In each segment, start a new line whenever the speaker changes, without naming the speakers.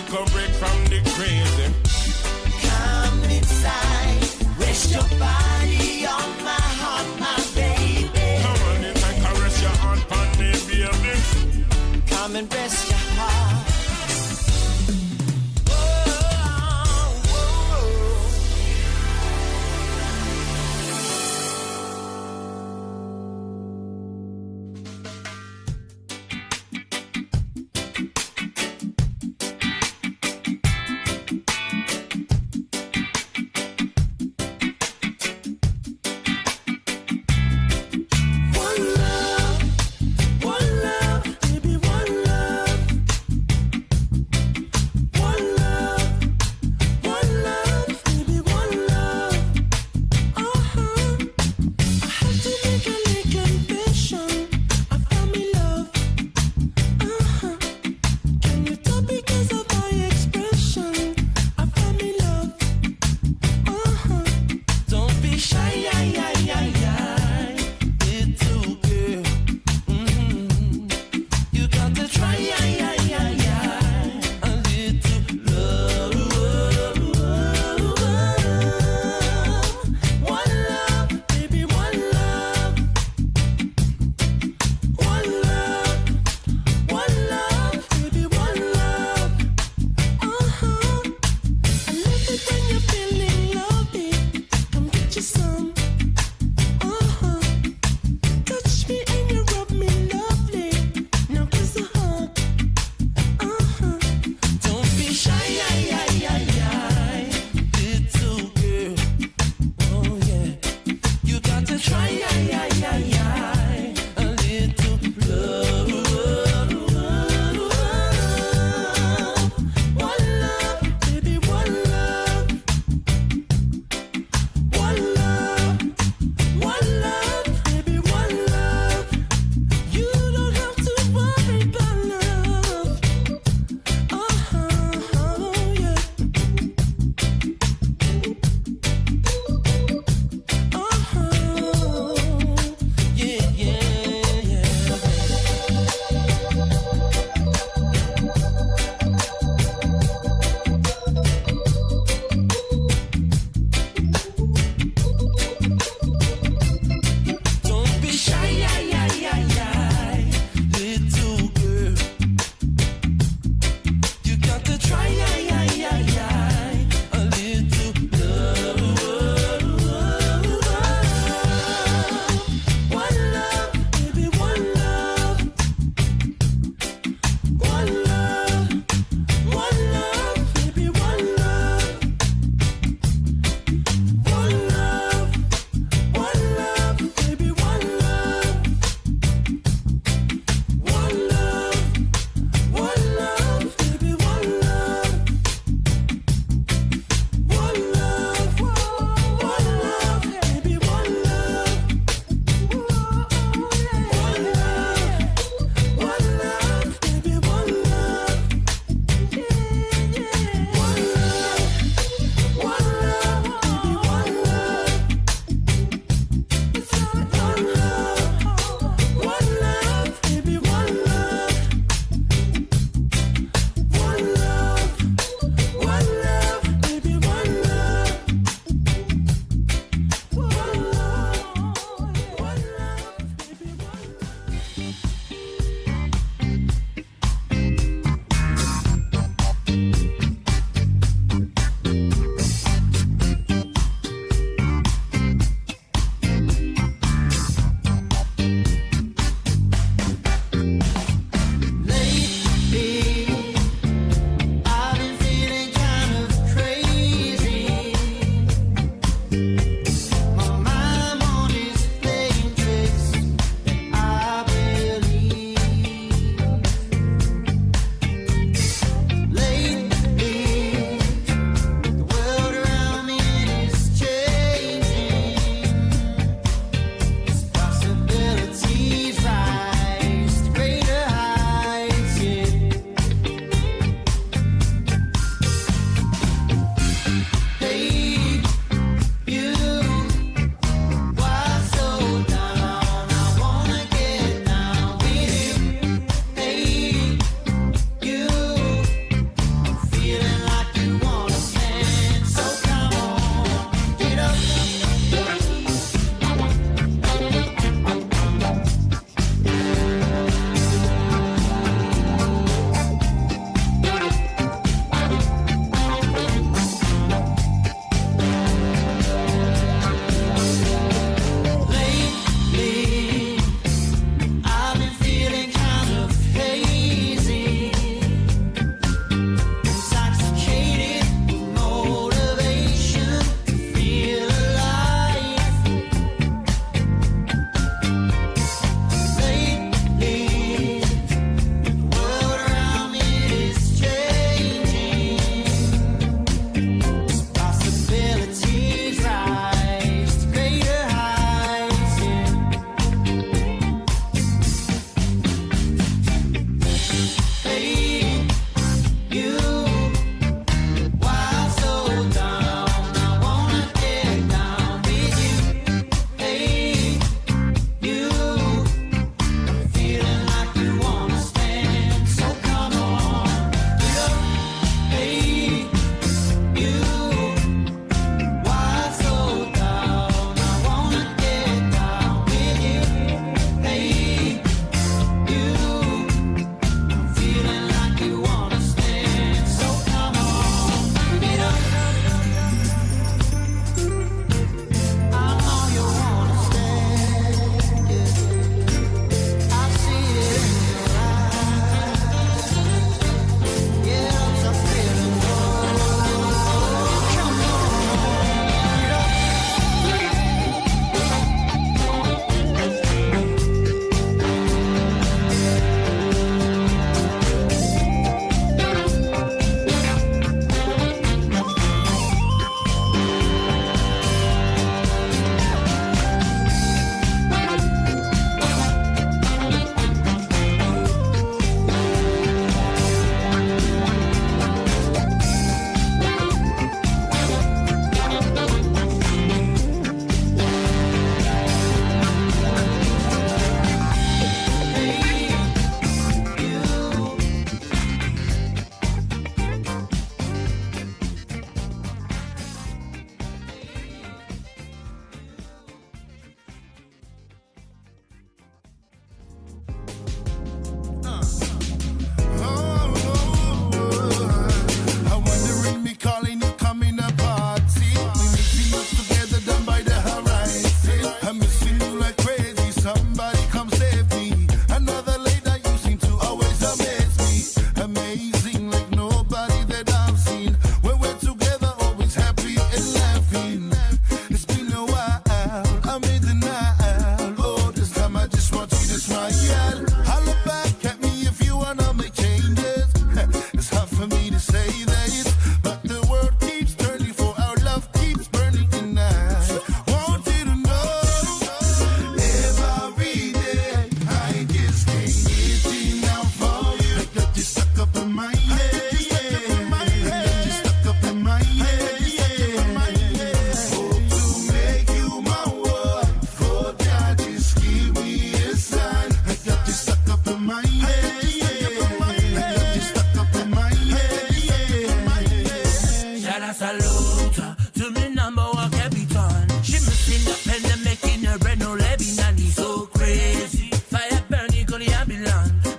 recovered from the crazy.
Come inside, rest your body on my heart, my baby.
Come on in and caress your heart on me, baby.
Come and rest your heart.
One love, baby, one love.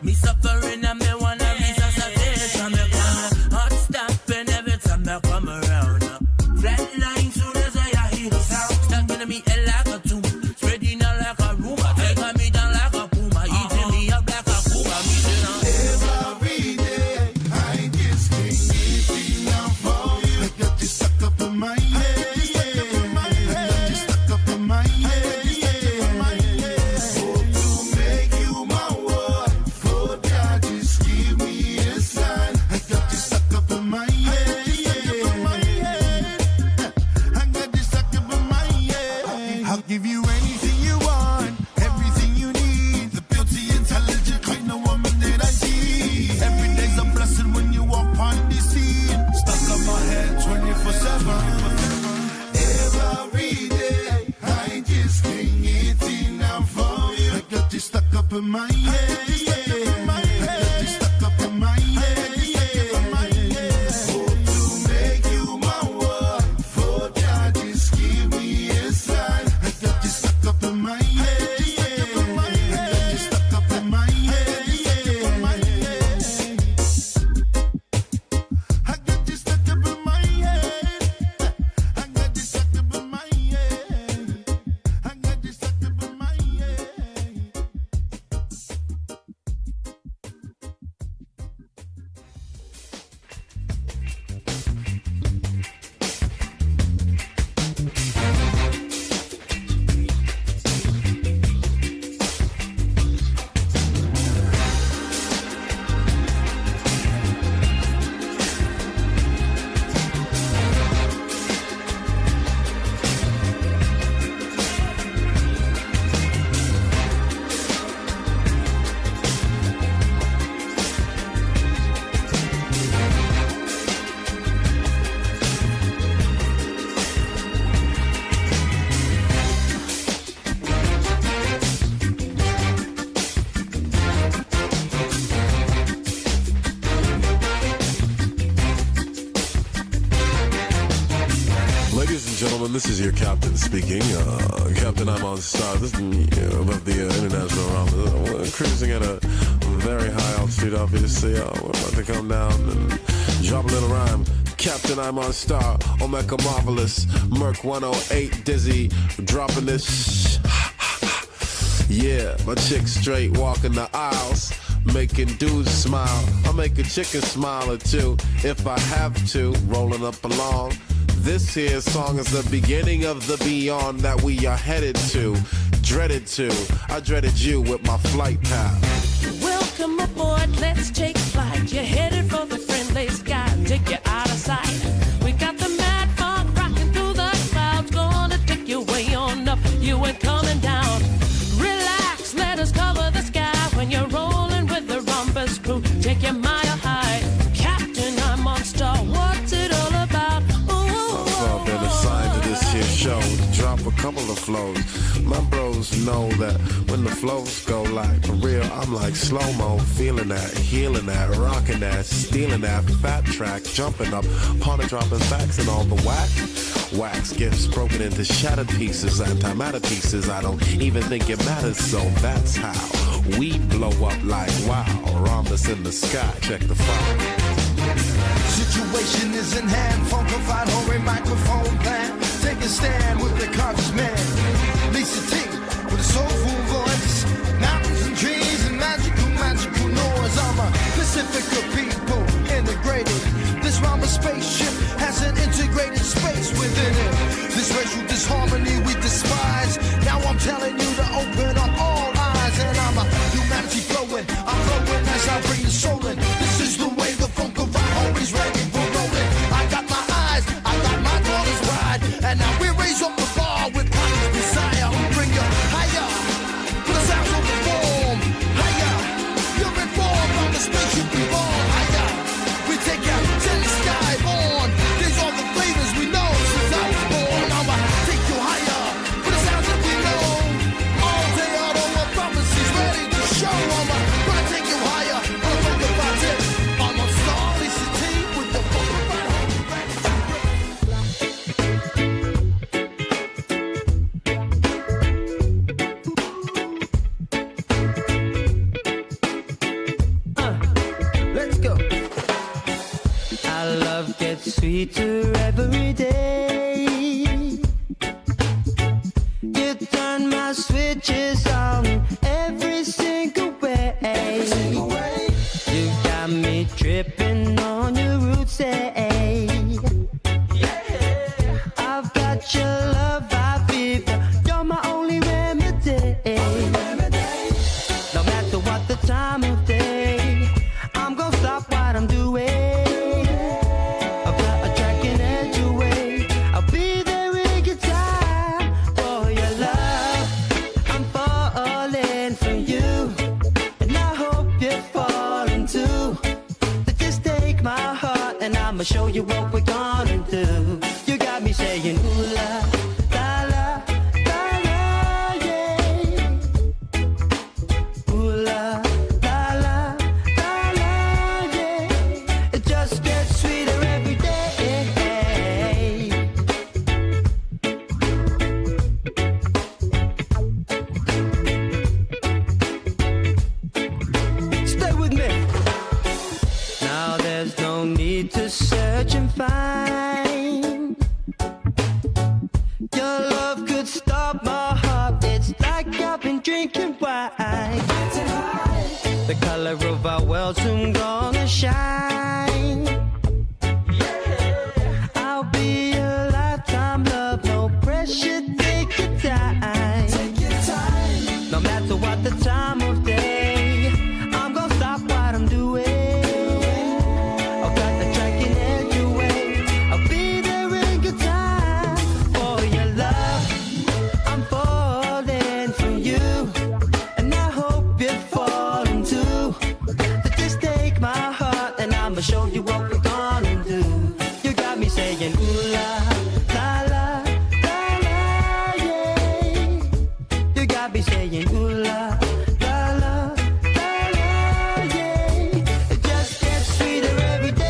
Me suffering and me wanna resuscitate. And me come hot stopping every time I come around. Flatline soon as I hear the sound. Stuck in me head like a tomb, spreading out like a rumor. Taking me down like a puma, eating me up like a kuma.
Every day I just can't get enough for you. I got you stuck up in my head. Give you anything you want, everything you need. The beauty, intelligent, kind of woman that I see. Every day's a blessing when you walk on the scene. Stuck on my head 24/7. Every day, I just can't get enough for you. I got you stuck up in my head.
This is your captain speaking. Captain, I'm on star. This is above the international realm. Cruising at a very high altitude, obviously. We're about to come down and drop a little rhyme. Captain, I'm on star. Omega Marvelous. Merc 108 Dizzy. Dropping this. Yeah, my chick straight walking the aisles. Making dudes smile. I'll make a chicken smile or two if I have to. Rolling up along. This here song is the beginning of the beyond that we are headed to, dreaded to. I dreaded you with my flight path.
Welcome aboard, let's take flight. You're headed for the friendly sky, take you out of sight. We got the mad fog rocking through the clouds, gonna take you way on up, you ain't coming down. Relax, let us cover the sky when you're rolling with the Rumbus crew. Take you mile high, Captain, I'm on star. What's it all about?
Been assigned to this here show to drop a couple of flows. My bros know that when the flows go like for real, I'm like slow-mo, feeling that, healing that, rocking that, stealing that, fat track, jumping up, upon it, dropping facts and all the wax gifts broken into shattered pieces, antimatter pieces. I don't even think it matters, so that's how we blow up like wow. Rhombus in the sky, check the fire.
Situation is in hand, funkified horror microphone plan. Take a stand with the conscious man. Lisa T with a soulful voice. Mountains and trees and magical noise. I'm a Pacifica people integrated. This rhyme spaceship has an integrated space within it. This racial disharmony we despise. Now I'm telling you to open up all eyes. And I'm a humanity flowing. I'm flowing as I bring the soul in. This is the way the funkified always ready for rolling. I got my eyes, I got my daughter's ride. And now we raise up the bar with conscious desire. Bring you higher, for the sounds of the form. Higher, you're informed on the spaceship we born. Higher, we take you to the sky born. These are the flavors we know since I was born. I'ma take you higher, for the sounds that we know. All day, all over prophecies ready to show. I'm gonna take you higher, on the funkified tip. I'm on star, Lisa T with the funkified homie ready to rip.
sweeter every day. You turn my switches on every single way. You got me tripping on your roots, I've got your love, I feel you're my only remedy. No matter what the time of day, I'm gonna stop what I'm doing. I've got a tracking edge away. I'll be there in your time for your love. I'm falling for you, and I hope you're falling too. So just take my heart, and I'ma show you what we're gonna do. You got me saying ooh la la la la la, yeah. Ooh la la la la la, yeah. It just gets sweeter every day. Stay with me. Now there's no need to search and find. Your love could stop my heart. It's like I've been drinking wine. The color of our world soon gonna shine. I'll be a lifetime love, no pressure, take your time. No matter what the time of day, I'm gonna stop what I'm doing. I've got the tracking edge away. I'll be there in good time for your love. I'm falling for you, and I hope you're falling too. So just take my heart, and I'ma show you what we're gonna do. You got me saying ooh la la la la la, yeah. You got me saying ooh la la la la la, yeah. It just gets sweeter every day.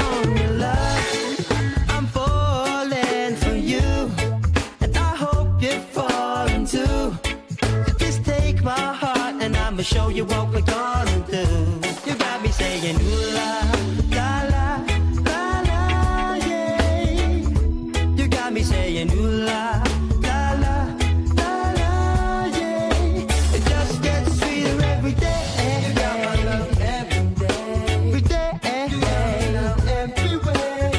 On your love, I'm falling for you, and I hope you're falling too. So just take my heart, and I'ma show you what we're gonna do. You got me saying ooh la la la la la, yeah. You got me saying ooh la la la la la, yeah. It just gets sweeter every day. You got my love every day. Every day. You got my love every way.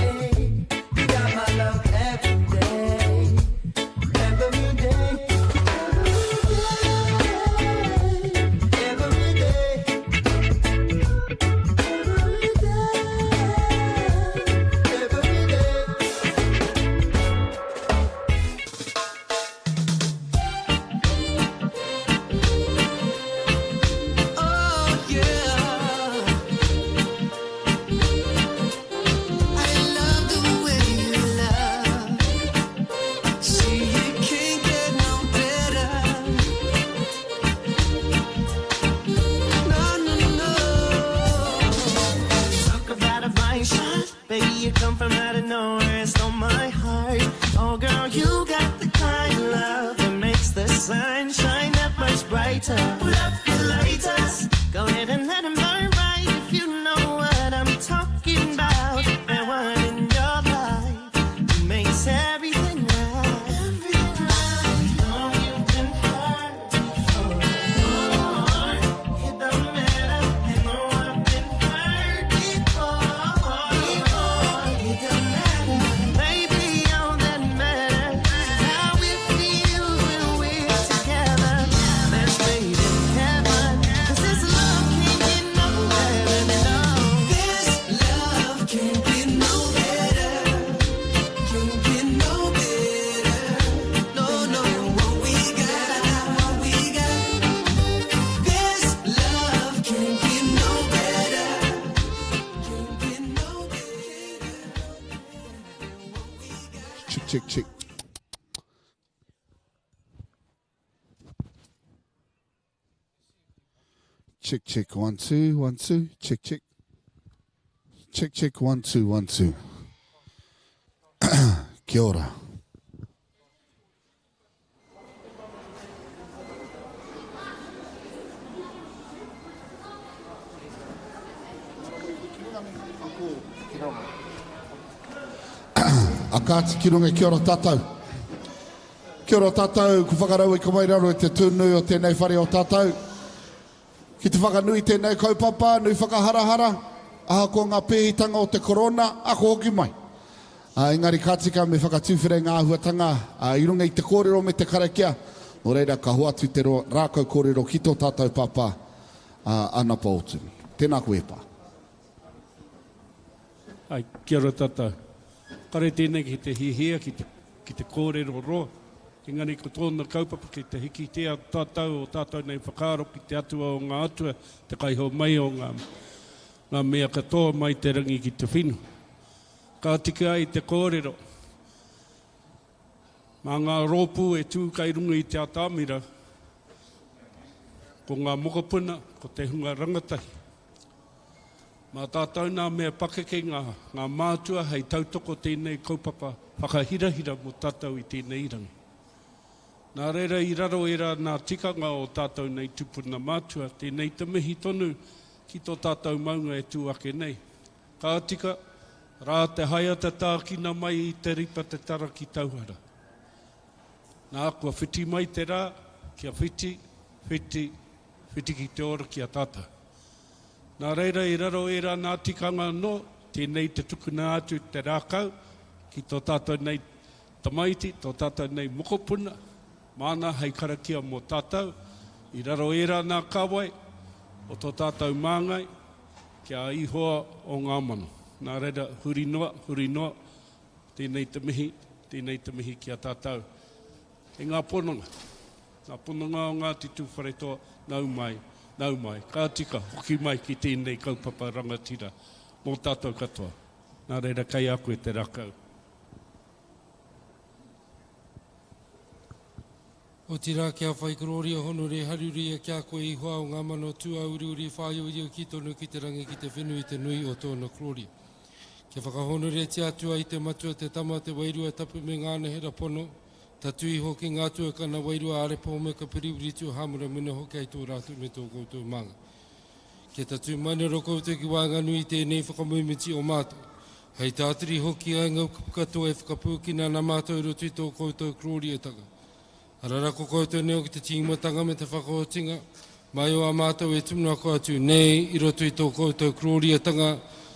You got my love every day. Every day. Every day. Every day. Oh yeah, I love the way you love. See, you can't get no better. No, no, no. Talk about a blind shot, baby. You come from out of nowhere, it's on my heart. Oh girl, you got the kind of love that makes the sun shine that much brighter. Pull up your lighters, go ahead and let 'em burn bright if you know what I'm talking about. And one in your life who makes everything right. Everything right. Know you've been hurt before. It don't matter. I know I've been hurt before. It don't matter. Baby, all that matters is how we feel when we're together. Let's wait in heaven, 'cause this love can't get no better. No, this love can't get no better. Can't get no better. No, no, what we got, what we got. This love can't get no better. Can't get no better.
Chick. Check, check, 1, 2, 1, 2. Check, check. Check, check, 1, 2, 1, 2. Kia ora. Akati kirunga kia ora tātou. Kia ora tātou, ku whakarau i ka mairaro e te tūnui o tēnei whare o tātou. Ki te whakanui tēnei kaupapa, nui whakaharahara, aha ko ngā pēhitanga o te korona, ako hoki mai. Engari kātika me whakatūwhere ngā huatanga, i runga i te kōrero me te karakia, o reira ka huatu te rākau kōrero ki tō tātou papa, ana pa otumi. Tēnā koe pā.
Ai, kia ora tātou. Kare tēnei ki te hihia, ki te kōrero roa. Engari ko tōna kaupapa ki te hiki tea tātou o tātou nei whakaaro ki te atua o ngā atua, te kaiho mai o ngā mea katoa mai te rangi ki te whinu. Ka tika ai te kōrero. Mā ngā rōpū e tū kai runga i te atāmira, ko ngā mokopuna, ko te hunga rangatahi. Mā tātou nā mea pakeke ngā mātua hei tautoko tēnei kaupapa whakahirahira mo tātou i tēnei rangi. Nā reira i raro era nā tikanga o tātou nei tupuna mātua, tēnei te mihi tonu ki tō tātou maunga e tūake nei. Ka tika, rā te haiata tākina mai i te ripa te tara ki tauhara. Nā kua whiti mai te rā, kia whiti ki te ora ki a tātou. Nā reira i raro era nā tikanga no, tēnei te tukuna atu te rākau, ki tō tātou nei tamaiti, tō tātou nei mokopuna, mana hei karakia mō tātou, i raro era nā kāwai, o tō tātou māngai, kia ihoa o ngā mano. Nā reira, huri noa, tēnei te mihi ki a tātou. E ngā pononga o ngā te Tūwharetoa, nau mai, ka tika, hoki mai ki tēnei kaupapa rangatira, mō tātou katoa. Nā reira, kai a koe te rakau.
O tira kia whai kororia hono re haruria kia koe i hoa o ngā mano tua uri whaiuria ki tonu ki te rangi ki te whenu i te nui o tōna kororia. Kia whakahono re te atua i te matua te tama te wairua tapu me ngāna hera pono, ta tui hoki ngā tua kana wairua arepo me ka piriwiri tu hamura muna hoki ai tō rātu me tō koutou manga. Kia ta tui manero koutou ki wānga nui tēnei whakamuimiti o mātou. Hei tātiri hoki ai ngau katoa e whakapūkina na mātou ro tui tō koutou kororia taga. Arara ko koutou neo ki te tīmatanga me te whakaotinga, mai o a mātou e tumuna ko atu nei i roto i tō koutou kororia-tanga,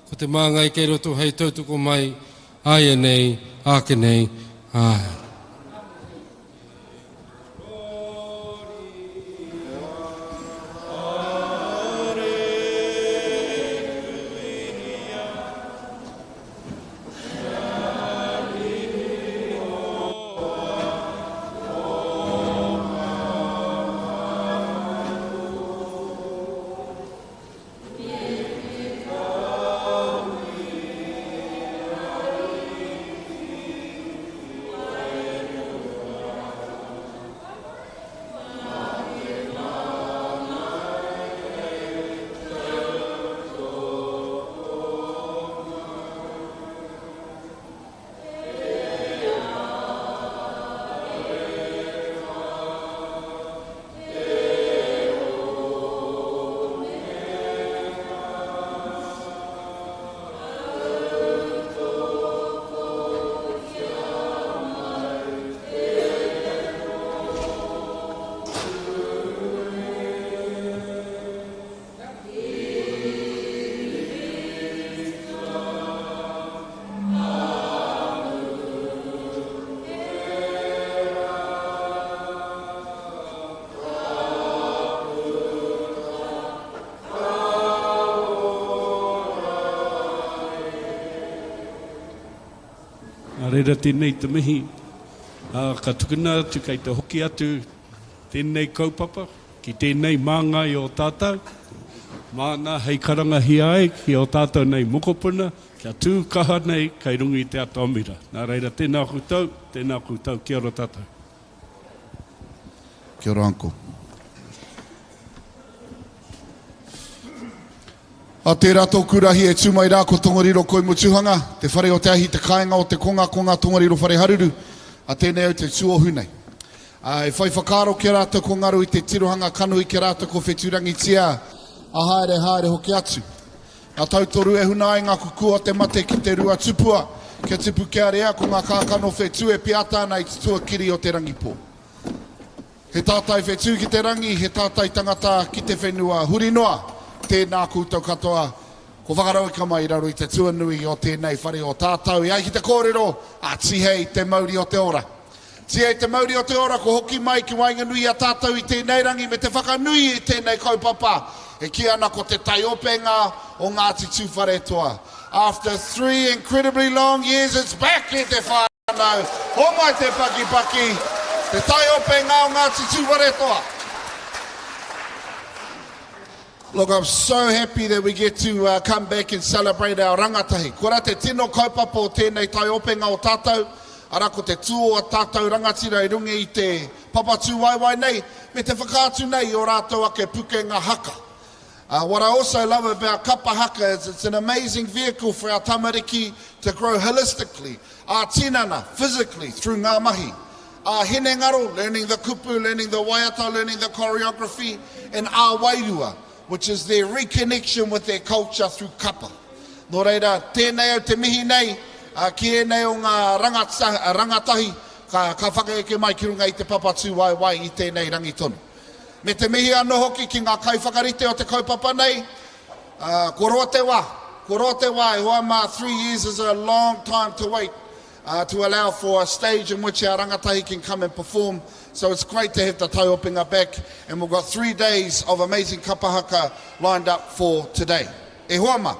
ko te māngai kei roto hei tautoko mai, aia nei, ake nei, aia.
Reira tēnei te mihi, ka tukuna atu kei te hoki atu tēnei kaupapa, ki tēnei māngai o tātou, māna hei karanga hi ai ki o tātou nei mokopuna, kia tū kaha nei kei rungi te atomira. Nā reira, tēnā koutou, kia ora tātou.
Kia ora anko. A te rātou kurahi e tūmai rā ko tongoriro koe mutuhanga, te whare o te ahi te kāinga o te konga tongoriro whare haruru, a tēnei au te tuohu nei. E whai whakaro ki rātou ko ngaru i te tirohanga kanui ki rātou ko wheturangi tia, a haere hoki atu. A tautoru e huna ai ngā kukua te mate ki te rua tupua, kia tupu kia rea ko ngā kākano whetu e piata nei te tuakiri o te rangipō. He tātai whetu ki te rangi, he tātai tangata ki te whenua huri noa, tēnā koutou katoa, ko whakarau ka mai raro i te tuanui o tēnei whare o tātou. I ai ki te kōrero, a tihei te mauri o te ora. Tihei te mauri o te ora, ko hoki mai ki wainganui a tātou i tēnei rangi, me te whakanui i tēnei kaupapa, e ki ana ko te Taiopenga o Ngāti Tūwharetoa. After 3 incredibly long years, it's back i te whānau. Ho mai te paki, te Taiopenga o Ngāti Tūwharetoa. Look, I'm so happy that we get to come back and celebrate our rangatahi. Kora te tino kaupapa o tēnei Taiopenga o tātou, ara ko te tūo a tātou rangatira I rungi I te papatū waiwai nei, me te whakātu nei o rātou ake puke ngā haka. What I also love about kapa haka is it's an amazing vehicle for our tamariki to grow holistically, tinana, physically, through ngā mahi. Hene ngaro, learning the kupu, learning the waiata, learning the choreography, and wairua, which is their reconnection with their culture through kapa. Nō reira, tēnei au te mihi nei, ki e nei o ngā rangatahi, ka whakaeke mai ki runga I te papatū waiwai I tēnei rangi tonu. Me te mihi anō hoki ki ngā kaiwhakarite o te kaupapa nei, ko roa te wā, e hoa mā 3 years is a long time to wait, to allow for a stage in which our rangatahi can come and perform. So it's great to have the Taiopenga back, and we've got 3 days of amazing kapa haka lined up for today. E hoama,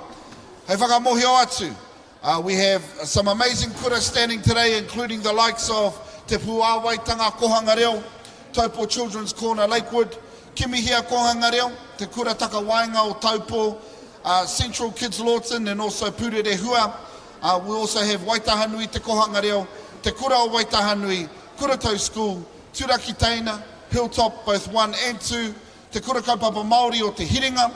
hei whakamohio atu. We have some amazing kura standing today, including the likes of Te Puāwaitanga Kohanga Reo, Taupō Children's Corner Lakewood, Kimihia Kohanga Reo, Te Kura Taka Wainga o Taupō, Central Kids Lawton, and also Purere Hua. We also have Waitahanui Te Kohanga Reo, Te Kura o Waitahanui, Kuratau School, Turaki Teina, Hilltop, both 1 and 2, Te Kura Kaupapa Māori o Te Hiringa,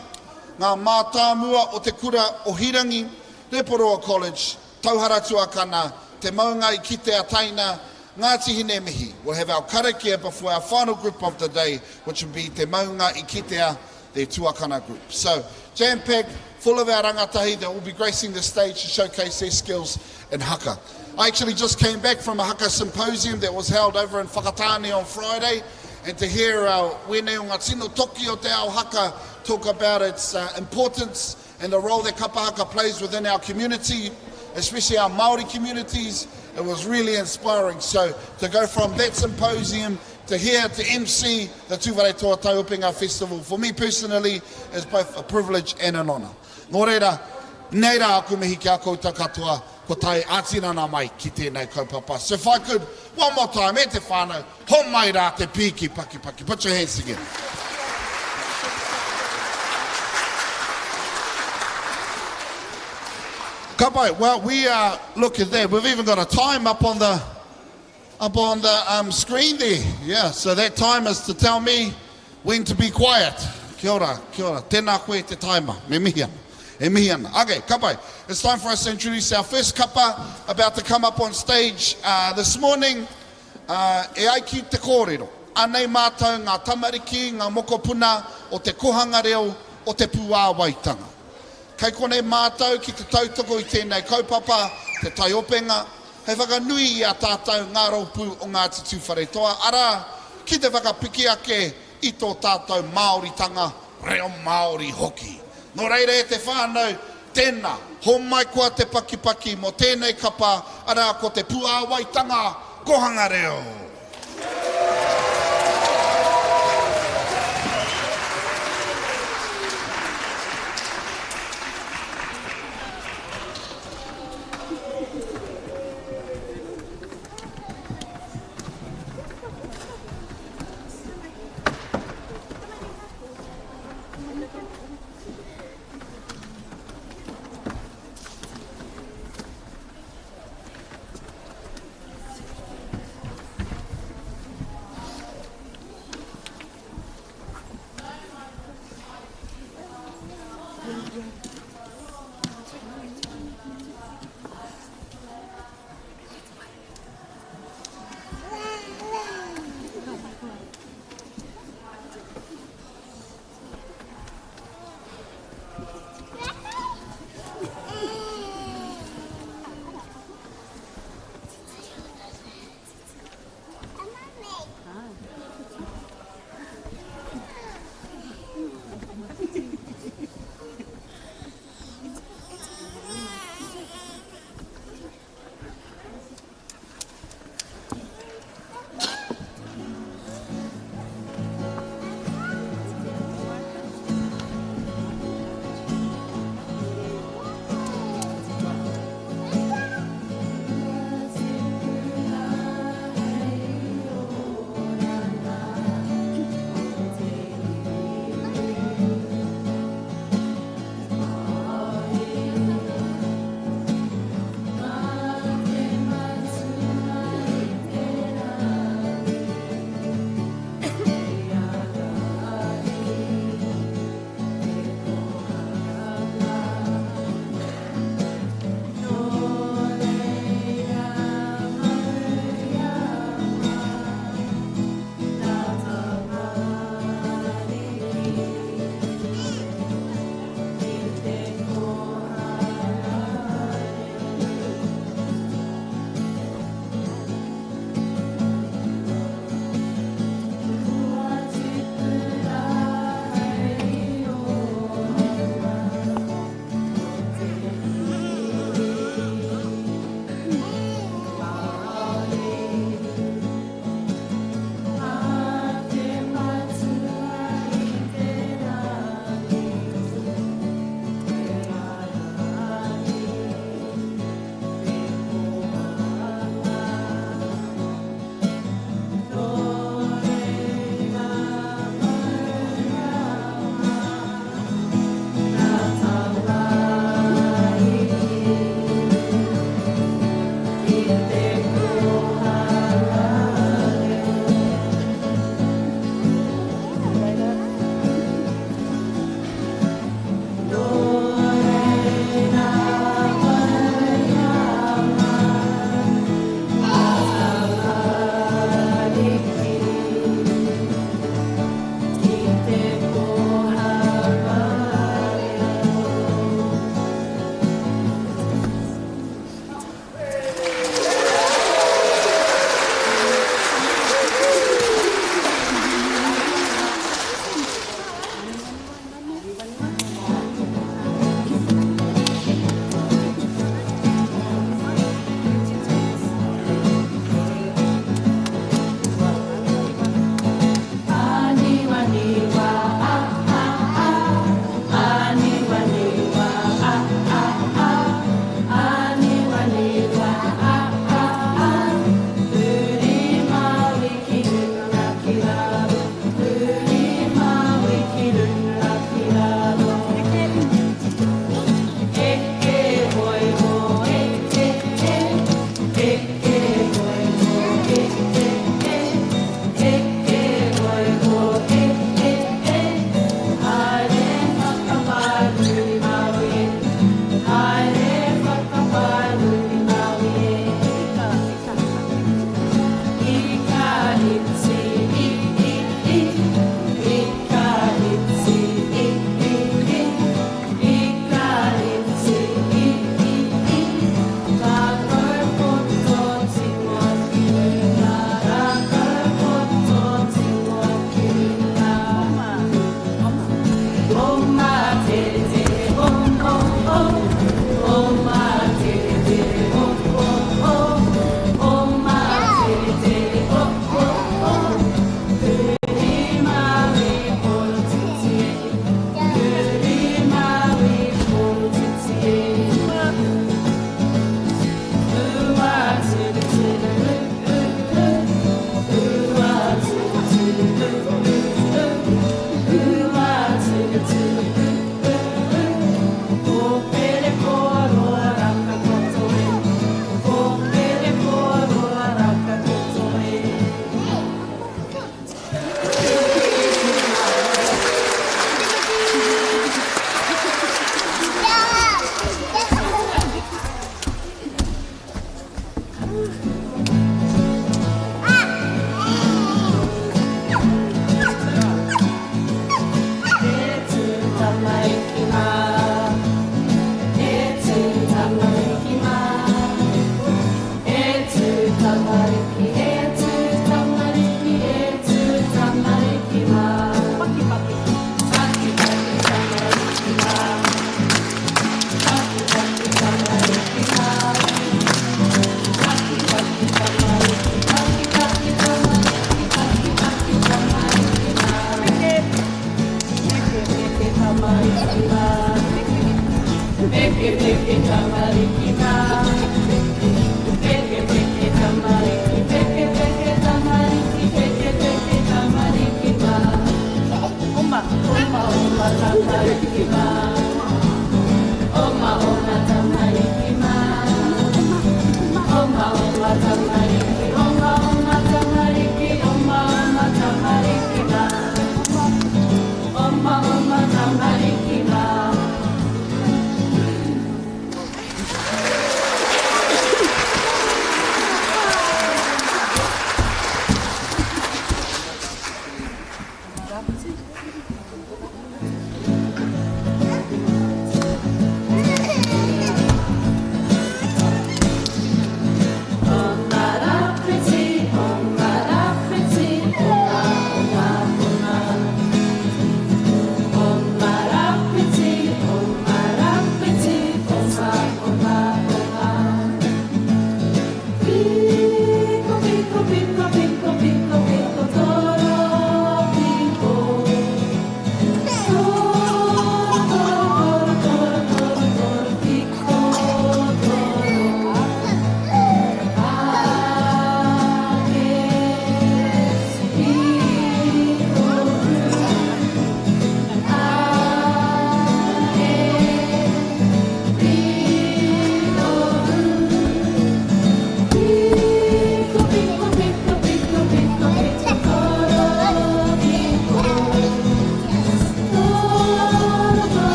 ngā mātāmua o Te Kura o Hirangi, Reporoa College, Tūwharetoa Kana, Te Maunga I Kitea Teina, Ngāti Hine Mihi. We'll have our karakia before our final group of the day, which will be Te Maunga I Kitea, their Tuakana group. So, jam-packed, full of our rangatahi that will be gracing the stage to showcase their skills in haka. I actually just came back from a haka symposium that was held over in Whakatane on Friday, and to hear our wene o ngā tino toki o te ao haka talk about its importance and the role that kapa haka plays within our community, especially our Māori communities, it was really inspiring. So to go from that symposium to here to MC the Tūwharetoa Taiopenga Festival, for me personally, is both a privilege and an honour. Nō reira, nei rā aku mihi ki a koutou katoa, ko tai atinana mai ki tēnei kaupapa. So if I could, one more time, e te whānau, ho mai rā te piki paki. Put your hands together. Kapai, well, look at that. We've even got a time up on the screen there. Yeah, so that time is to tell me when to be quiet. Kia ora. Tēnā koe te taima. Me mihi ana. Okay, kapai. It's time for us to introduce our first kapa about to come up on stage this morning. E ai ki te kōrero. Anei mātou ngā tamariki, ngā mokopuna o te kohanga reo o te Puāwaitanga. Kei konei mātou ki te tautoko I tēnei kaupapa, te Taiopenga, hei whakanui I a tātou ngā raupu o Ngāti Tūwharetoa. Ara, ki te whakapiki ake I tō tātou Māoritanga, reo Māori hoki. Nō reira e te whānau, tēnā, ho mai kua te paki mo tēnei kapa, ara ko te Puāwaitanga, kohanga reo.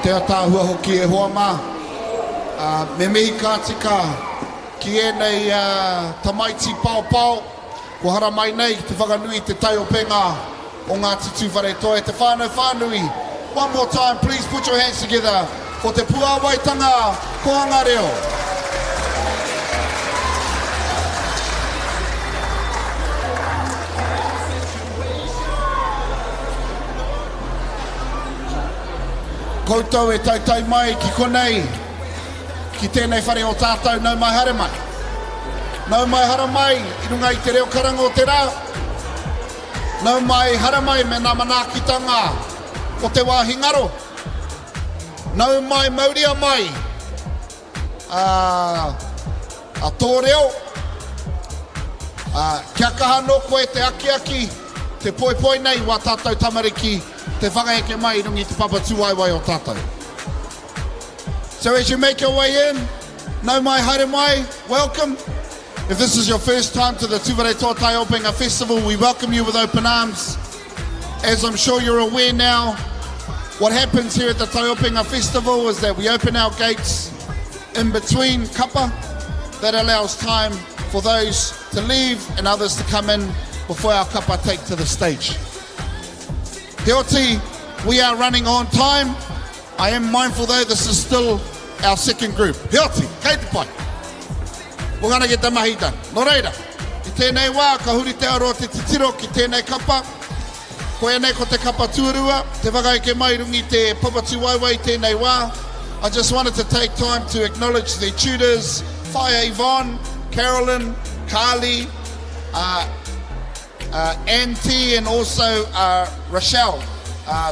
Te ata hua hoki e hoa mā. Me mihi ka tika ki e nei tamaiti pao, ko hara mai nei te whakanui te Taiopenga o ngā Tūwharetoa e te whanui. One more time, please put your hands together for te puawaitanga ko Angareo. Koutou e tautai mai ki konei, ki tēnei whare o tātou nau mai hare mai. Nau mai hara mai, i runga i te reo karanga o te rā. Nau mai hara mai me nā manaakitanga o te wāhingaro. Nau mai mauria mai, a tō reo. Kia kaha no koe te aki, te poi nei wā tātou tamariki, te whakaeke mai rungi te papatū aiwai o tātou. So as you make your way in, nau mai haere mai, welcome. If this is your first time to the Tūwharetoa Taiopenga Festival, we welcome you with open arms. As I'm sure you're aware now, what happens here at the Taiopenga Festival is that we open our gates in between kapa. That allows time for those to leave and others to come in before our kapa take to the stage. Te oti, we are running on time. I am mindful though, this is still our second group. Te oti, kei te pai. We're going to get the mahi done. No reira, i tēnei wā, ka huri te aroa te titiro ki tēnei kapa. Ko e nei ko te kapa tuarua, te whakaike mai rungi te papatu waiwai tēnei wā. I just wanted to take time to acknowledge the tutors, Whaia Yvonne, Carolyn, Carly, Auntie, and also Rochelle.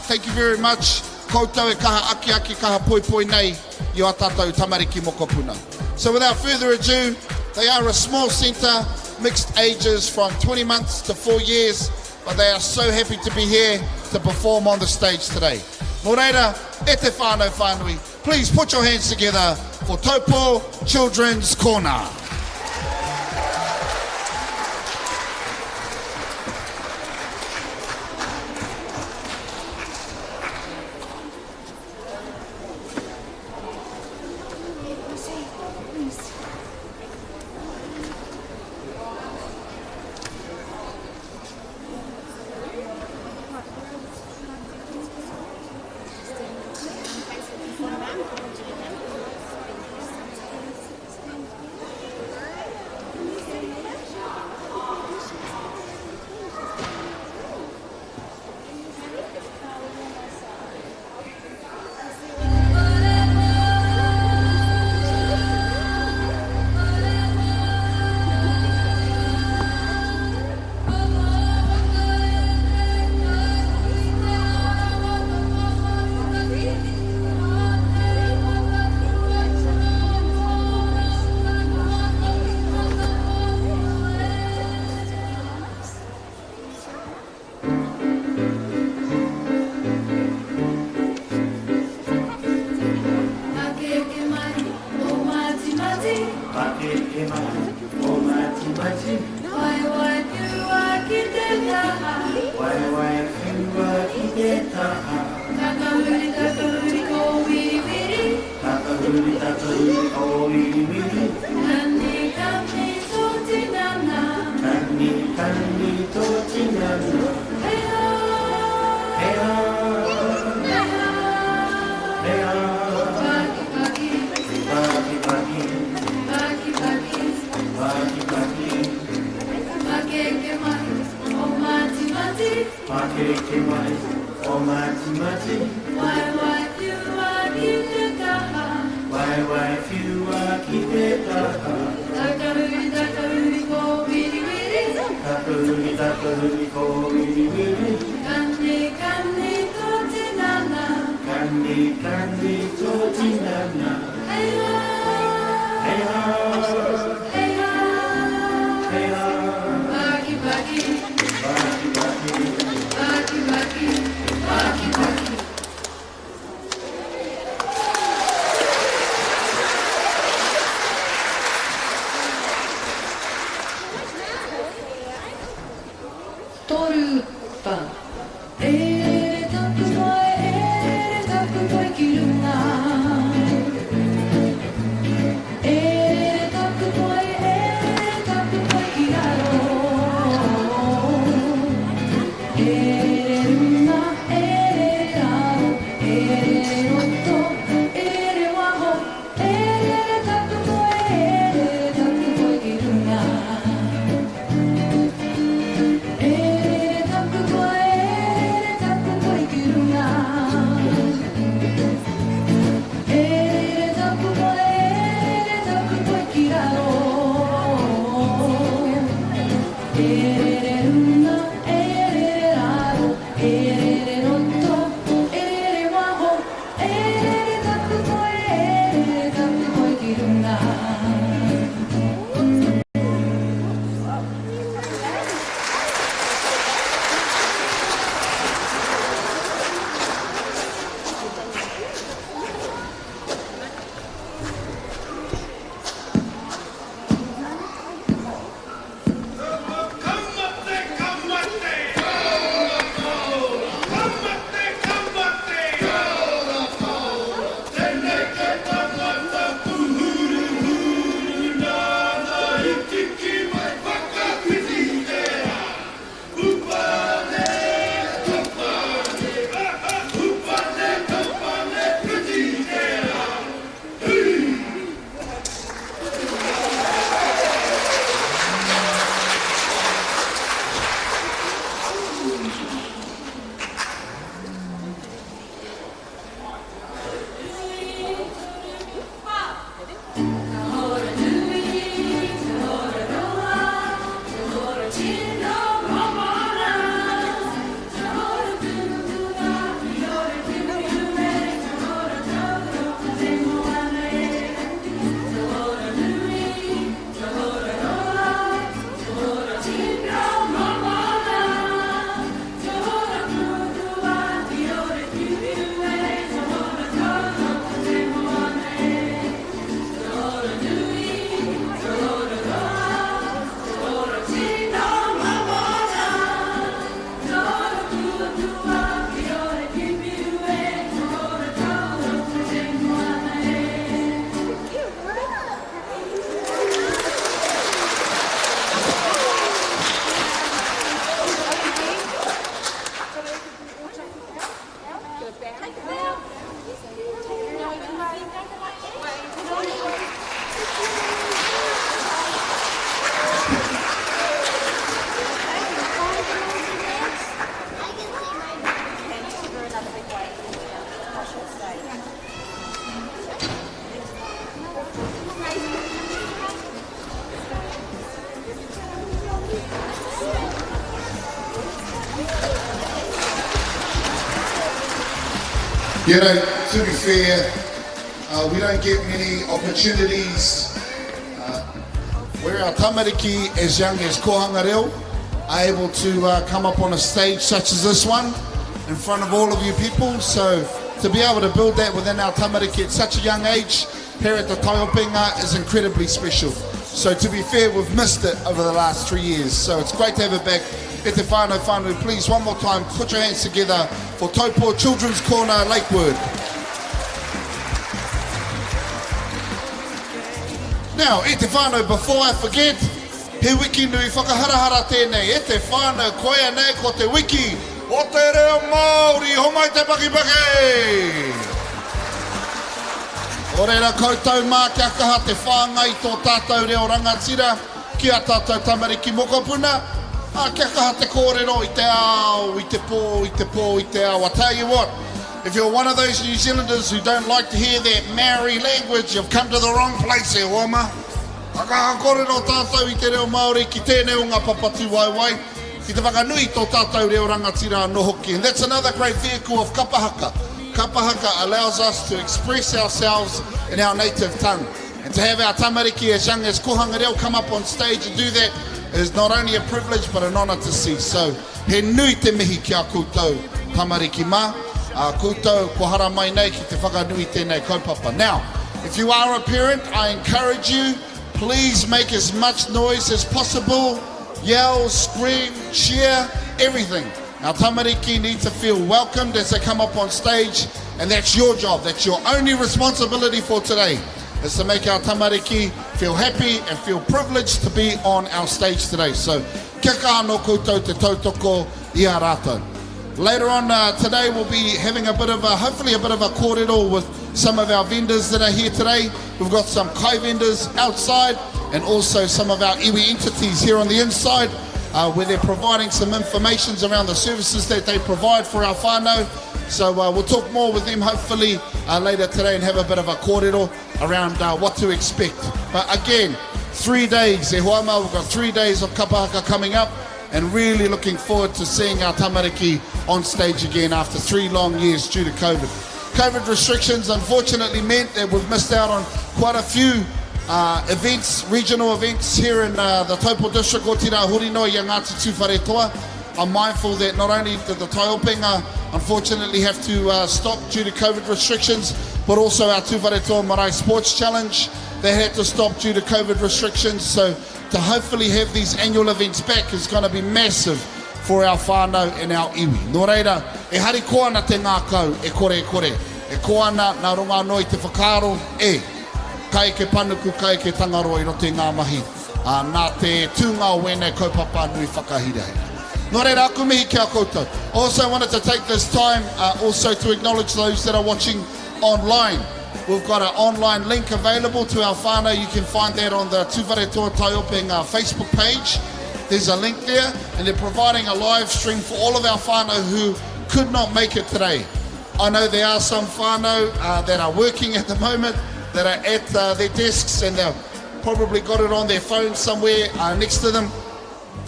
Thank you very much. Koutou e kaha aki kaha poi poi nei i o tātou tamariki moko puna. So without further ado, they are a small centre, mixed ages from 20 months to 4 years, but they are so happy to be here to perform on the stage today. Nō reira, e te whānau whānui. Please put your hands together for Taupō Children's Corner.
Taupō
You know, to be fair, we don't get many opportunities where our tamariki as young as kohanga reo are able to come up on a stage such as this one in front of all of you people. So to be able to build that within our tamariki at such a young age here at the Taiopenga is incredibly special. So to be fair, we've missed it over the last 3 years. So it's great to have it back. E te whānau whānau, please one more time put your hands together for Taupō Children's Corner Lakewood. Now, e te whānau, before I forget, he wiki nui whakaharahara tēnei, e te whānau koea nei ko te wiki o te reo Māori, homai te pakipaki! O reira koutou mā kia kaha te whāngai tō tātou reo rangatira, kia tātou tamariki mokopuna, kia kaha te kōrero i te ao, i te pō, i te pō, i te ao. I tell you what, if you're one of those New Zealanders who don't like to hear that Maori language, you've come to the wrong place here, wama. Aka kōrero tātou i te reo Māori, ki tēnei o ngā papatu waiwai, ki te whakanui tō tātou reo rangatira anō hoki. And that's another great vehicle of kapa haka. Kapa haka allows us to express ourselves in our native tongue. And to have our tamariki as young as kohanga reo come up on stage and do that is not only a privilege but an honour to see. So, he nui te mihi ki a koutou tamariki mā. Koutou kohara mai nei ki te whakanui tēnei kaupapa. Now, if you are a parent, I encourage you, please make as much noise as possible. Yell, scream, cheer, everything. Our tamariki need to feel welcomed as they come up on stage, and that's your job. That's your only responsibility for today, is to make our tamariki feel happy and feel privileged to be on our stage today. So, kia kaha no koutou te tautoko I a rātou. Later on today we'll be having a bit of a, hopefully a bit of a kōrero with some of our vendors that are here today. We've got some kai vendors outside and also some of our iwi entities here on the inside where they're providing some information around the services that they provide for our whānau. So we'll talk more with them hopefully later today and have a bit of a kōrero around what to expect. But again, 3 days, e hoama, we've got 3 days of kapa haka coming up, and really looking forward to seeing our tamariki on stage again after 3 long years due to COVID. COVID restrictions unfortunately meant that we've missed out on quite a few events, regional events here in the Taupō district o Tira Hurino i Ngāti Tūwharetoa. I'm mindful that not only did the Taiopenga unfortunately have to stop due to COVID restrictions, but also our Tūwharetoa Marae Sports Challenge, they had to stop due to COVID restrictions. So to hopefully have these annual events back is going to be massive for our whānau and our iwi. Nō reira, e hari koana te ngākau, e kore e kore. E koana nā runga noi te whakaro, kai ke panuku, kai ke tangaro i rote ngā mahi. Nā te tūngā wene kaupapa nui whakahirei. Nō reira, aku mihi kia koutou. Also wanted to take this time also to acknowledge those that are watching online. We've got an online link available to our whānau. You can find that on the Tūwharetoa Taiopenga Facebook page. There's a link there, and they're providing a live stream for all of our whānau who could not make it today. I know there are some whānau that are working at the moment, that are at their desks, and they've probably got it on their phone somewhere next to them,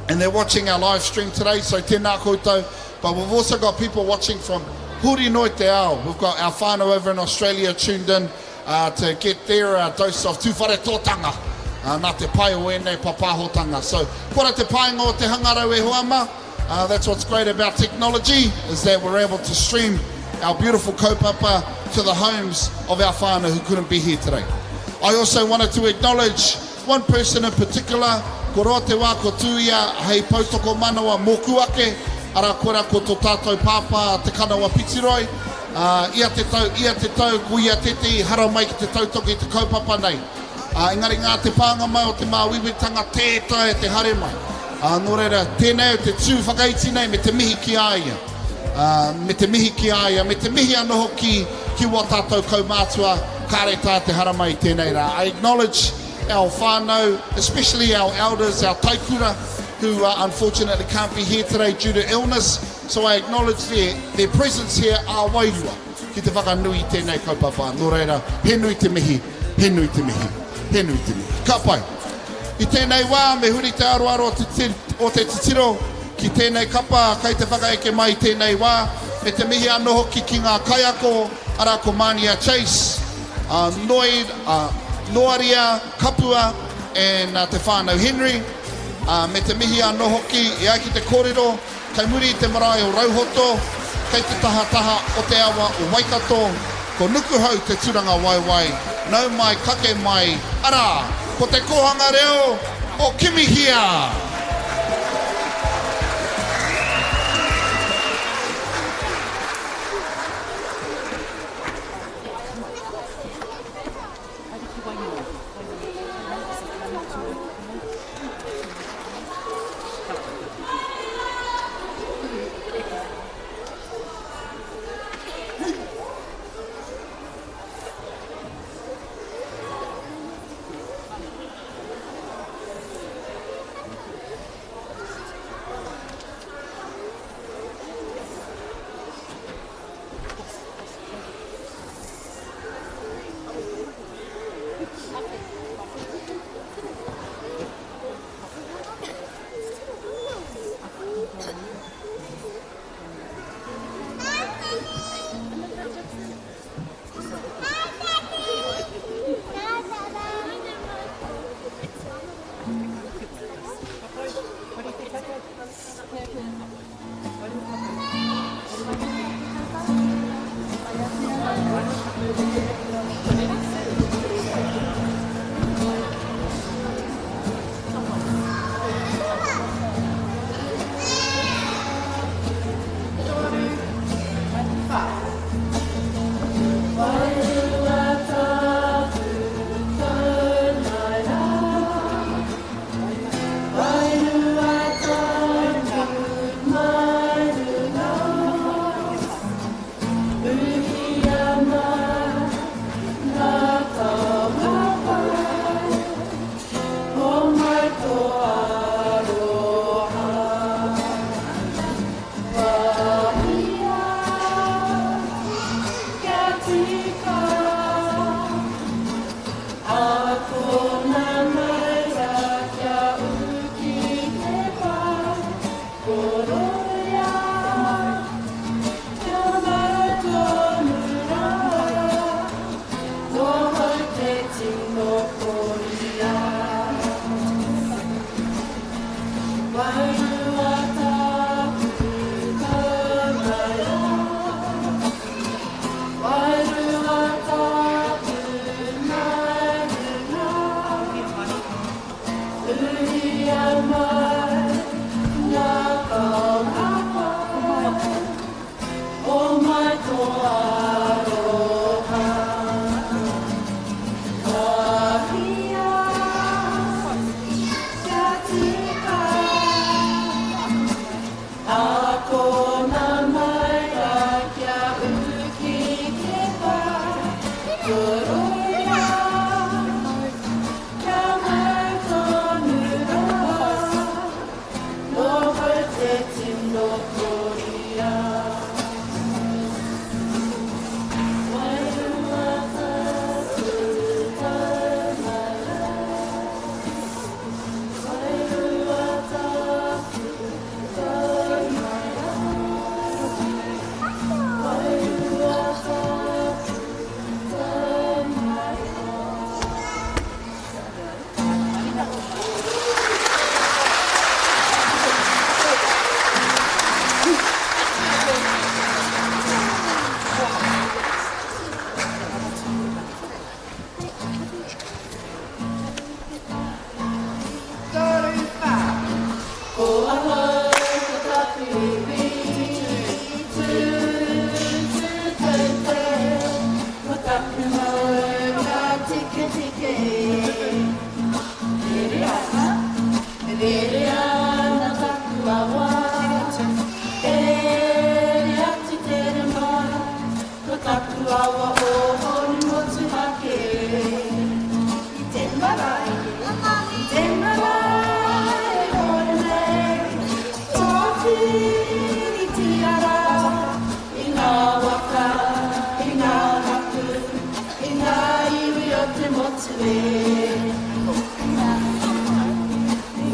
and they're watching our live stream today, so tēnā koutou. But we've also got people watching from Huri Noi Te Ao. We've got our whānau over in Australia tuned in to get their dose of tūwharetotanga, nā te pai o ene papahotanga. So, kora te painga o te hangarau e huama. That's what's great about technology, is that we're able to stream our beautiful kaupapa to the homes of our whānau who couldn't be here today. I also wanted to acknowledge one person in particular, ko roa te wā ko tūia hei pautoko manawa mokuake, ara kora ko tō tātou pāpā te kanawa pitiroi, ia te tau, ko ia tete, hara mai ki te tautoko i te kaupapa nei. Engari ngā te pānga mai o te māwiwitanga tētai e te hare mai. Nō reira, tēnei o te tū whakaiti nei me te mihi ki aia. Me te mihi ki aia, me te mihi anō hoki ki wā tātou kaumātua, kāre tā te hara mai tēnei rā. I acknowledge our whānau, especially our elders, our taikura, who unfortunately can't be here today due to illness. So I acknowledge their presence here a wairua. Ki te whakanui tēnei kaupapa. Nō reira, he nui te mihi, he nui te mihi, he nui te mihi. Ka pai. I tēnei wā, me huri te aroaro o te titiro, ki tēnei kapa, kai te whakaeke mai tēnei wā, me te mihi anō hoki ki ngā kaiako, Ara ko Mania Chase, Noid, Noaria, Kapua, e nā te whānau Henry, me te mihi anō hoki e ai ki te kōrero, kai muri te marae o Rauhoto, kei te taha o te awa o Waikato, ko nuku hau te turanga waiwai, nau mai, kake mai, ara, ko te kohanga reo o Kimihia.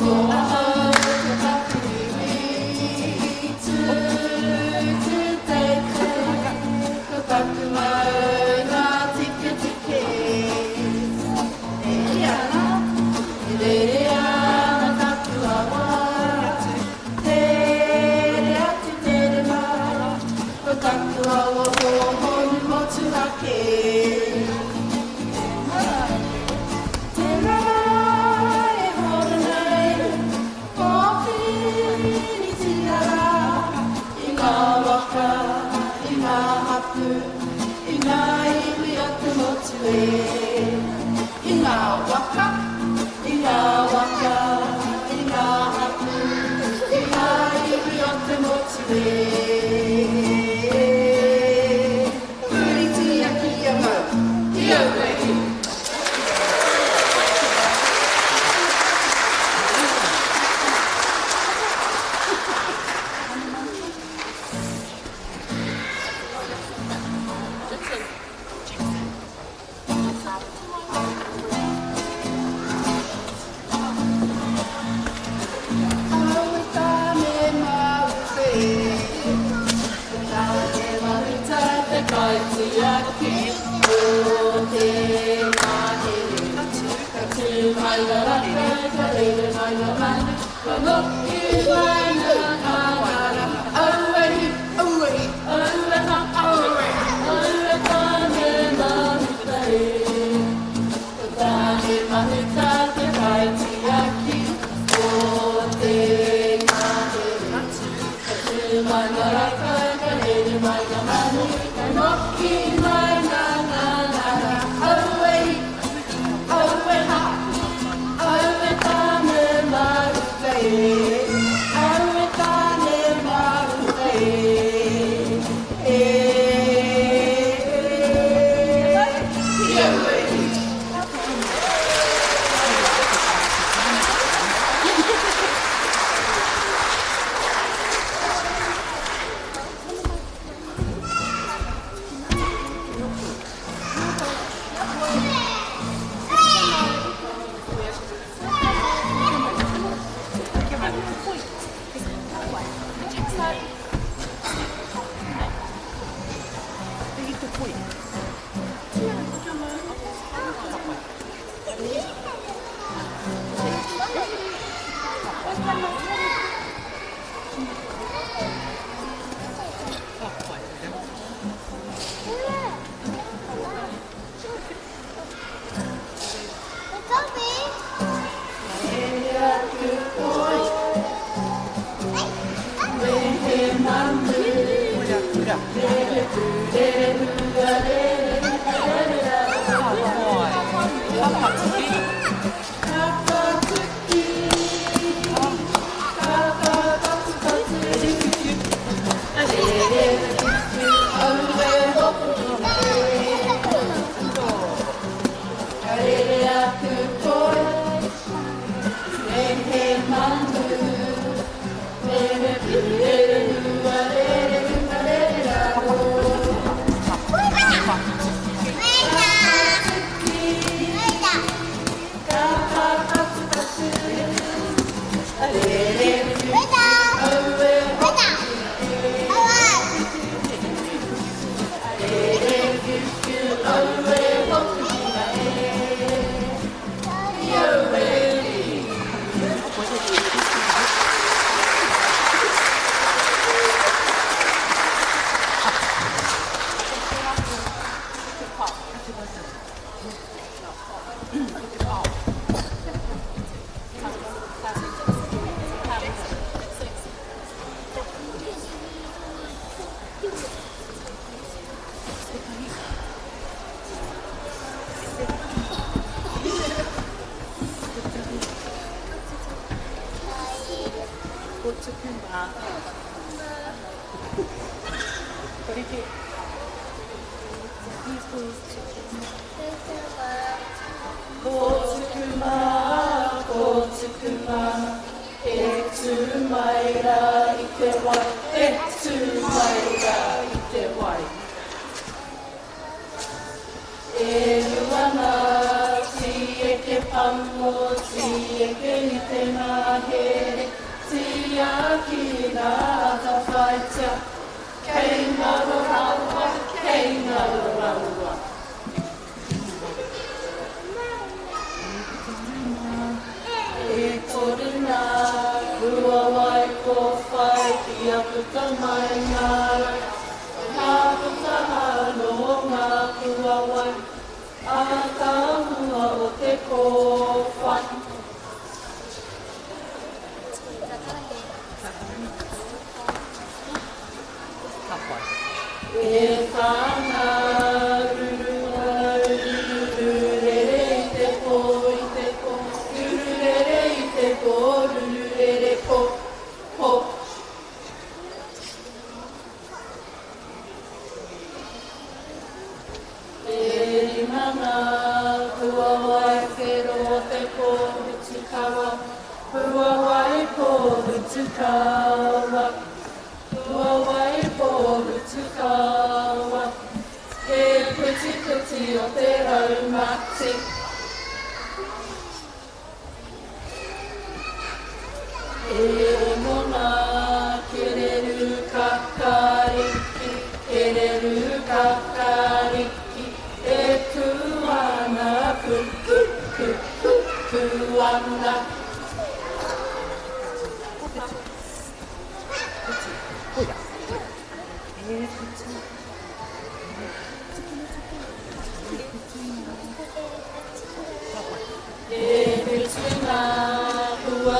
Go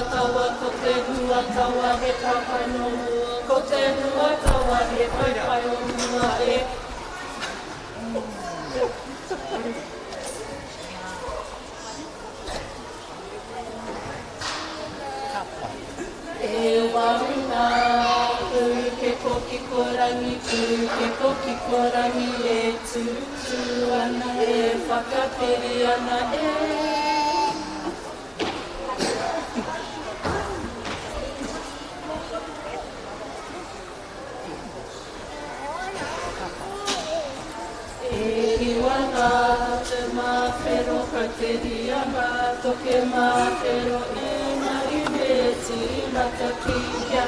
tawa, ko te hua tawa, he papai no mua. Ko te hua tawa, he papai no mua e. E warunga, pui ke koki korangi, pui ke koki korangi e tūtū ana e whakapiri ana e. Te mawhero ka te rianga, toke mawhero e nari me tīmata kia.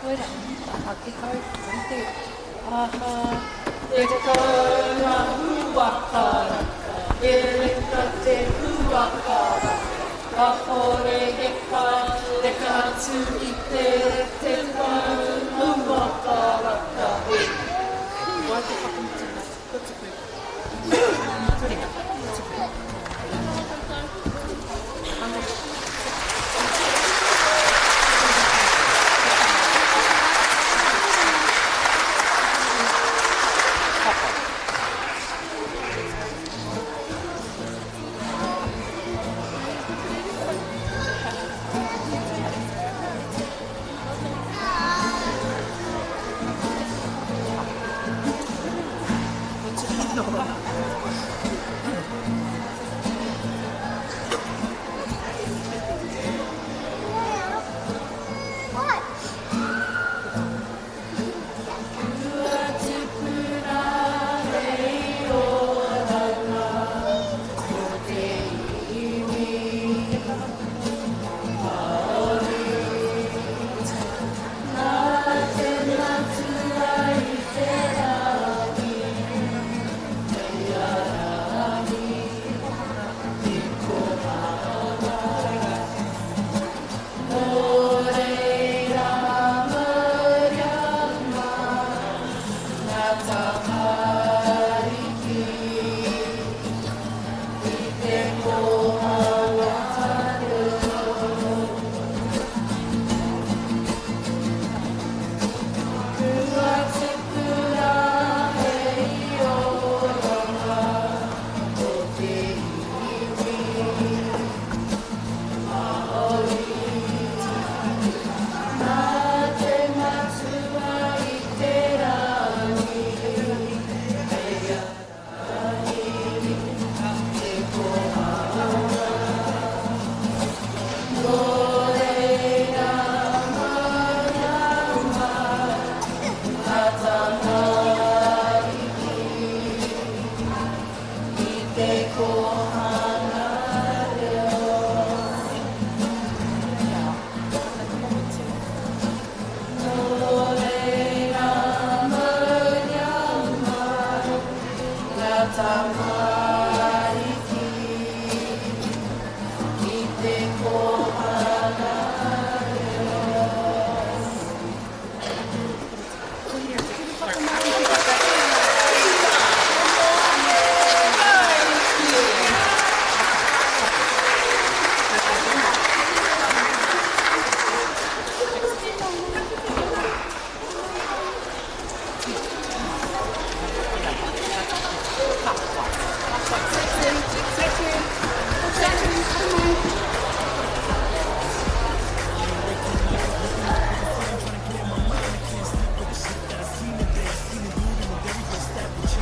Koira, hake kau, te aha, te kauna huakaraka, e reka te huakaraka, ka hore e ka, te kātu i te kauna huakaraka e. Wai te whakamutina, ko te pū.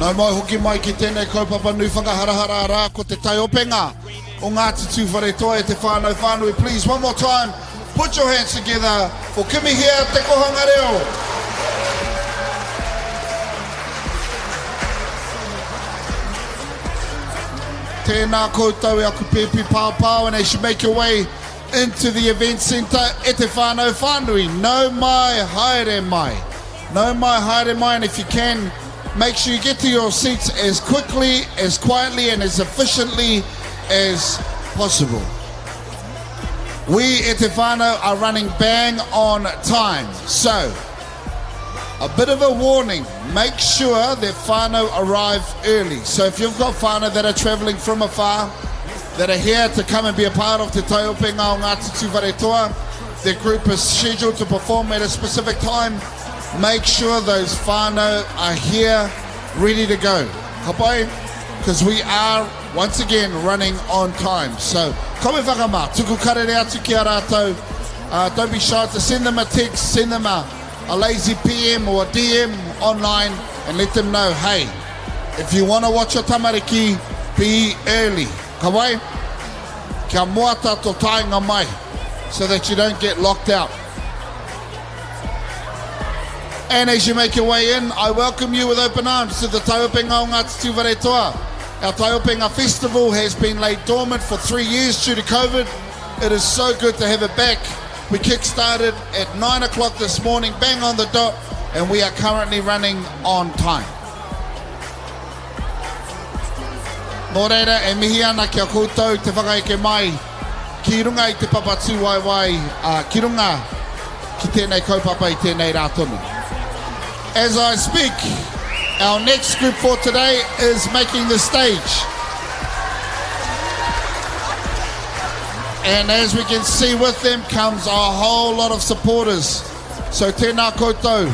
Nau mai hoki mai ki tēnei kaupapa nui whakaharahara rā ko te Taiopenga o Ngāti Tūwharetoa e te whānau whānui. Please, one more time, put your hands together for Kimi here, te kohanga reo. Tēnā koutou e aku pēpi pāpāo, and as you make your way into the event centre, e te whānau whānui. No mai, haere mai. No mai, haere mai, and if you can, make sure you get to your seats as quickly, as quietly, and as efficiently as possible. We at Te Whānau are running bang on time. So, a bit of a warning, make sure that whānau arrive early. So if you've got whānau that are travelling from afar, that are here to come and be a part of Te Taiopenga o Ngāti Tūwharetoa. Their group is scheduled to perform at a specific time. Make sure those whānau are here, ready to go. Kapai, because we are, once again, running on time. So, koe whakamā, tuku karere atu ki a rātou. Don't be shy to send them a text, send them a lazy PM or a DM online and let them know, hey, if you want to watch your tamariki, be early. Kapai, kia moata to tainga mai, so that you don't get locked out. And as you make your way in, I welcome you with open arms to the Taiopenga o Ngāti Tūwharetoa. Our Taiopenga festival has been laid dormant for 3 years due to COVID. It is so good to have it back. We kick-started at 9 o'clock this morning, bang on the dot, and we are currently running on time. Nō reira, e mihi ana kia koutou te whakaeke mai ki runga I te papatū waiwai, ki runga ki tēnei kaupapa I tēnei rātonu. As I speak, our next group for today is making the stage. And as we can see, with them comes a whole lot of supporters. So tēnā koutou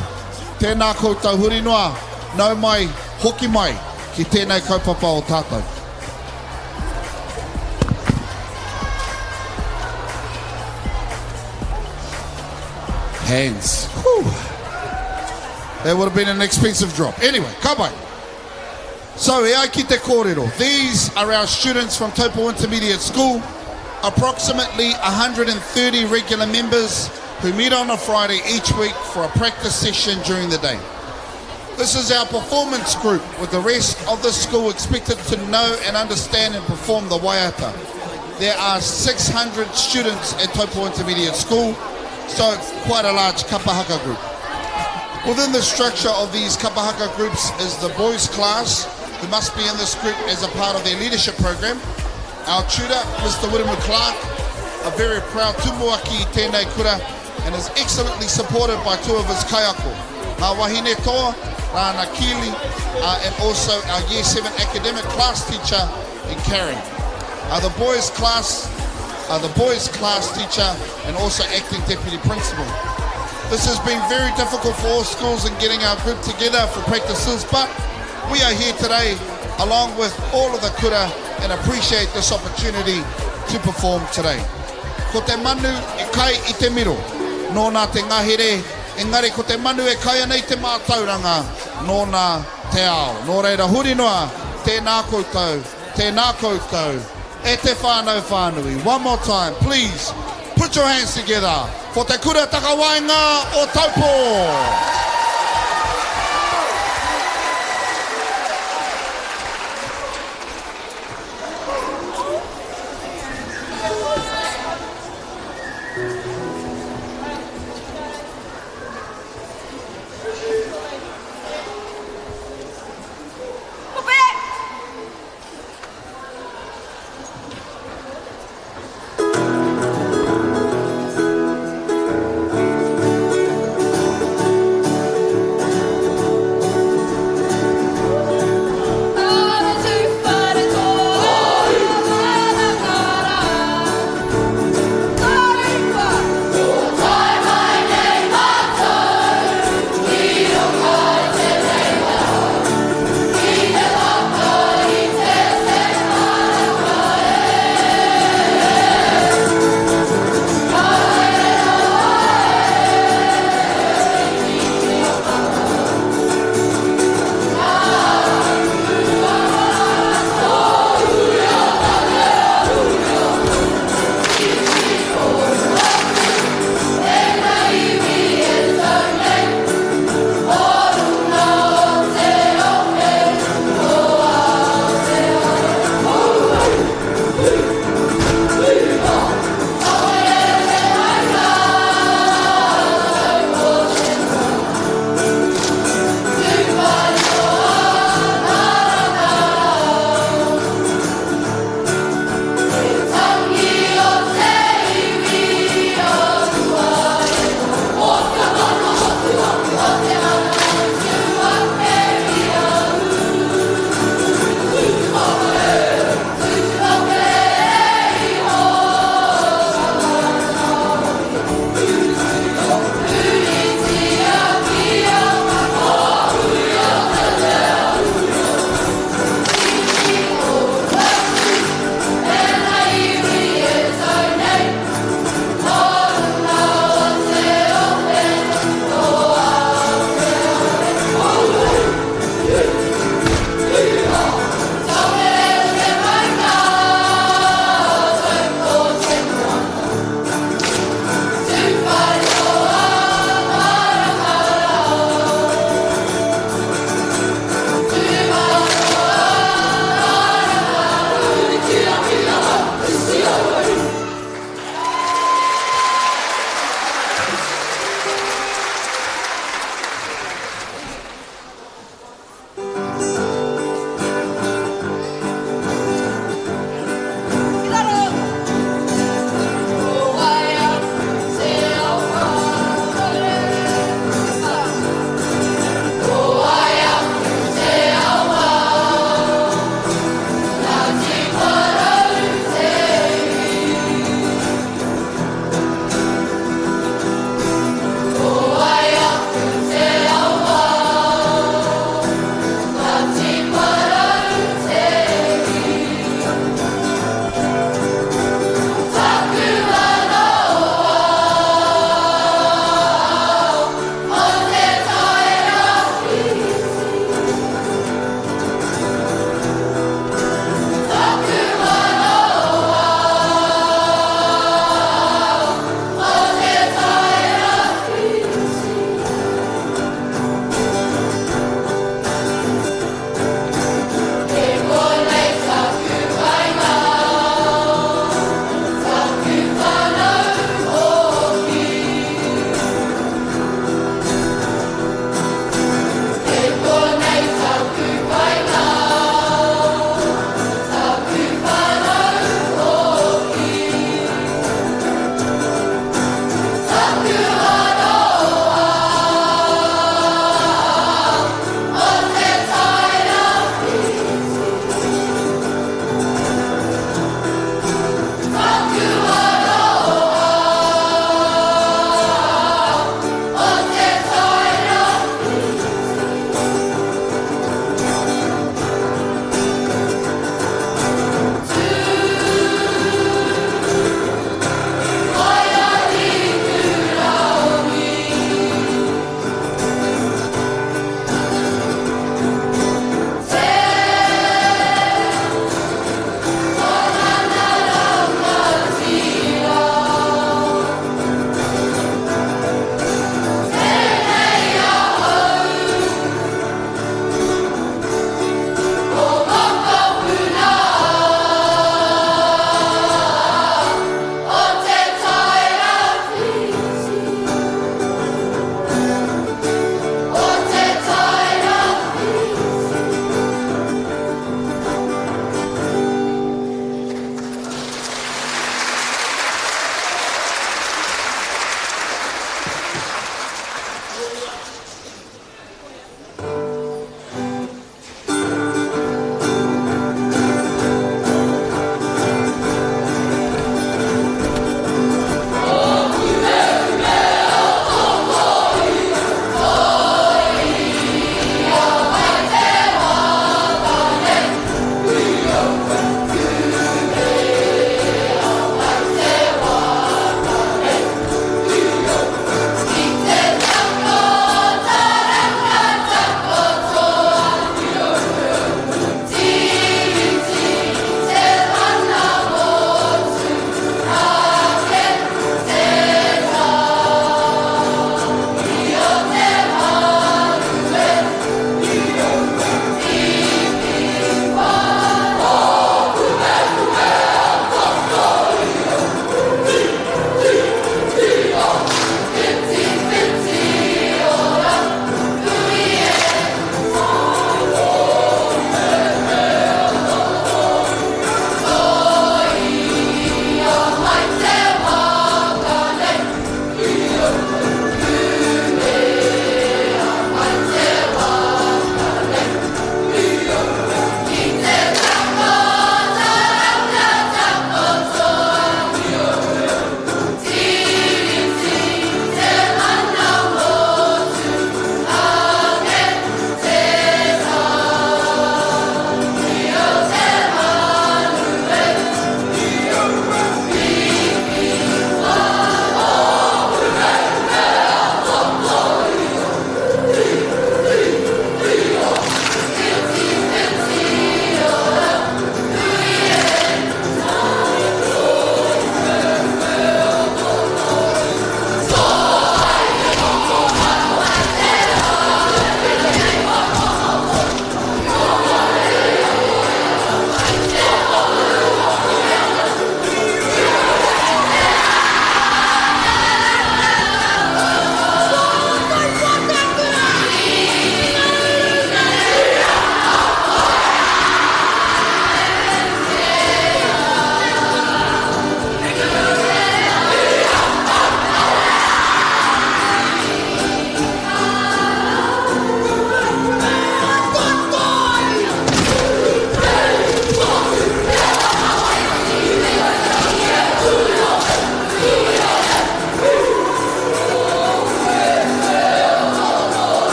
huri noa, nau mai, hoki mai, ki tēnei kaupapa o tātou. Hands. Whew. That would have been an expensive drop. Anyway, kapai. So, e ai ki te kōrero. These are our students from Taupō Intermediate School. Approximately 130 regular members who meet on a Friday each week for a practice session during the day. This is our performance group, with the rest of the school expected to know and understand and perform the waiata. There are 600 students at Taupō Intermediate School, so quite a large kapa haka group. Within the structure of these kapa haka groups is the boys class, who must be in this group as a part of their leadership program. Our tutor, Mr. Wiremu Clark, a very proud tumuaki I tēnei kura, and is excellently supported by two of his kaiako, Ngā Wahine Toa, Rāna Kili, and also our Year 7 academic class teacher in Karen. The boys class teacher and also acting deputy principal. This has been very difficult for all schools in getting our group together for practices, but we are here today along with all of the kura and appreciate this opportunity to perform today. Ko te manu e kai I te miro, nō nā te ngahere, engari ko te manu e kai anei te mātauranga, nō nā te ao. Nō reira, huri noa, tēnā koutou, e te whānau. One more time, please, put your hands together for te kura takawainga o Taupō.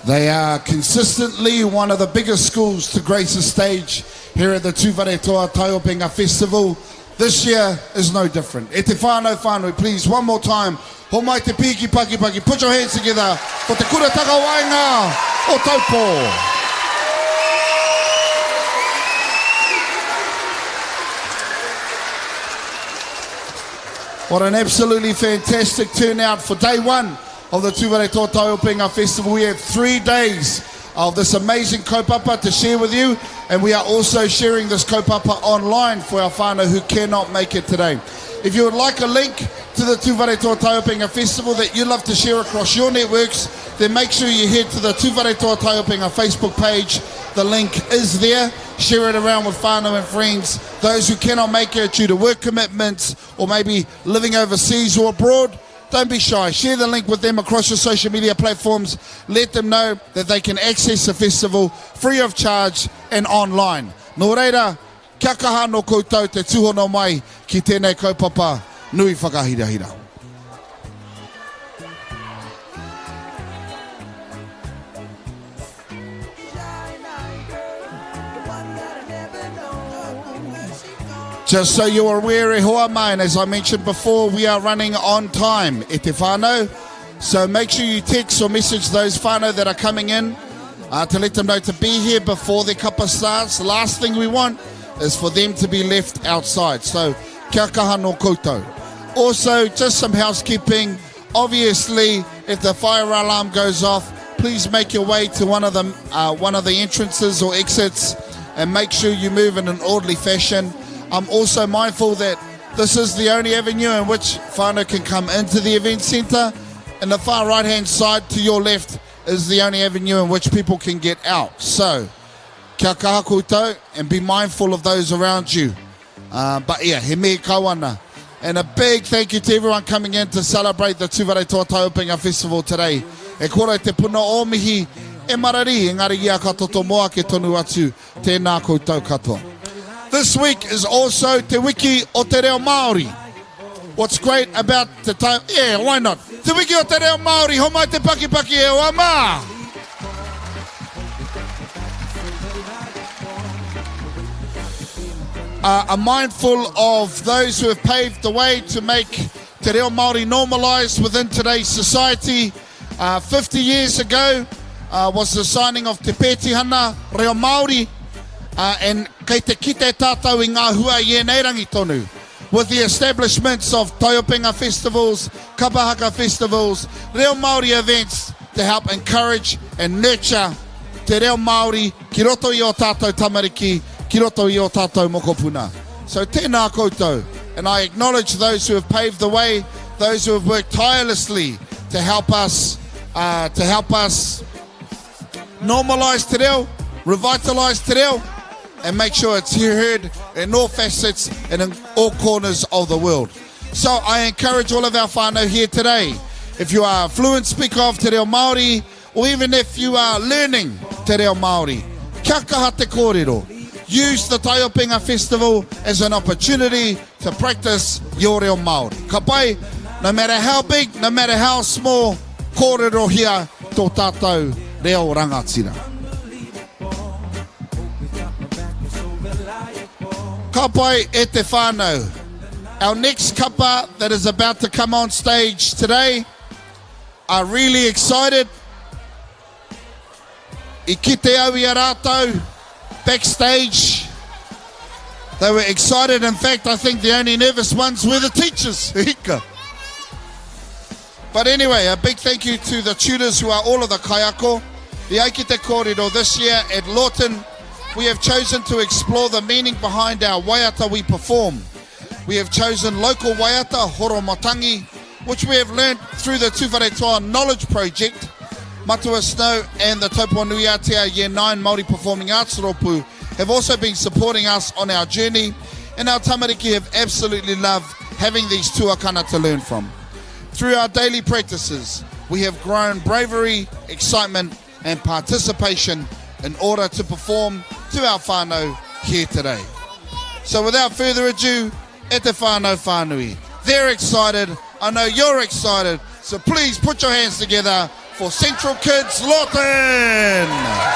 They are consistently one of the biggest schools to grace the stage here at the Tūwharetoa Taiopenga Festival. This year is no different. E te whānau whānui, please, one more time. Ho mai te piki paki paki. Put your hands together for te kura taka wainga o Taupō. What an absolutely fantastic turnout for day one of the Tūwharetoa Taiopenga Festival. We have 3 days of this amazing kaupapa to share with you, and we are also sharing this kaupapa online for our whānau who cannot make it today. If you would like a link to the Tūwharetoa Taiopenga Festival that you'd love to share across your networks, then make sure you head to the Tūwharetoa Taiopenga Facebook page. The link is there. Share it around with whānau and friends. Those who cannot make it due to work commitments or maybe living overseas or abroad, don't be shy. Share the link with them across your social media platforms. Let them know that they can access the festival free of charge and online. Nō reira, kia kaha no koutou te tūhono mai ki tēnei kaupapa nui whakahirahira. Just so you're aware, e hoa mai, and as I mentioned before, we are running on time, e te whānau. So make sure you text or message those whānau that are coming in to let them know to be here before the kapa starts. The last thing we want is for them to be left outside. So kia kaha no koutou. Also, just some housekeeping. Obviously, if the fire alarm goes off, please make your way to one of the entrances or exits and make sure you move in an orderly fashion. I'm also mindful that this is the only avenue in which whānau can come into the event centre, and the far right hand side to your left is the only avenue in which people can get out. So, kia kaha koutou, and be mindful of those around you. But yeah, he me kawana. And a big thank you to everyone coming in to celebrate the Tūwharetoa Taiopenga Festival today. E kora te puna o mihi e marari, engari ia ka toto moa ke tonu atu, tēnā koutou katoa. This week is also Te Wiki o Te Reo Māori. What's great about the time... Yeah, why not? Te Wiki o Te Reo Māori, ho mai te paki paki e wa mā. I'm mindful of those who have paved the way to make Te Reo Māori normalised within today's society. 50 years ago was the signing of Te Pētihana Reo Māori. And kei te kite tātou I ngā hua I nei rangi tonu. With the establishments of Taiopenga festivals, kapa haka festivals, Reo Māori events to help encourage and nurture te Reo Māori ki roto I o tātou tamariki, ki roto I o tātou mokopuna. So tēnā koutou, and I acknowledge those who have paved the way, those who have worked tirelessly to help us normalise te reo, revitalise te reo, and make sure it's heard in all facets and in all corners of the world. So I encourage all of our whānau here today, if you are a fluent speaker of Te Reo Māori, or even if you are learning Te Reo Māori, kia kaha te kōrero. Use the Taiopenga Festival as an opportunity to practice your Reo Māori. Ka pai, no matter how big, no matter how small, kōrero hia tō tātou reo rangatira. Kapai e te whānau. Our next kapa that is about to come on stage today are really excited. I kite au I a rātou backstage. They were excited. In fact, I think the only nervous ones were the teachers. But anyway, a big thank you to the tutors who are all of the kaiako. The Aikite Kōrero this year at Lawton, we have chosen to explore the meaning behind our waiata we perform. We have chosen local waiata, horomatangi, which we have learned through the Tūwharetoa Knowledge Project. Matua Snow and the Taupō Events Year 9 Māori Performing Arts Ropu have also been supporting us on our journey, and our tamariki have absolutely loved having these tuakana to learn from. Through our daily practices, we have grown bravery, excitement and participation in order to perform to our whānau here today. So without further ado, e te whānau whānui. They're excited, I know you're excited, so please put your hands together for Central Kids Lawton.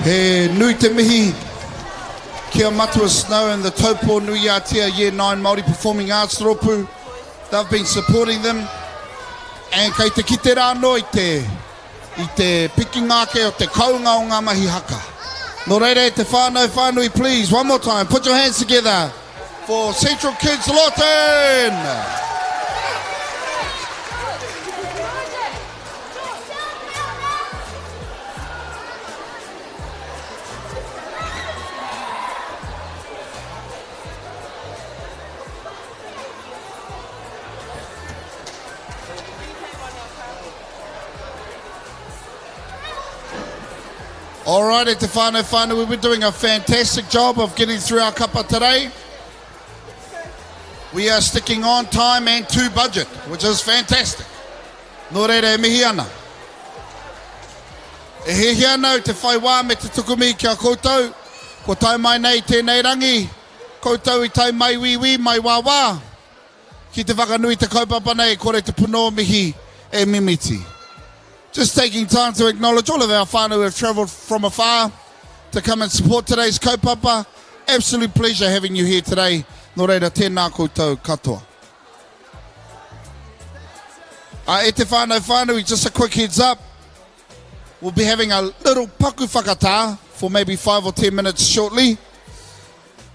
He nui te mihi. Kia matua Snow and the Taupō Nui Atia Year 9 Māori Performing Arts Ropu. They've been supporting them. And kei te kite rā no i te piki ngāke o te kaunga o ngā mahi haka. Nō reire te whānui, please, one more time, put your hands together for Central Kids Lawton. All right, te whānau, we've been doing a fantastic job of getting through our kapa today. We are sticking on time and to budget, which is fantastic. Nō reira e mihi ana. E hehi ana te whai wā me te tukumi kia koutou. Ko tau mai nei tēnei rangi. Koutou I tau mai wiwi, mai wā. Ki te whakanui te kaupapa nei, kore te puno mihi e mimiti. Just taking time to acknowledge all of our whānau who have travelled from afar to come and support today's kaupapa. Absolute pleasure having you here today. Nō reira, tēnā koutou katoa. E te whānau, just a quick heads up. We'll be having a little paku whakatā for maybe 5 or 10 minutes shortly.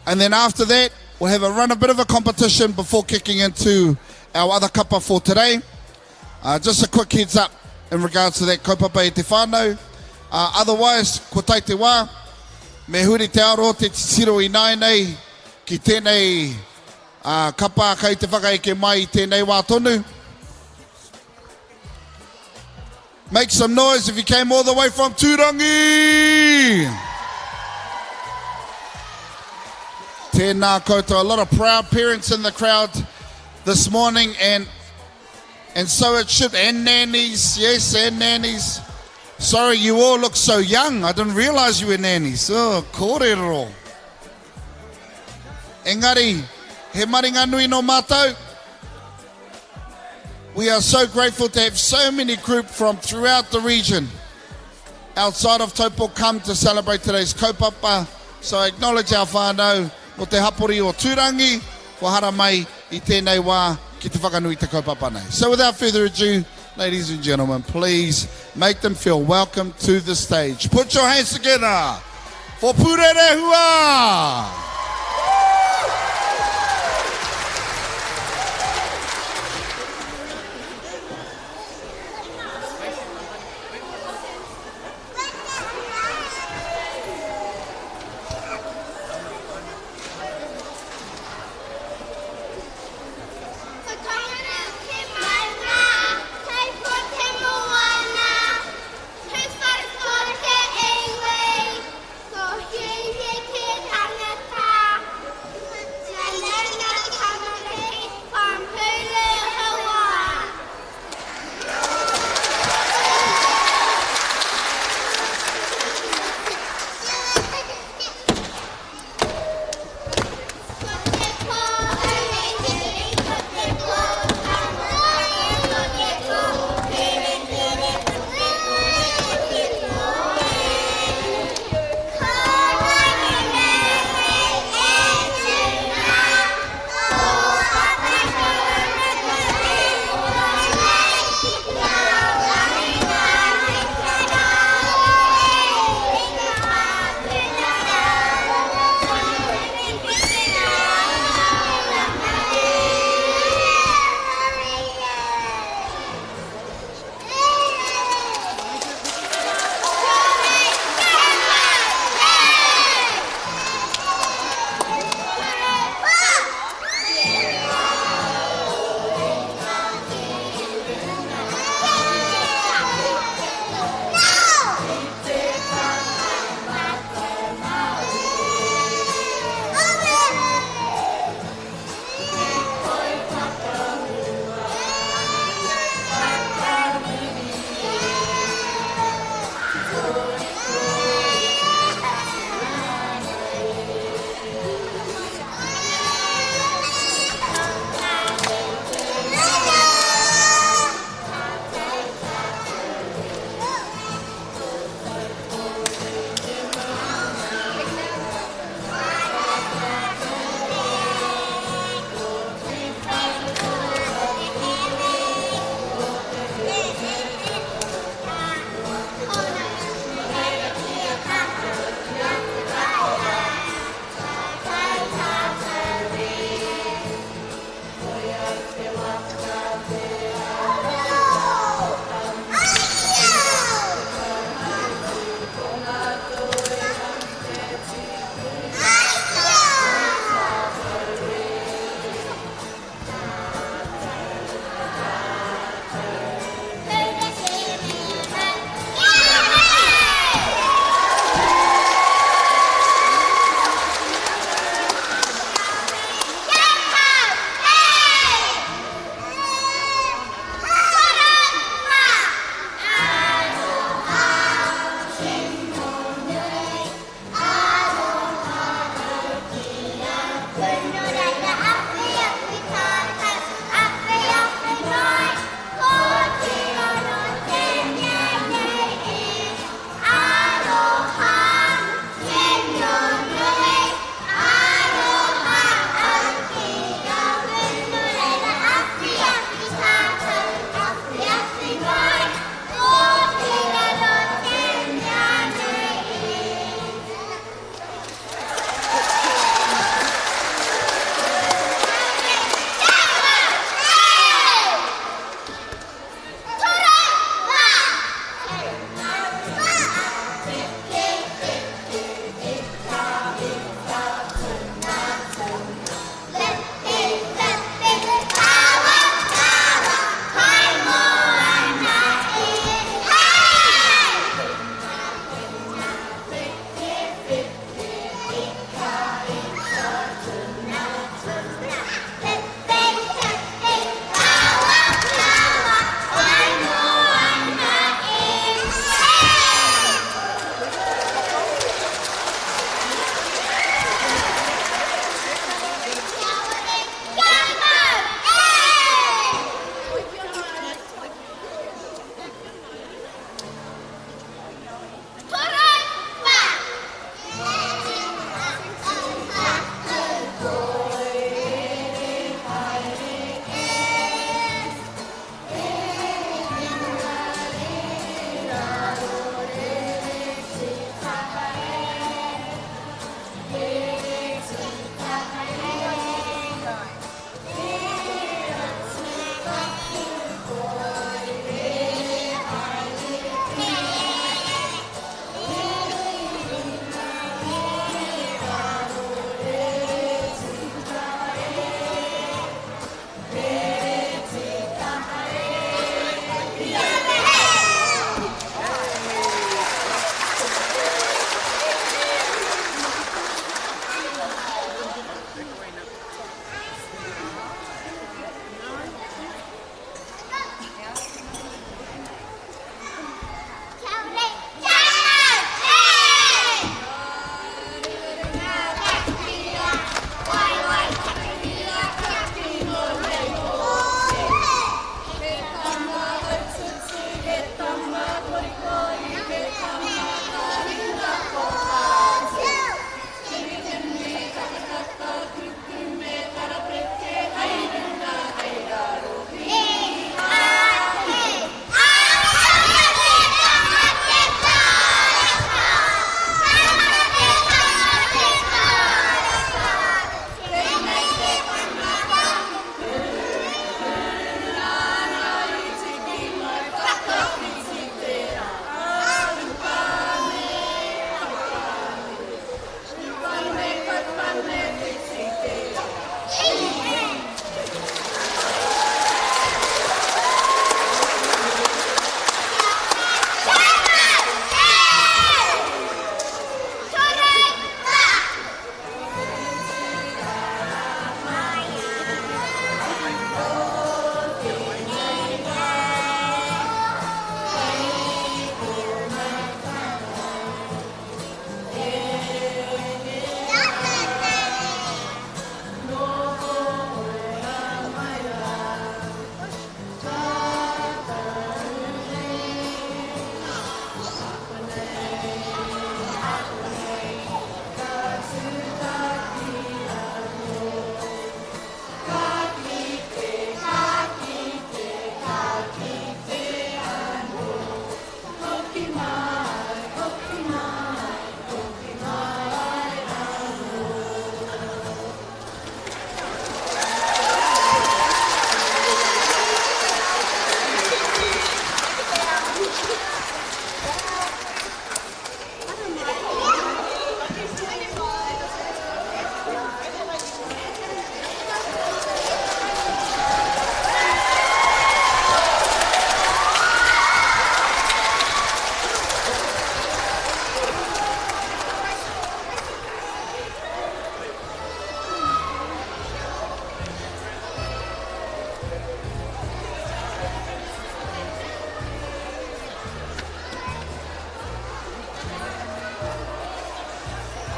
And then after that, we'll have a bit of a competition before kicking into our other kapa for today. Just a quick heads up in regards to that kaupapa e te whānau. Otherwise, ko tai te wā, me huri te aro te titiro I nai nei ki tēnei kapa kai te whakaeke mai I tēnei wā tonu. Make some noise if you came all the way from Tūrangi. Tēnā koutou, a lot of proud parents in the crowd this morning, and so it should, and nannies, yes, and nannies. Sorry, you all look so young. I didn't realize you were nannies. Oh, kōrero. Engari, he maringa nui no mātou. We are so grateful to have so many groups from throughout the region outside of Taupō come to celebrate today's kaupapa. So I acknowledge our whānau o te hapori o Tūrangi, ko hara mai I tēnei wā ki te whakanui te kaupapa nei. So without further ado, ladies and gentlemen, please make them feel welcome to the stage. Put your hands together for Pūrerehua!
Ko hei he te tangata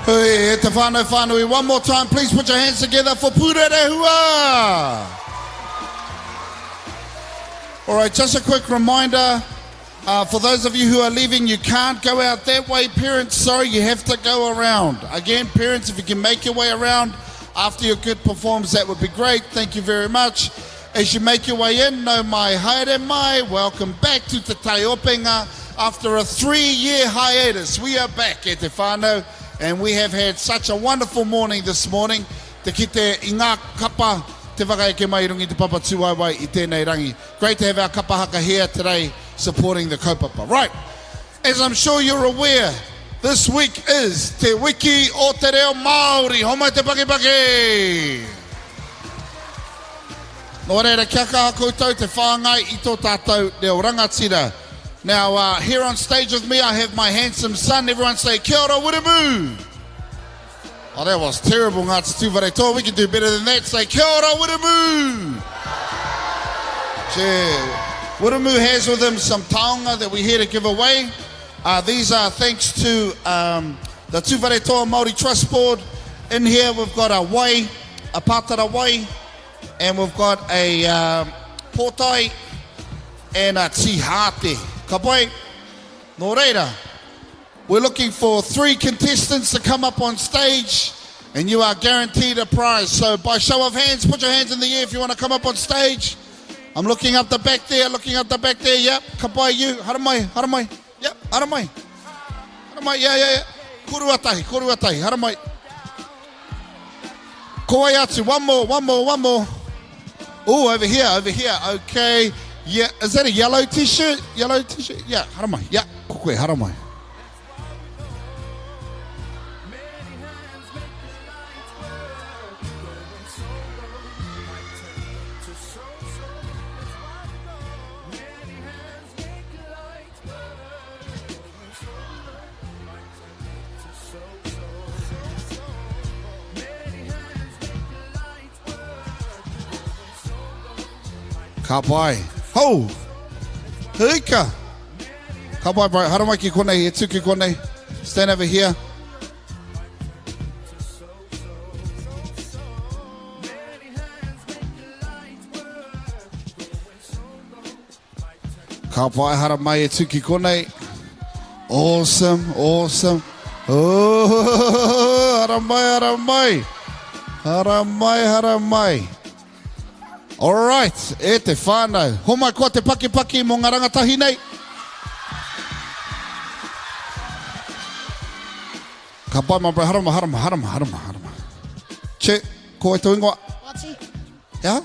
Hui, e te whānau whānui. One more time, please put your hands together for Pūrerehua. All right, just a quick reminder. For those of you who are leaving, you can't go out that way. Parents, sorry, you have to go around. Again, parents, if you can make your way around after your kid performs, that would be great. Thank you very much. As you make your way in, no mai, haere mai. Welcome back to Te Taiopenga. After a 3-year hiatus, we are back at Te Whānau, and we have had such a wonderful morning this morning. Te kite i ngā kapa, te whakaeke mai rungi te papa tūwaiwai i tēnei rangi. Great to have our kapa haka here today, supporting the kaupapa. Right, as I'm sure you're aware, this week is Te Wiki o Te Reo Māori. Homai te paki. Nō reira, kia kaha koutou te whāngai i tō tātou reo rangatira. Now, here on stage with me, I have my handsome son. Everyone say, kia ora, wiramu. Oh, that was terrible, ngā Tūwharetoa. We can do better than that. Say, kia ora, wiramu. Wiramu has with him some taonga that we're here to give away. These are thanks to the Tūwharetoa Māori Trust Board. In here we've got a wai, a pātara wai, and we've got a pōtai and a tihate. Ka pai, nō reira, we're looking for 3 contestants to come up on stage, and you are guaranteed a prize. So by show of hands, put your hands in the air if you want to come up on stage. I'm looking up the back there, yep. Ka pai you, haramai, yep, haramai, yeah. Kuruatahi, haramai. Koi atu, one more. Oh, over here, okay. Yeah, is that a yellow t-shirt? Yeah, haramai, yeah, kukwe, haramai. Ka pai. Ho! Hika! Ka pai, bro. Haramai ki konei, e tuki konei. Stand over here. Ka pai, haramai, e tuki konei. Awesome. Oh, haramai. All right, e te whānau. Homai kua te paki mō ngā rangatahi nei. Ka pai ma bro, harama. Che, ko e tō ingoa.
Wati.
Yeah?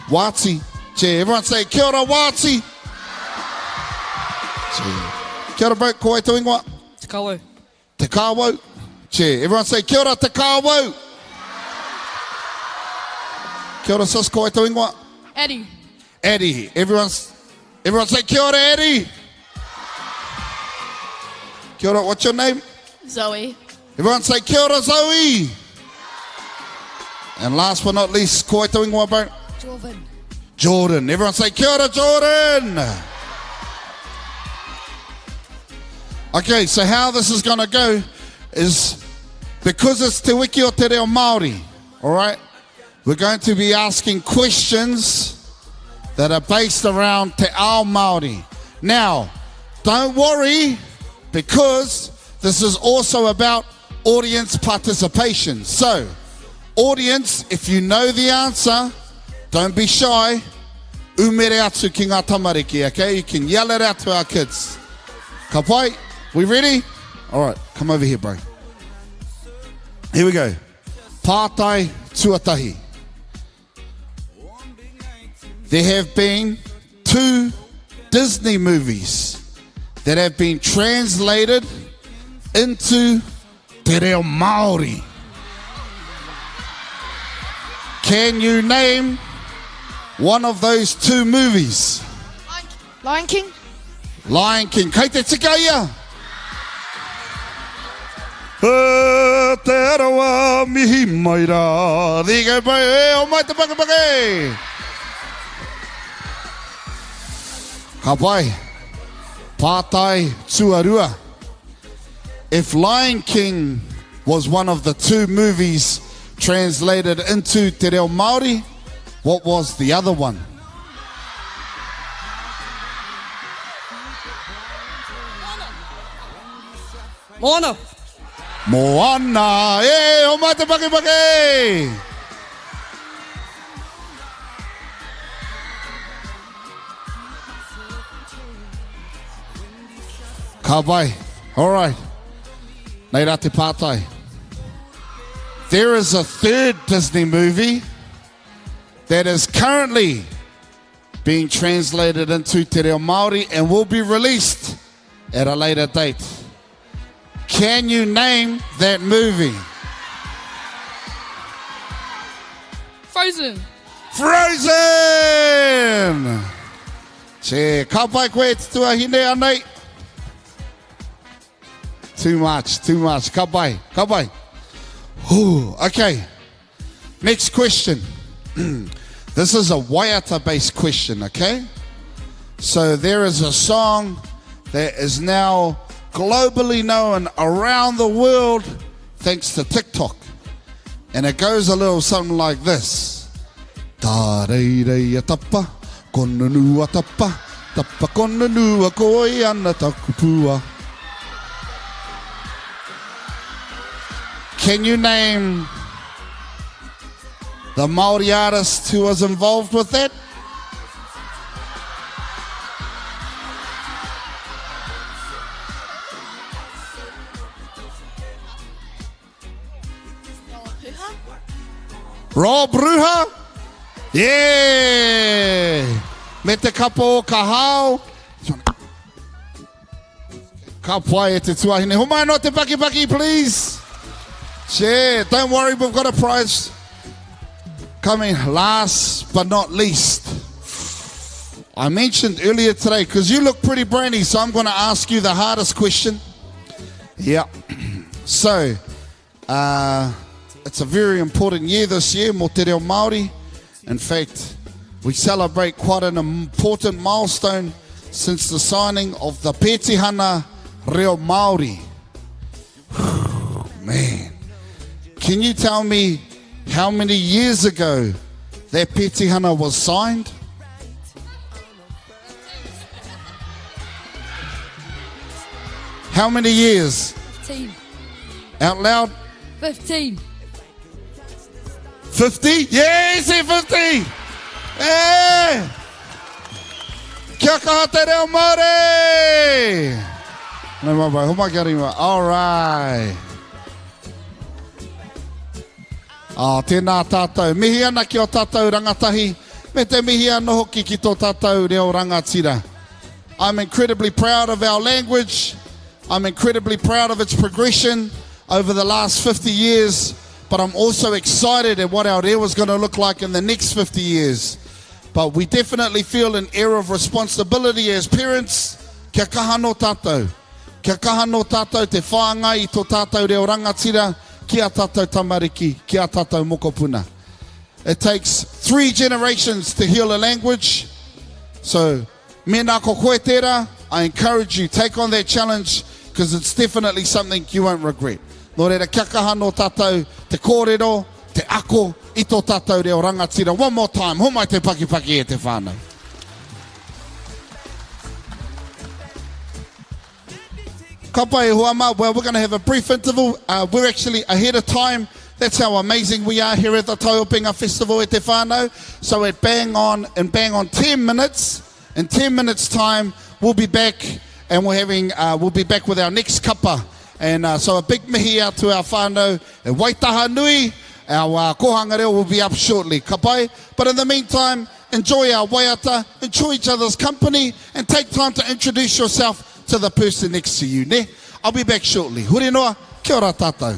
Wati.
Che, everyone say, kia ora Wati. Che, kia ora bro, ko e tō ingoa. Te kāwau. Che, everyone say, kia ora te kāwau. Kia ora sis, ko e tō ingoa. Eddie. Everyone say, kia ora Eddie. Kia ora, what's your name?
Zoe.
Everyone say, kia ora Zoe. And last but not least, ko e tō ingoa, bro? Jordan. Everyone say, kia ora Jordan. Okay, so how this is going to go is, because it's Te Wiki o Te Reo Māori, all right? We're going to be asking questions that are based around Te Ao Māori. Now, don't worry, because this is also about audience participation. So, audience, if you know the answer, don't be shy. Umere atu ki ngā tamariki, okay? You can yell it out to our kids. Ka pai, we ready? All right, come over here, bro. Here we go. Pātai tuatahi. There have been 2 Disney movies that have been translated into Te Reo Māori. Can you name one of those 2 movies?
Lion King.
Kei te tika ia. Te arawa mihi mai rā. There you go, bro. O mai te paki. Ka pai, pātai tuarua. If Lion King was one of the 2 movies translated into Te Reo Māori. What was the other one?
Moana.
Moana. Hey, o mate pake pake. Ka pai. All right. Nei rā te pātai. There is a 3rd Disney movie that is currently being translated into Te Reo Māori and will be released at a later date. Can you name that movie?
Frozen.
Frozen! Che, ka pai koe te tuahine anei. Too much. Ka pai. Ooh, okay. Next question. This is a waiata-based question, okay? So there is a song that is now globally known around the world thanks to TikTok. And it goes a little something like this. Tā rei rei a tapa, kona nua tapa, tapa kona nua koi ana taku pua. Can you name the Māori artist who was involved with that? Rob Ruha? Yeah! Me te kapa o ka hao. Ka pai e te tuahine. Humai no te paki, please. Yeah, don't worry, we've got a prize coming last but not least. I mentioned earlier today, because you look pretty brainy, so I'm going to ask you the hardest question. Yeah. So, it's a very important year this year, Mō Te Reo Māori. In fact, we celebrate quite an important milestone since the signing of the Pētihana Reo Māori. Man. Can you tell me how many years ago that Pētihana was signed? How many years?
15.
Out loud?
15.
50? Yeah, he said 50! Hey! Kia kaha te reo Māori! No, mabai, homa kia rima. All right. Tēnā tātou. Mihi ana ki o tātou rangatahi. Me te mihi ana hoki ki tō tātou reo rangatira. I'm incredibly proud of our language. I'm incredibly proud of its progression over the last 50 years. But I'm also excited at what our reo is going to look like in the next 50 years. But we definitely feel an air of responsibility as parents. Kia kaha no tātou. Kia kaha no tātou te whāngai i tō tātou reo rangatira. Kia tātou tamariki, kia tātou mokopuna. It takes 3 generations to heal a language. So, mena ko koe tērā, I encourage you, take on that challenge, because it's definitely something you won't regret. Nō reira, kia kaha no tātou, te kōrero, te ako, i tō tātou reo rangatira. One more time, homai te paki e te whānau. Kapa e huama. Well, we're going to have a brief interval. We're actually ahead of time. That's how amazing we are here at the Taiopenga Festival e te whānau. So at bang on 10 minutes. In 10 minutes time, we'll be back, and we'll be back with our next kapa. And so a big mihi out to our whānau e Waitaha Nui. Our kohanga reo will be up shortly. Kapai. But in the meantime, enjoy our waiata, enjoy each other's company, and take time to introduce yourself to the person next to you, ne? I'll be back shortly. Huri noa, kia ora tātou.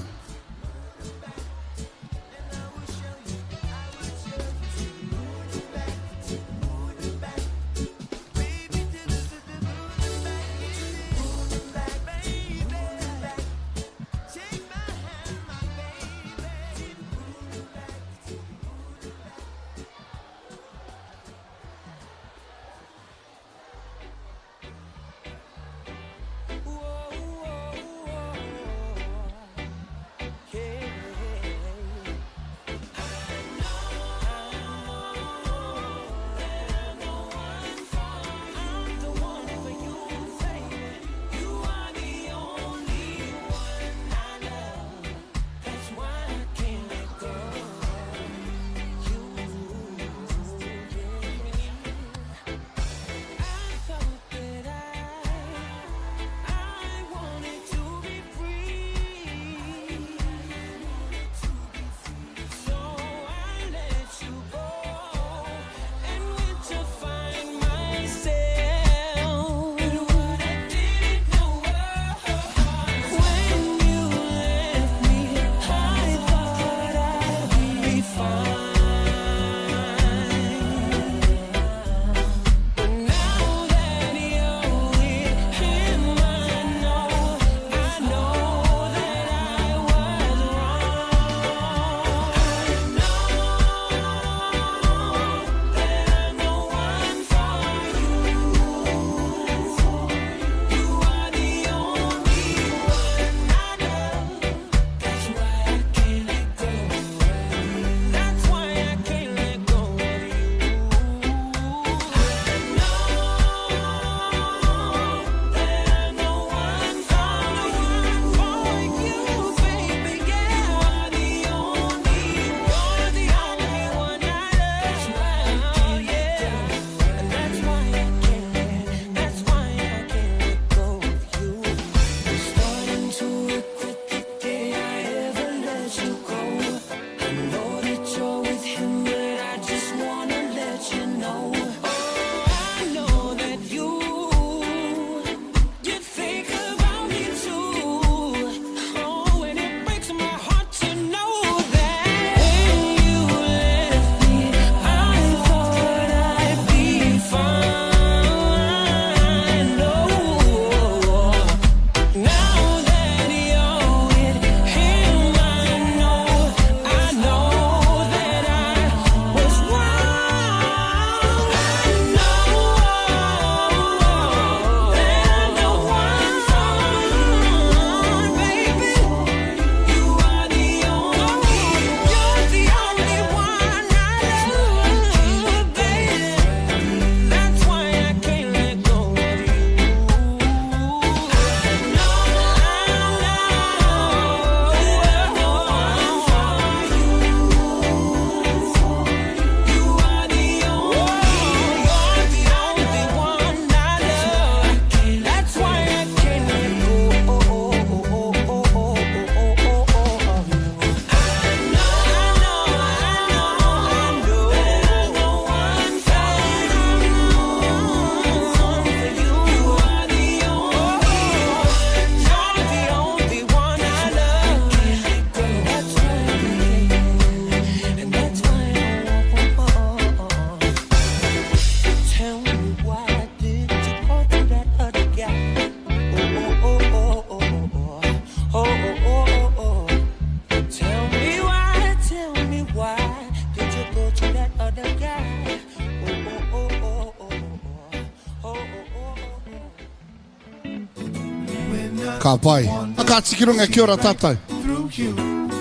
Ka pai. Aka tikirunga kia ora tātou.
Through you,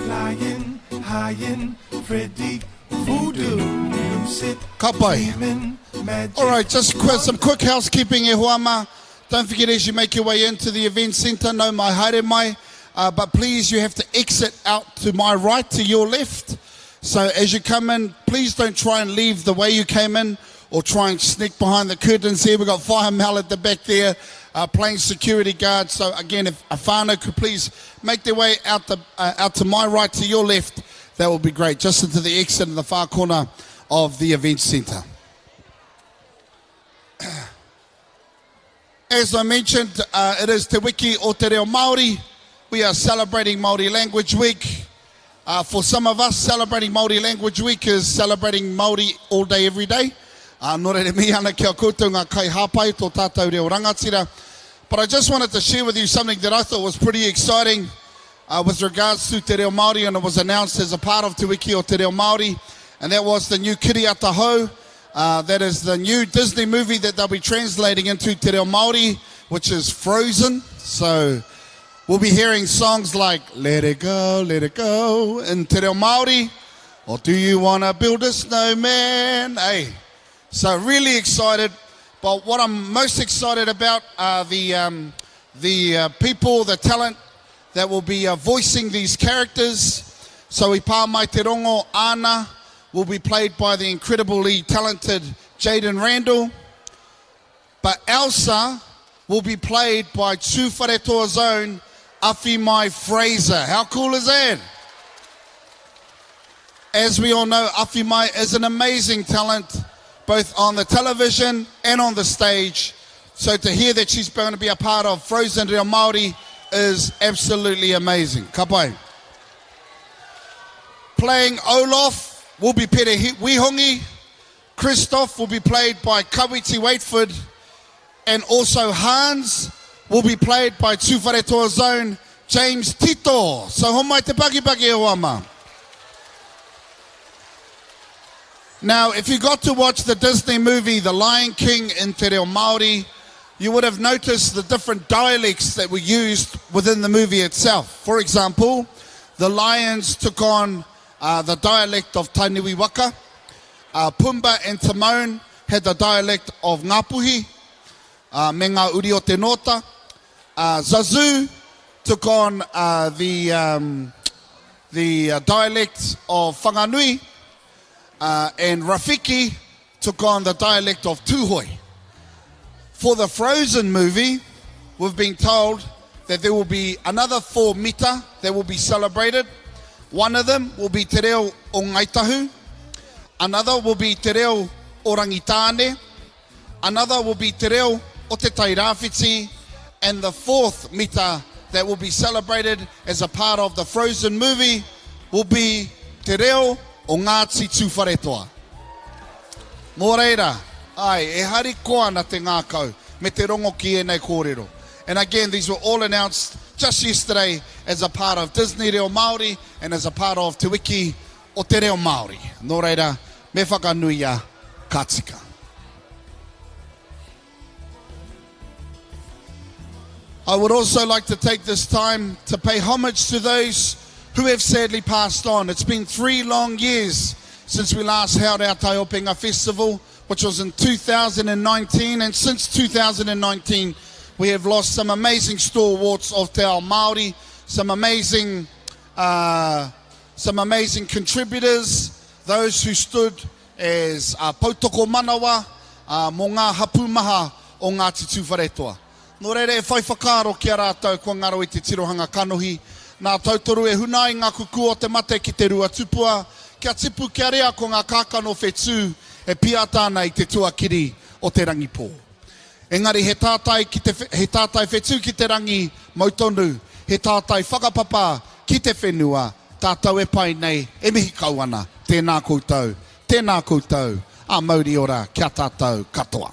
flying, high-in, Freddy, voodoo, lucid,
Ka pai. All right, just some quick housekeeping e huama. Don't forget as you make your way into the event centre, no mai haere mai. But please, you have to exit out to my right, to your left. So as you come in, please don't try and leave the way you came in or try and sneak behind the curtains here. We've got Fire Mal at the back there playing security guard. So again, if a whānau could please make their way out to my right, to your left, that would be great. Just into the exit in the far corner of the event centre. As I mentioned, it is Te Wiki o Te Reo Māori. We are celebrating Māori Language Week. For some of us, celebrating Māori Language Week is celebrating Māori all day, every day. Nō reire mi ana kia koutou ngā kai hāpai tō tātou reo rangatira. But I just wanted to share with you something that I thought was pretty exciting with regards to Te Reo Māori, and it was announced as a part of Te Wiki o Te Reo Māori, and that was the new Kiriata Hou. That is the new Disney movie that they'll be translating into Te Reo Māori, which is Frozen. So we'll be hearing songs like Let It Go in Te Reo Māori, or Do You Wanna Build a Snowman? Hey, so really excited. But what I'm most excited about are the people, the talent that will be voicing these characters. So i pā mai te rongo, Anna will be played by the incredibly talented Jaden Randall. But Elsa will be played by Tūwharetoa's own Awhimai Fraser. How cool is that? As we all know, Awhimai is an amazing talent, both on the television and on the stage. So to hear that she's going to be a part of Frozen Reo Māori is absolutely amazing. Ka pai. Playing Olaf will be Pere Wihongi. Christoph will be played by Kawiti Waitford. And also Hans will be played by Tūwharetoa's own James Tito. So homai te paki e wama. Now, if you got to watch the Disney movie The Lion King in Te Reo Māori, you would have noticed the different dialects that were used within the movie itself. For example, the lions took on the dialect of Tainiwi Waka. Pumbaa and Timon had the dialect of Ngāpuhi, me ngā uri o te nota. Zazu took on the dialect of Whanganui, and Rafiki took on the dialect of Tūhoi. For the Frozen movie, we've been told that there will be another 4 mita that will be celebrated. One of them will be Te Reo o Ngaitahu. Another will be Te Reo o Rangitane. Another will be Te Reo o Te Tairāwhiti. And the 4th mita that will be celebrated as a part of the Frozen movie will be Te Reo o Ngāti Tūwharetoa. Mō reira, ai, e hari koa na te ngākau, me te rongo ki e nei kōrero. And again, these were all announced just yesterday as a part of Disney Reo Māori and as a part of Te Wiki o Te Reo Māori. Nō reira, me whakanuia ka tika. I would also like to take this time to pay homage to those who have sadly passed on. It's been 3 long years since we last held our Taiopenga festival, which was in 2019, and since 2019 we have lost some amazing stalwarts of Te Ao Māori, some amazing contributors, those who stood as pautoko manawa mō ngā hapumaha o Ngāti Tūwharetoa. Nō reire e whai whakaro ki a rātou kua ngaro i te tirohanga kanohi. Nā tautoru e hunai ngā kuku o te mate ki te rua tupua. Kia tipu kia rea ko ngā kākano whetū e piatana i te tuakiri o te rangipō. Engari he tātai whetū ki te rangi mautonu, he tātai whakapapa ki te whenua, tātou e pai nei e mihi kauana, tēnā koutou, a mauri ora kia tātou katoa.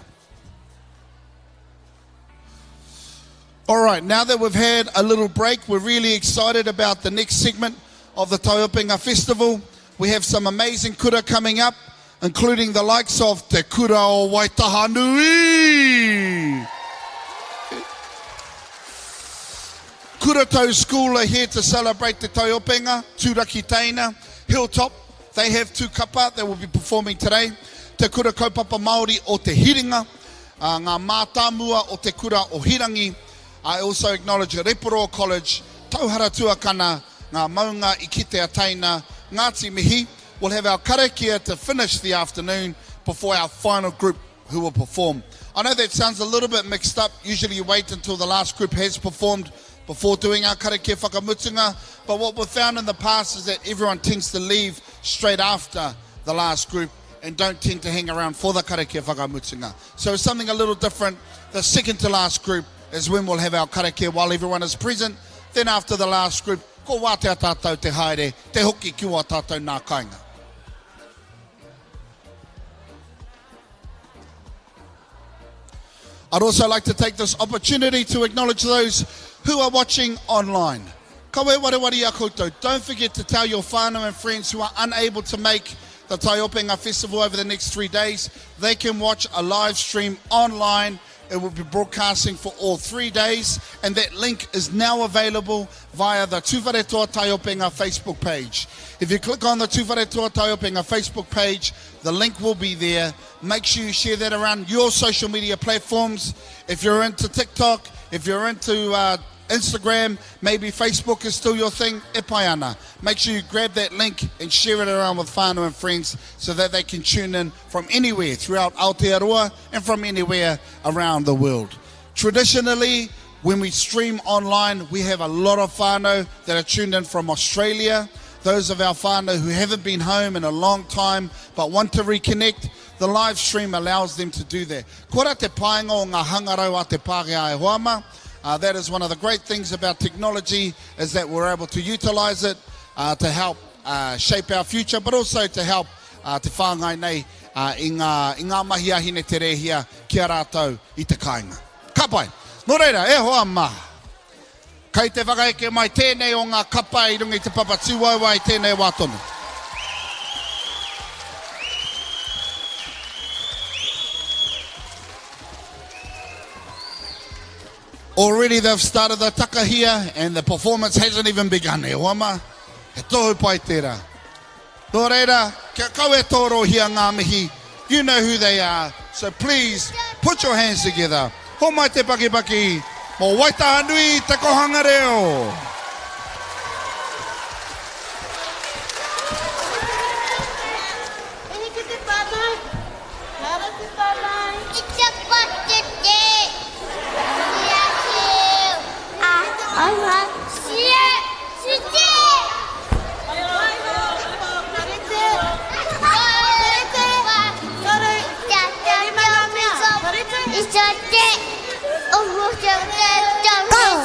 All right, now that we've had a little break, we're really excited about the next segment of the Taiopenga Festival. We have some amazing kura coming up, including the likes of Te Kura o Waitahanui. Kuratou School are here to celebrate the Taiopenga, Tūraki Teina, Hilltop. They have 2 kapa that will be performing today. Te kura kaupapa Māori o te hiringa, ngā mātāmua o te kura o hirangi. I also acknowledge Reporo College, Tūwharetoa kana, ngā maunga I kitea teina, Ngāti Mihi. We'll have our karakia to finish the afternoon before our final group who will perform. I know that sounds a little bit mixed up. Usually you wait until the last group has performed before doing our karakia whakamutunga. But what we've found in the past is that everyone tends to leave straight after the last group and don't tend to hang around for the karakia whakamutunga. So it's something a little different. The second to last group is when we'll have our karakia while everyone is present. Then after the last group, ko wā te tātou te haere, te hoki ki wā tātou nā kainga. I'd also like to take this opportunity to acknowledge those who are watching online. Kawe warewari a koutou. Don't forget to tell your whānau and friends who are unable to make the Taiopenga Festival over the next 3 days. They can watch a live stream online. It will be broadcasting for all 3 days, and that link is now available via the Tūwharetoa Taiopenga Facebook page. If you click on the Tūwharetoa Taiopenga Facebook page, the link will be there. Make sure you share that around your social media platforms. If you're into TikTok, if you're into Instagram, maybe Facebook is still your thing, e pai ana. Make sure you grab that link and share it around with whānau and friends so that they can tune in from anywhere throughout Aotearoa and from anywhere around the world. Traditionally, when we stream online, we have a lot of whānau that are tuned in from Australia. Those of our whānau who haven't been home in a long time but want to reconnect, the live stream allows them to do that. Kora te paenga o ngā hangarau a te Pākehā e Hoama. That is one of the great things about technology, is that we're able to utilize it to help shape our future, but also to help te whāngai nei I ngā mahi ahine te rehia kia rātou I te kāinga. Ka pai, nō reira, e hoa maha. Kei te whakaeke mai tēnei o ngā kapa I rungi te papa tūwaiwa I tēnei wātonu. Already they've started the taka here and the performance hasn't even begun. E wama, he tohu pai tērā. Nō reira, kia kaue tōro hia ngā mihi. You know who they are, so please put your hands together. Ho mai te paki paki, mo waitaha nui te kohanga reo.
Go!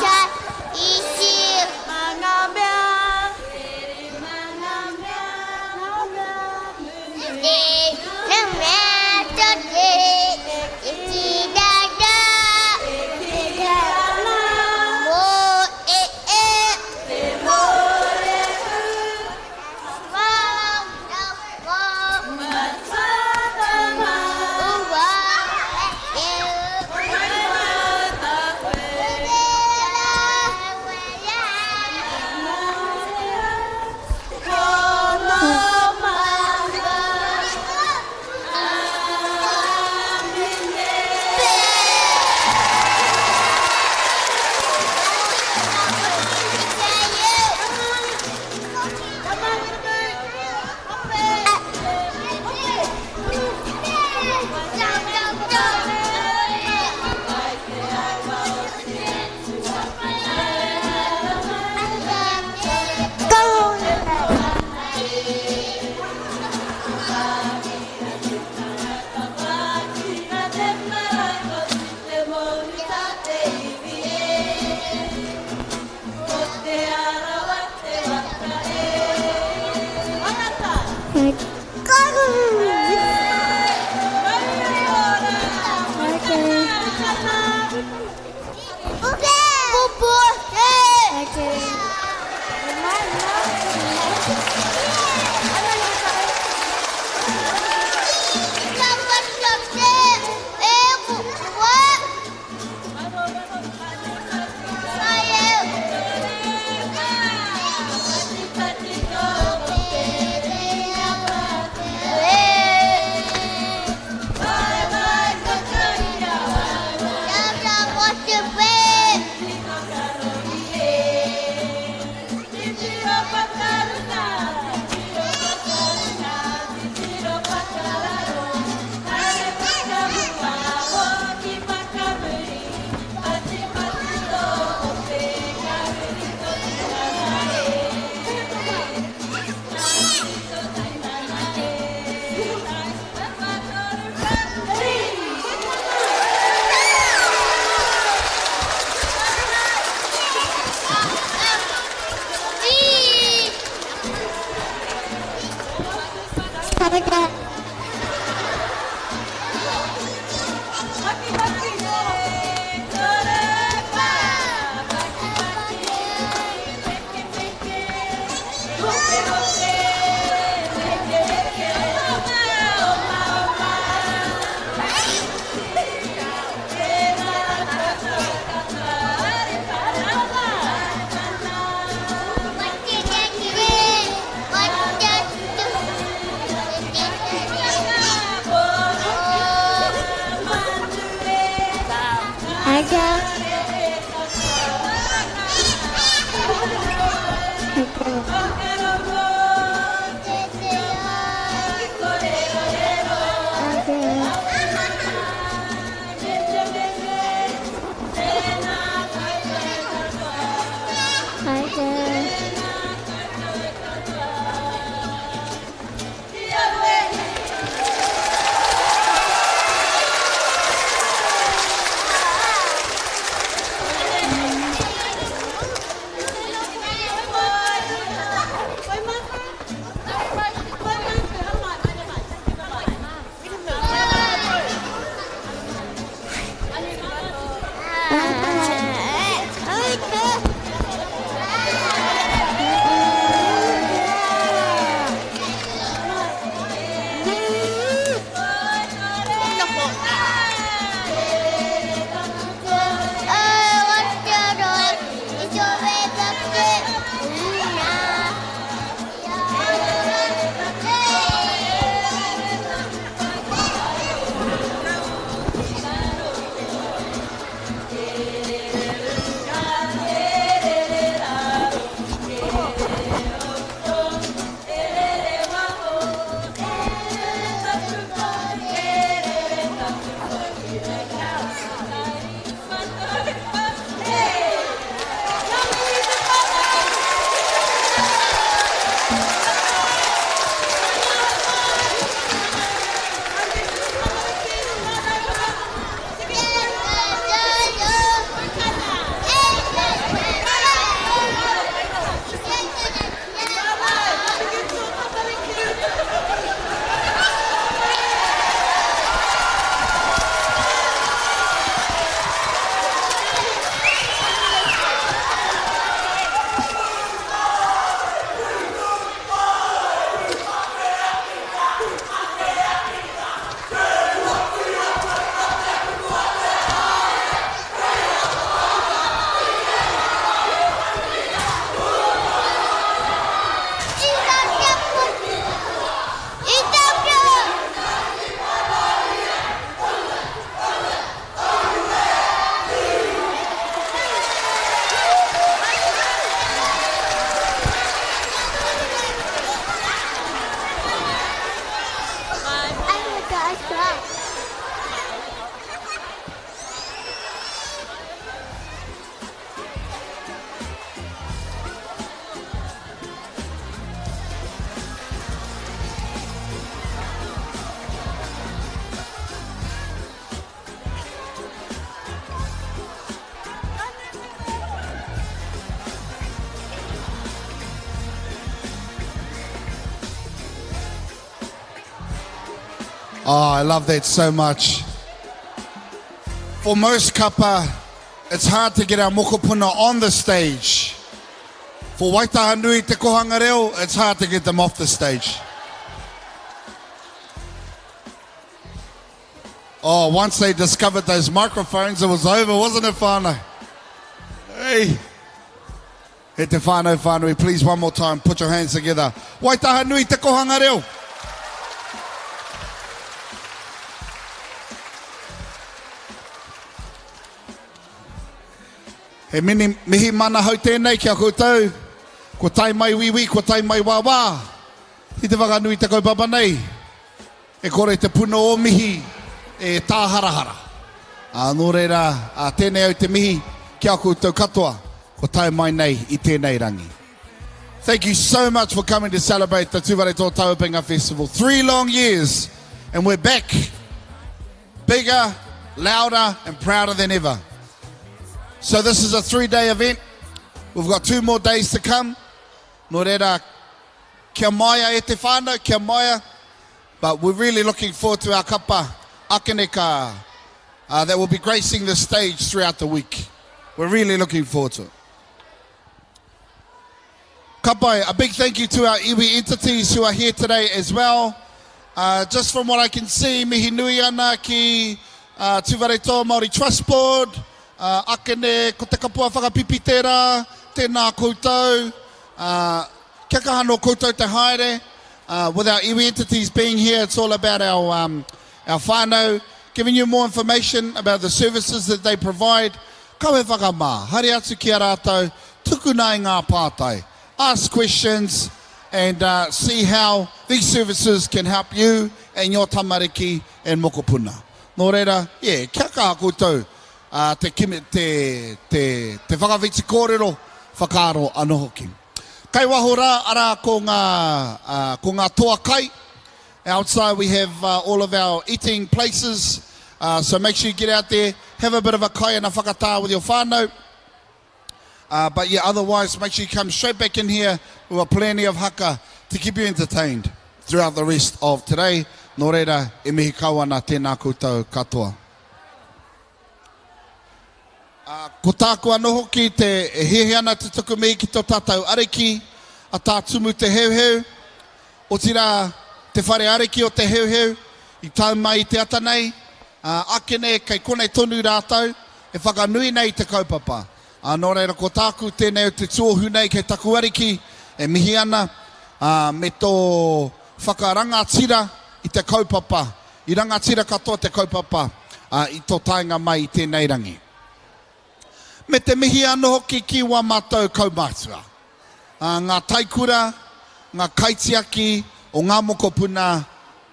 Oh, I love that so much. For most kapa, it's hard to get our mokopuna on the stage. For Waitaha Nui te kohanga reo, it's hard to get them off the stage. Oh, once they discovered those microphones, it was over, wasn't it, whānau? Hey. He te whānau whānui, please one more time, put your hands together. Waitaha Nui te kohanga reo. He mihi mana hau tēnei kia koutou. Ko tai mai wiwi, ko tai mai wāwā. Hi te whakanui te kaupapa nei. E kore te puna o mihi e tāharahara. Nō reira, tēnei au te mihi kia koutou katoa. Ko tai mai nei I tēnei rangi. Thank you so much for coming to celebrate the Tūwharetoa Taiopenga Festival. 3 long years and we're back. Bigger, louder and prouder than ever. So this is a 3-day event. We've got 2 more days to come. Nō reira, kia maia e te whānau, kia maia. But we're really looking forward to our kapa akaneka that will be gracing the stage throughout the week. We're really looking forward to it. Kapa, a big thank you to our iwi entities who are here today as well. Just from what I can see, mihi nui ana ki Tūwharetoa Māori Trust Board, akene ko te kapua whakapipitera, tēnā koutou, kia kahano koutou te haere. With our iwi entities being here, it's all about our whānau, giving you more information about the services that they provide. Kawe whakamā, hari atu ki a rātou, tuku nai ngā pātai. Ask questions and see how these services can help you and your tamariki and mokopuna. Nō reira, kia kaha koutou, te whakawhiti kōrero, whakaaro anō hoki. Kai wahora ara ko ngā toa kai. Outside we have all of our eating places. So make sure you get out there, have a bit of a kai and a whakatā with your whānau. But yeah, otherwise make sure you come straight back in here with plenty of haka to keep you entertained throughout the rest of today. Nō reira, e mihi kawana tēnā koutou katoa. Ko tāku anō hoki te hehe ana te tuku mei ki tō tātou areki, a tā tumu te heuheu, o tira te whare areki o te heuheu, i tau mai i te atanei, akene kei konei tonu rātou, e whakanui nei te kaupapa. Nō reira, ko tāku tēnei o te tōhu nei kei taku areki, e mihi ana, me tō whakarangatira i te kaupapa, i rangatira katoa te kaupapa, i tō tainga mai i tēnei rangi. Me te mihi anō hoki ki wā mātou kaumātua. Ngā taikura, ngā kaitiaki, o ngā mokopuna,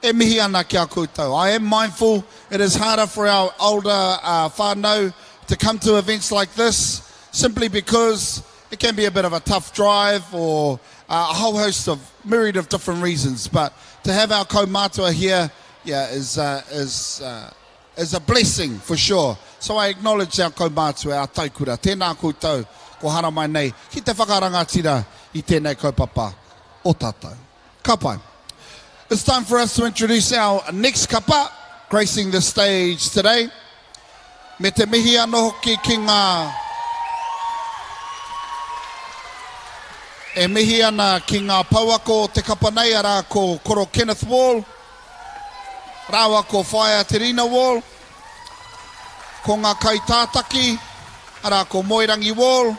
e mihi ana ki a koutou. I am mindful it is harder for our older whānau to come to events like this, simply because it can be a bit of a tough drive or a whole host of myriad of different reasons. But to have our kaumātua here, is a blessing for sure. So I acknowledge our kaumātua, our taikura, tēnā koutou, ko hara mai nei, ki te whakarangatira i tēnei kaupapa o tātou. Kapa. It's time for us to introduce our next kapa, gracing the stage today. Me te mihi anō hoki ki ngā... E mihi ana ki ngā pauako o te kapa nei, ara ko Koro Kenneth Wall, rawa ko Whaia Terina Wall, ko ngā kaitātaki, ara ko Moirangi Wall,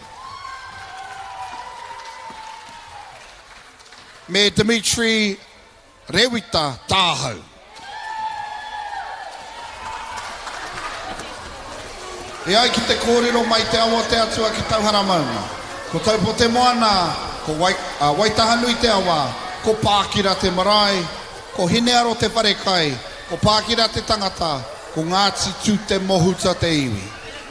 me Dimitri Rewita Tāhau. E ai ki te kōrero mai te awa te atua ki tauhara maunga. Ko Taupō te moana, ko Waitahanui te awa, ko Pākira te marae, ko Hinearo te wharekai, ko Pākira te tangata, ko Ngāti tū te mohuta te iwi.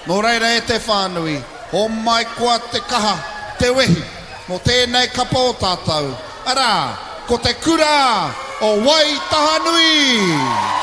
Nō reira e te whānui, o mai kua te kaha, te wehi, no tēnei kapa o tātou. Ara, ko te kura o Waitahanui.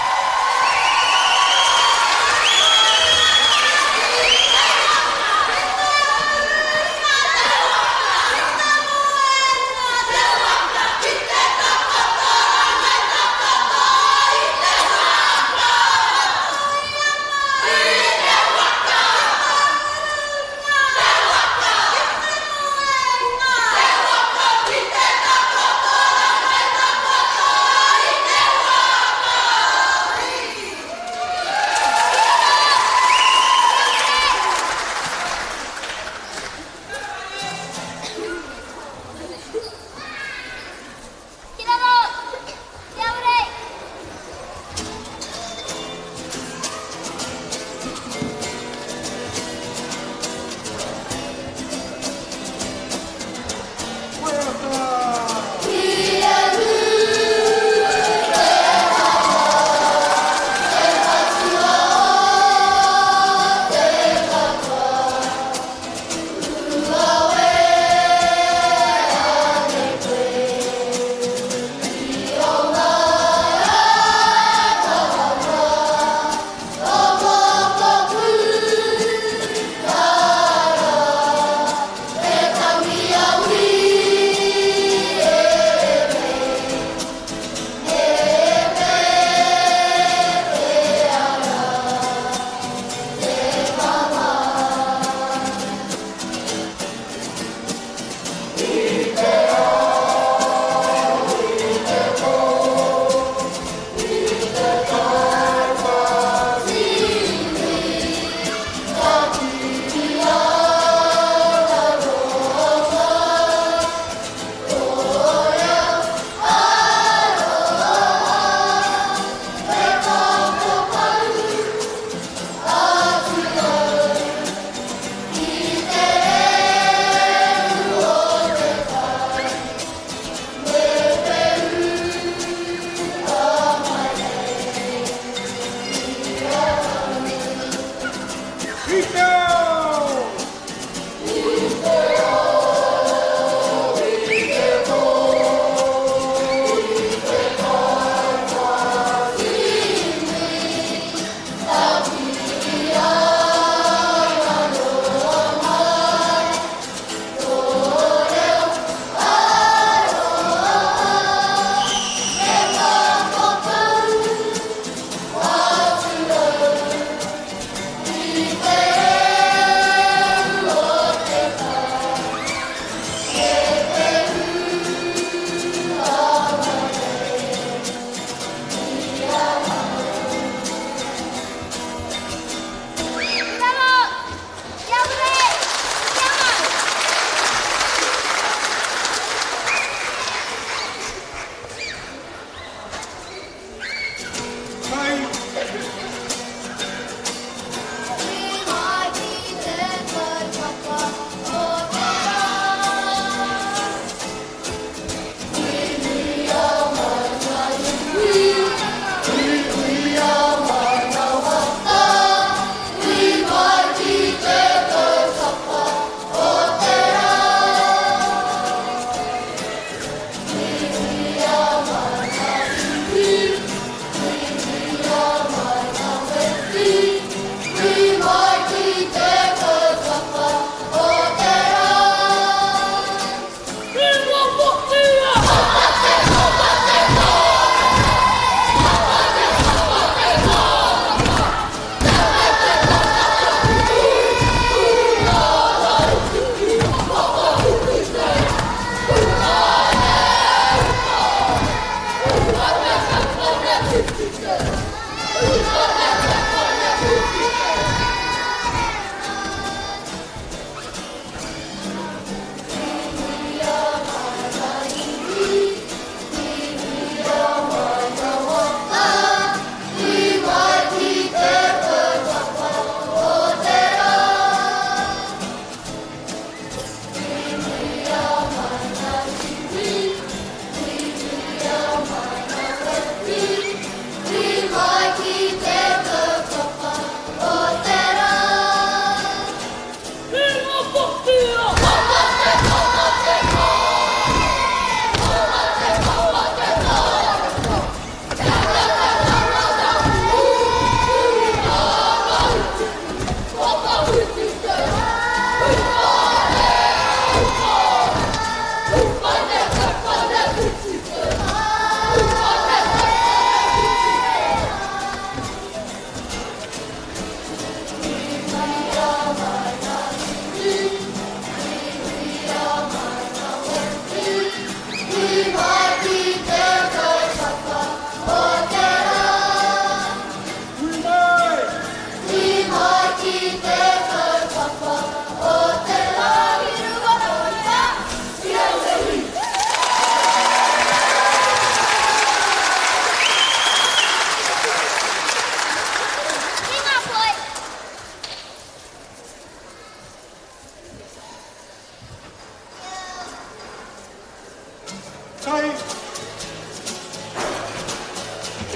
kai.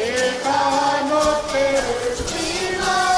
E ka no te pina.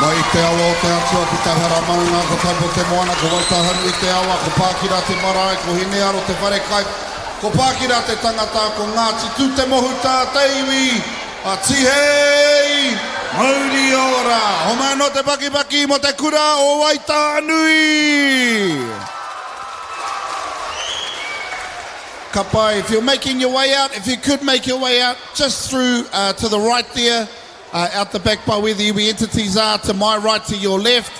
Mai te awa o te atua ki te hara maunga, ko taipo te moana, ko waitaharu i te awa, ko pākira te marae, ko hine aro te whare kai, ko pākira te tangata, ko Ngāti tū te mohu tā teiwi, a tihei, mauri ora, ho mai no te paki mo te kura o Waitanui. Kapa, if you're making your way out, if you could make your way out, just through to the right there, out the back by where the iwi entities are, to my right, to your left.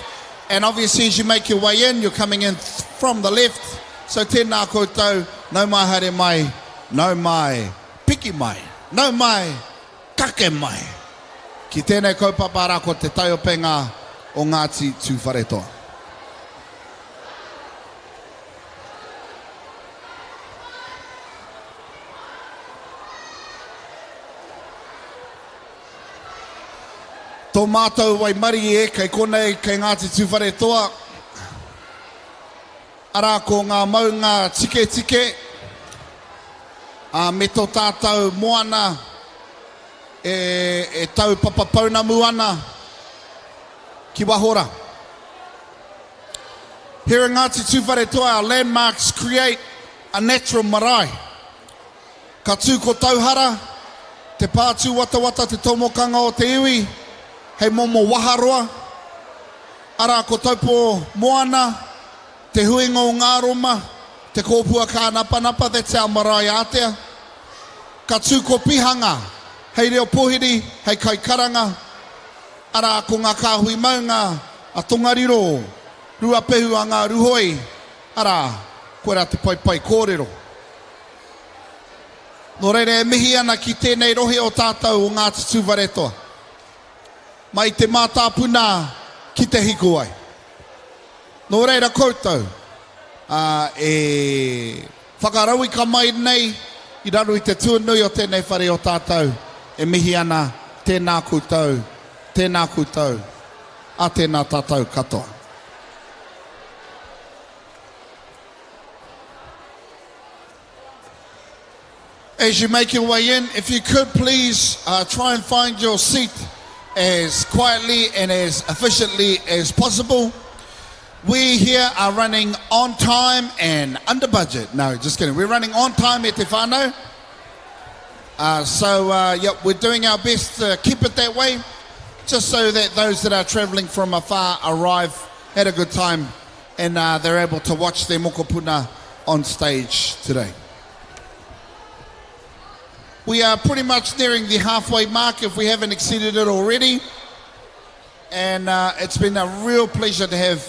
And obviously as you make your way in, you're coming in from the left. So tēnā koutou, no mai haere mai, no mai piki mai, no mai kake mai. Ki tēnei kaupapa rā ko te Taiopenga o Ngāti Tūwharetoa. Tō mātou wai mari e, kei konei, kei Ngāti Tūwharetoa. Arā ko ngā maunga tike, me tō tātou moana, e tau papapaunamu ana, ki wahora. Here in Ngāti Tūwharetoa, our landmarks create a natural marae. Ka tū ko tauhara, te pātū watawata, te tomokanga o te iwi, hei momo waharoa, ara ko Taupō moana, te huinga o ngā roma, te kōpua kā napa, that's our marae ātea. Ka tū ko pihanga, hei reo pohiri, hei kai karanga, ara ko ngā kāhui maunga, a tongariro, rua pehu a ngā ruhoi, ara, koe rā te pai kōrero. Nō reire e mihi ana ki tēnei rohe o tātou o Ngāti Tūwharetoa. Mai te mātāpuna ki te hiku ai. Nō reira koutou, e whakaraui ka mai nei, i raru i te tuanui o tēnei whare o tātou, e mihi ana tēnā koutou, a tēnā tātou katoa. As you make your way in, if you could please try and find your seat as quietly and as efficiently as possible. We here are running on time and under budget. No, just kidding. We're running on time e te whānau. Yep, we're doing our best to keep it that way, just so that those that are travelling from afar arrive, had a good time, and they're able to watch their mokopuna on stage today. We are pretty much nearing the halfway mark if we haven't exceeded it already. And it's been a real pleasure to have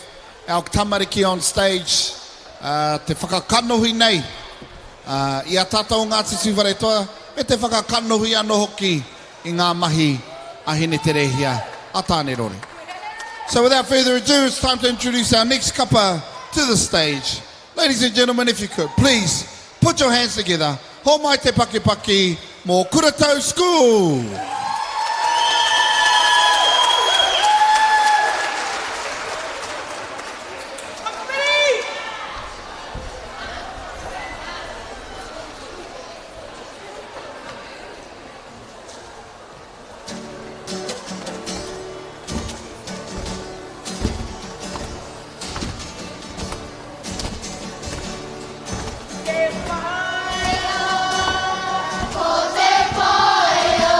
our tamariki on stage. Te whakakanohi nei. I a tātou Ngāti Tūwharetoa, me te whakakanohi anō hoki I ngā mahi a hine te rehia a tāne rori. So without further ado, it's time to introduce our next kapa to the stage. Ladies and gentlemen, if you could, please put your hands together. Ho mai te paki mō Kuratau School.
Ko te whaia,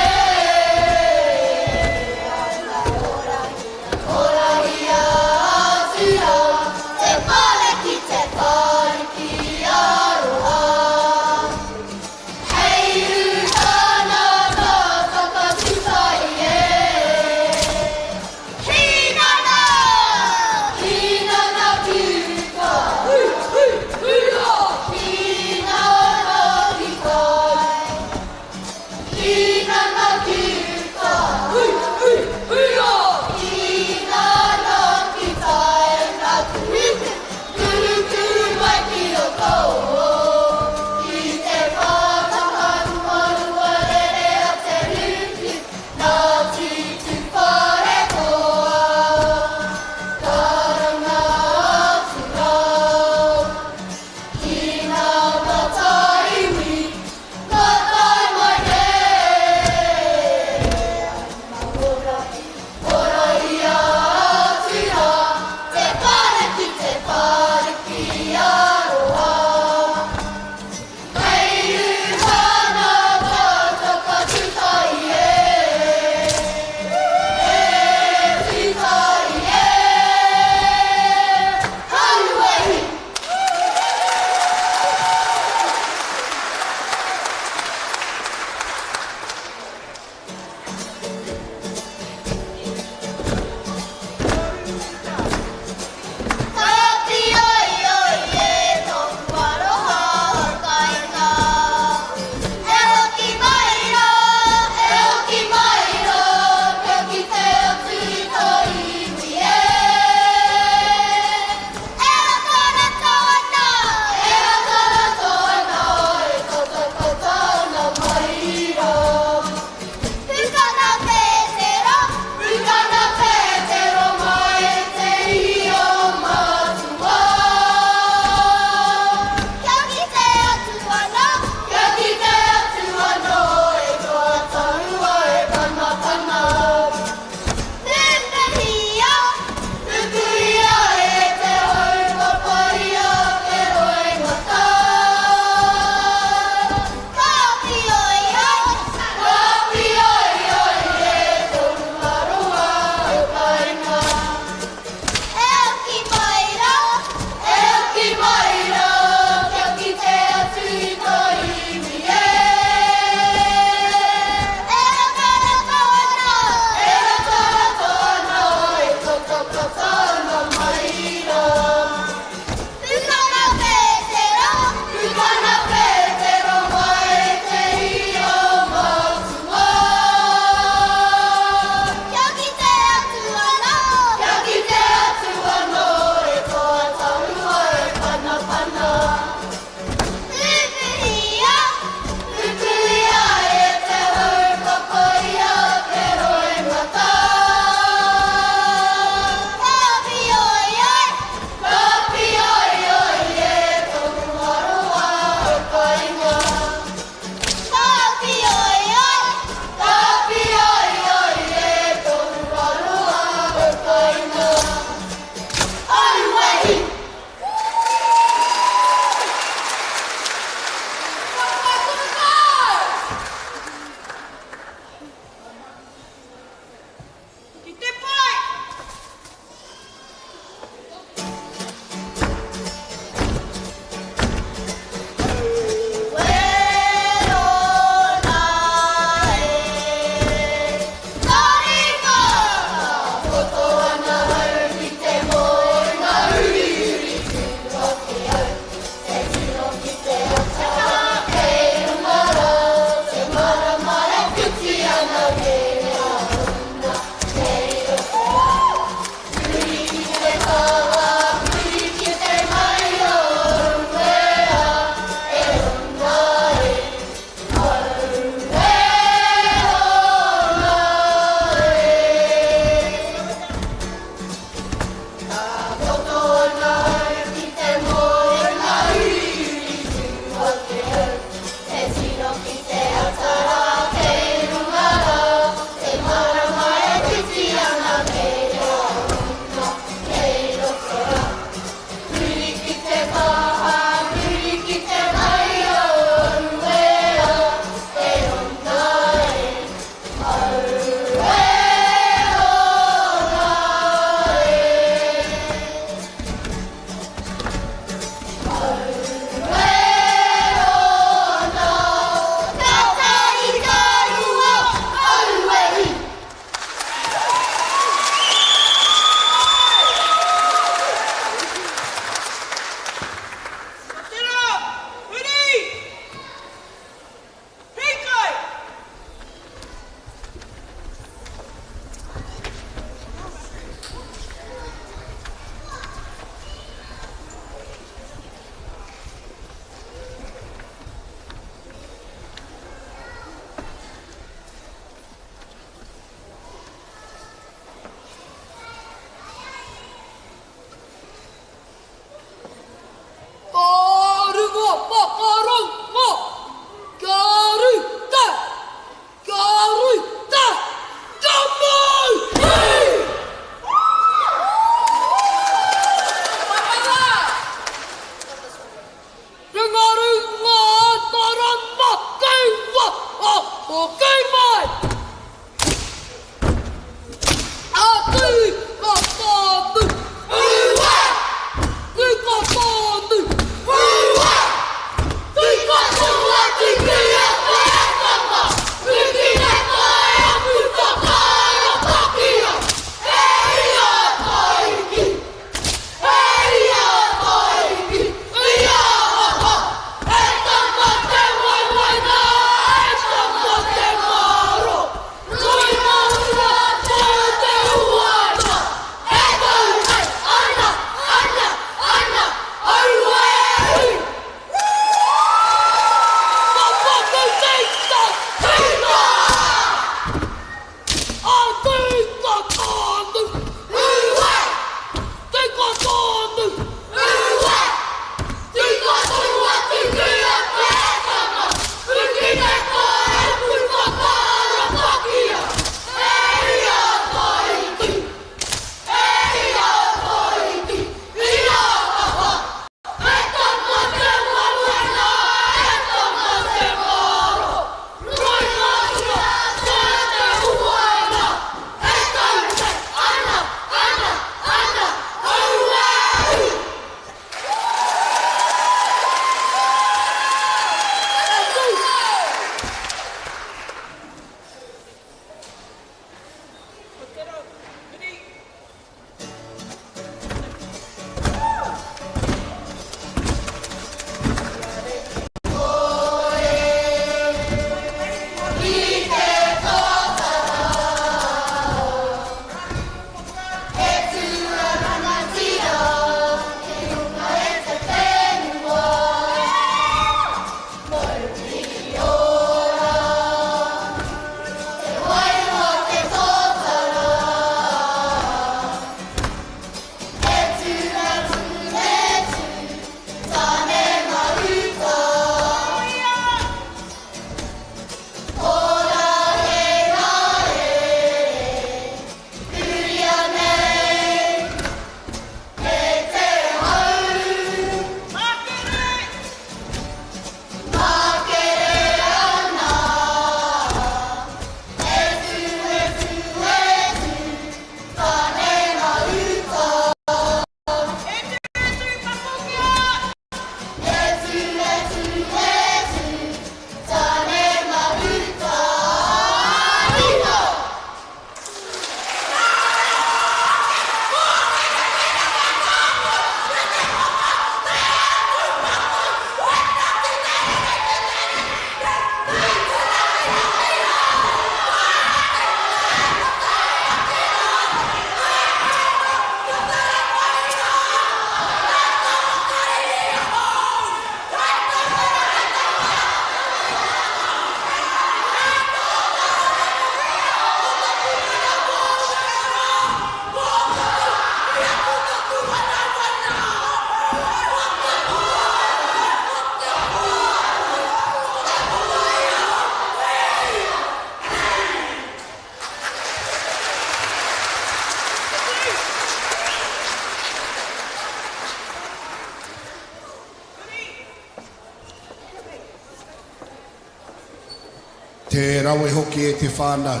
Te rawe hoki e te whānau.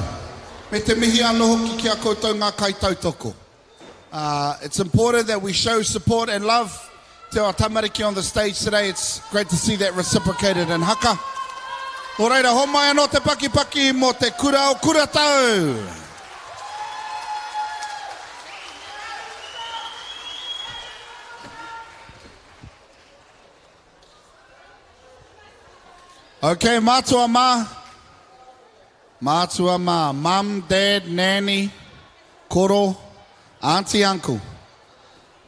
Me te mihi anō hoki ki a koutou ngā kaitautoko. It's important that we show support and love to our tamariki on the stage today. It's great to see that reciprocated in haka. Nō reira, ho mai anō te pakipaki mo te kura o kuratau. Okay, mātua mā. Mātua mā. Mum, dad, nanny, koro, auntie, uncle.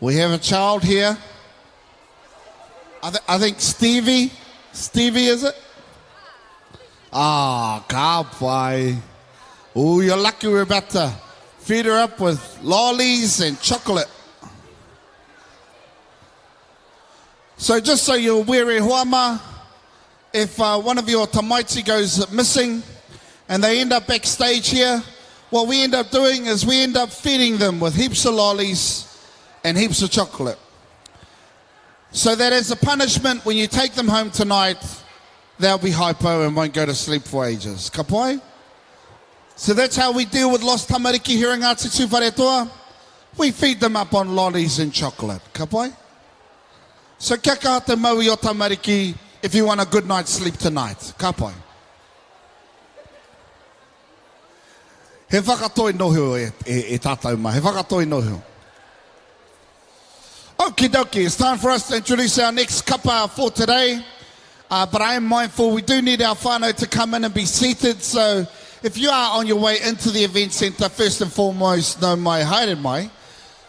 We have a child here. I think Stevie. Stevie, is it? Ah, ka pai. Ooh, you're lucky we're about to feed her up with lollies and chocolate. So just so you're aware, Huama, if one of your tamaiti goes missing and they end up backstage here, what we end up doing is we end up feeding them with heaps of lollies and heaps of chocolate. So that as a punishment, when you take them home tonight, they'll be hypo and won't go to sleep for ages. Ka pai? So that's how we deal with lost tamariki here in Ngāti Tūwharetoa. We feed them up on lollies and chocolate. Ka pai? So kia kaha te maui o tamariki if you want a good night's sleep tonight. Ka pai? He whakatoi nohu e tātou ma. He whakatoi nohu. Okie dokie, it's time for us to introduce our next kapa for today. But I am mindful we do need our whānau to come in and be seated. So if you are on your way into the event centre, first and foremost, no mai haere mai.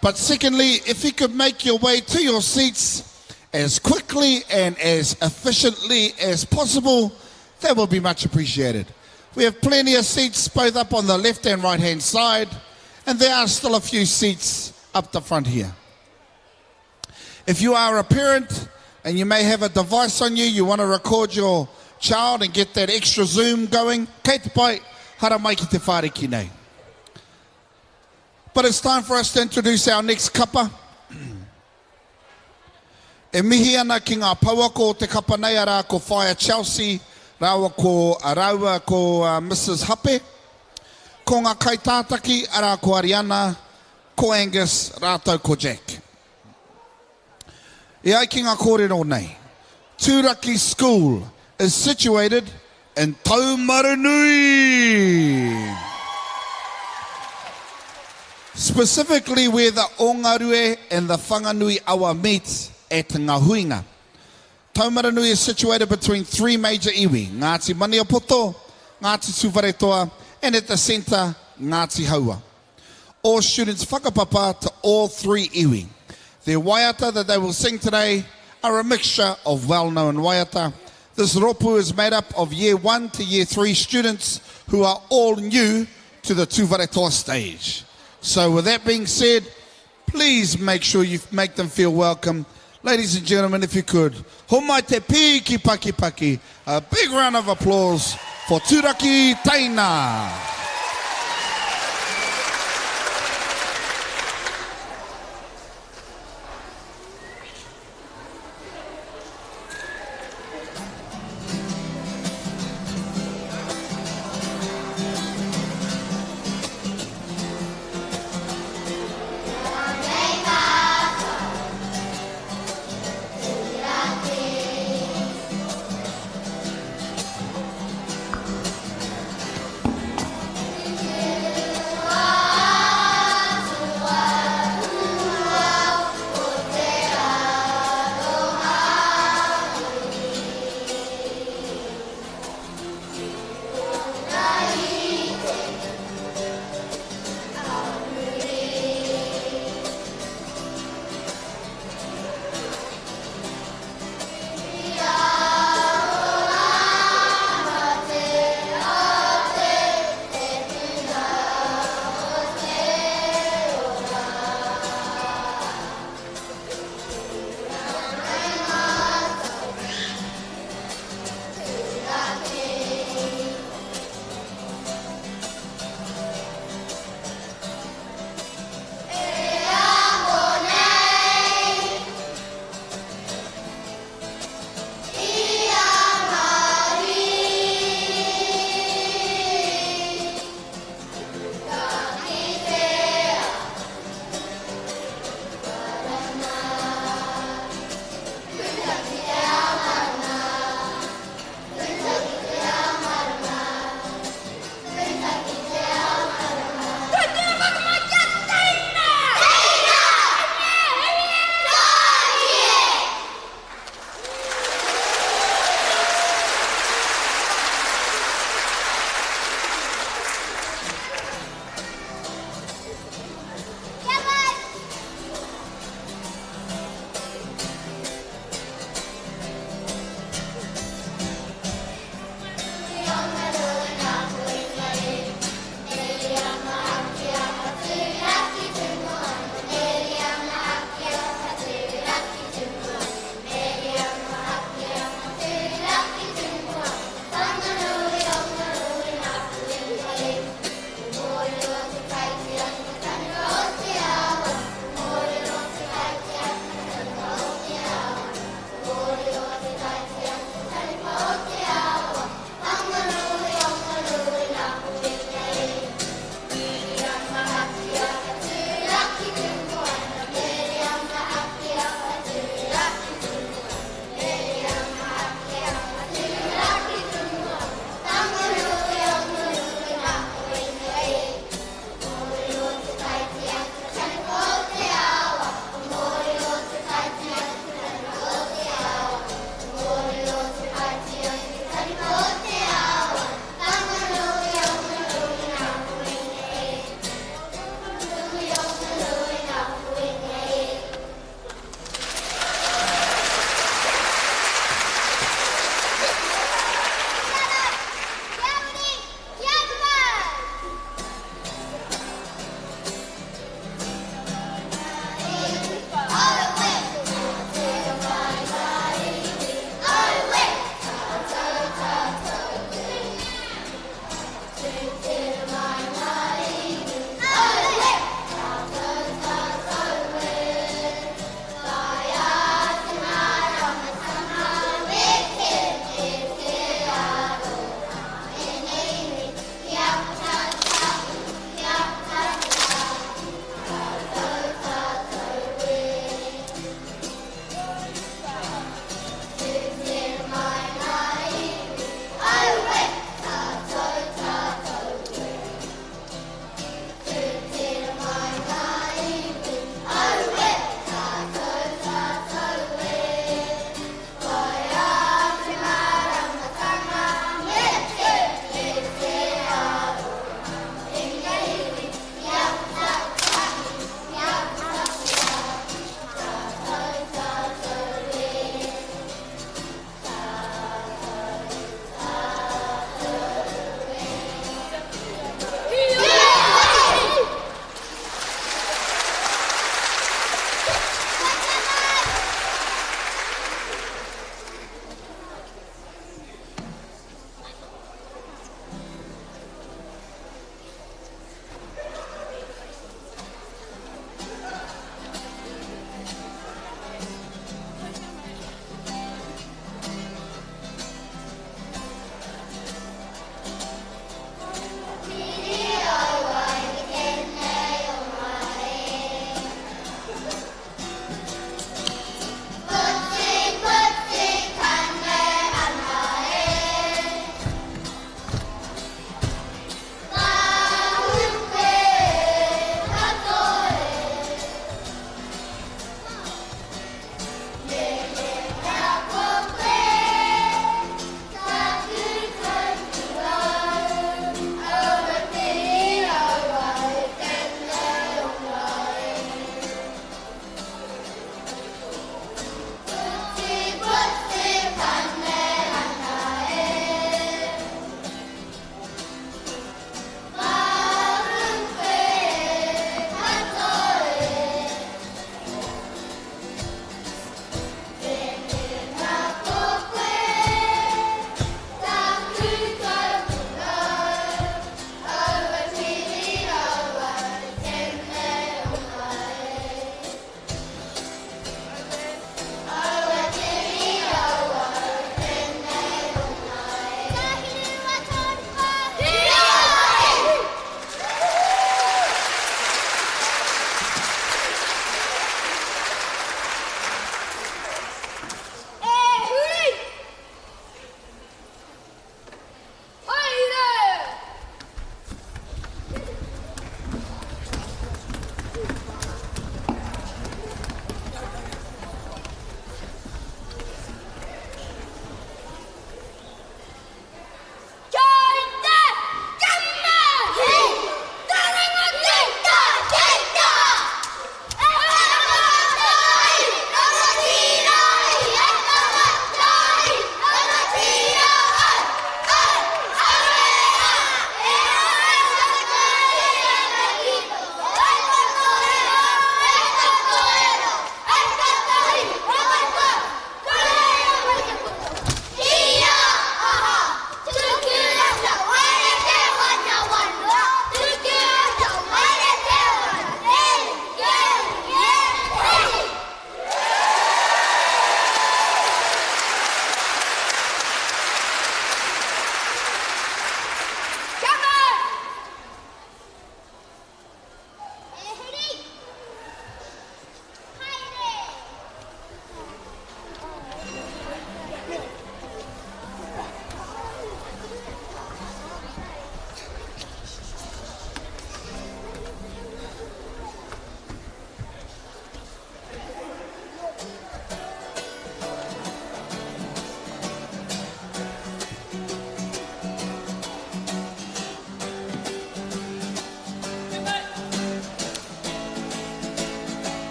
But secondly, if you could make your way to your seats as quickly and as efficiently as possible, that will be much appreciated. We have plenty of seats both up on the left and right hand side, and there are still a few seats up the front here. If you are a parent and you may have a device on you, you want to record your child and get that extra zoom going, kei te pai, hara mai ki te whāriki nei. But it's time for us to introduce our next kapa. E mihi ana ki ngā paua ko te kapa nei ara ko Whaia Chelsea, rawa ko Mrs. Hape, ko ngā kaitātaki ara ko Ariana, ko Angus, rātou ko Jack. E ai ki ngā kōrero nei. Tūraki School is situated in Taumaranui. Specifically where the Ongarue and the Whanganui awa meet at Ngā Huinga. Taumaranui is situated between three major iwi, Ngāti Maniapoto, Ngāti Tūwharetoa, and at the centre, Ngāti Haua. All students whakapapa to all three iwi. Their waiata that they will sing today are a mixture of well-known waiata. This ropu is made up of year 1 to year 3 students who are all new to the Tūwharetoa stage. So with that being said, please make sure you make them feel welcome. Ladies and gentlemen, if you could, homai te piki paki paki. A big round of applause for Tūraki Taina.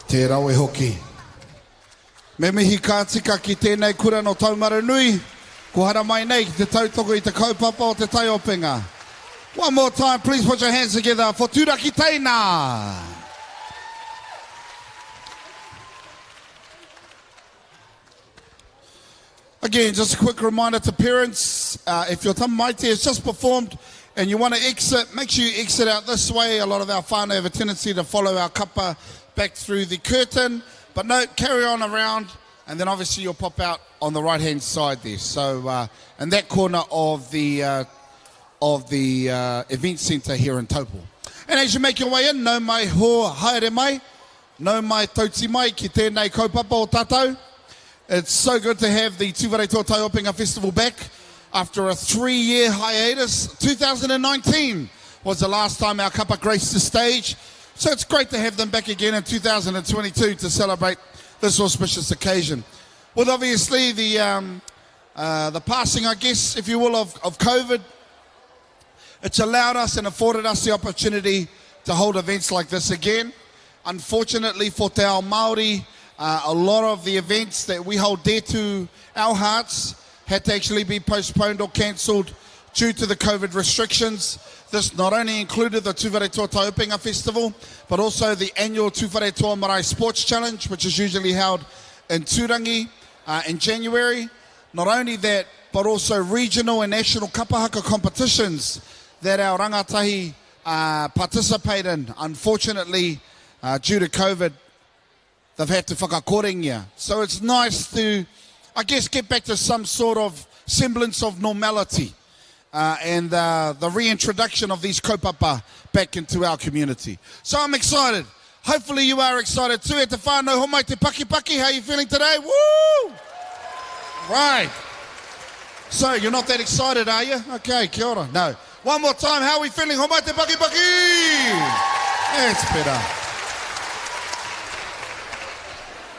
Te rau e hoki. Me mihi ka tika ki tēnei kura no taumara nui, ko hara mai nei ki te tautoko i te kaupapa o te Taiopenga. One more time, please put your hands together for Tūraki Teina. Again, just a quick reminder to parents, if your tamaiti has just performed and you want to exit, make sure you exit out this way. A lot of our whānau have a tendency to follow our kapa back through the curtain. But no, carry on around, and then obviously you'll pop out on the right-hand side there. So, in that corner of the event centre here in Taupō. And as you make your way in, no mai ho haere mai, no mai tauti mai ki tēnei kaupapa o tātou. It's so good to have the Tūwharetoa Taiopenga Festival back after a 3-year hiatus. 2019 was the last time our kapa graced the stage. So it's great to have them back again in 2022 to celebrate this auspicious occasion. With obviously the passing, I guess, if you will, of COVID, it's allowed us and afforded us the opportunity to hold events like this again. Unfortunately for te ao Māori, a lot of the events that we hold dear to our hearts had to actually be postponed or cancelled due to the COVID restrictions. This not only included the Tūwharetoa Taiopenga Festival, but also the annual Tūwharetoa Marae Sports Challenge, which is usually held in Tūrangi in January. Not only that, but also regional and national kapa haka competitions that our rangatahi participate in. Unfortunately, due to COVID, they've had to whakakorengia. So it's nice to, I guess, get back to some sort of semblance of normality and the reintroduction of these kaupapa back into our community. So I'm excited. Hopefully you are excited too. E te whānau homai te paki, how are you feeling today? Woo! Right. So you're not that excited, are you? Okay, kia ora. No. One more time, how are we feeling? Homai te paki. That's better.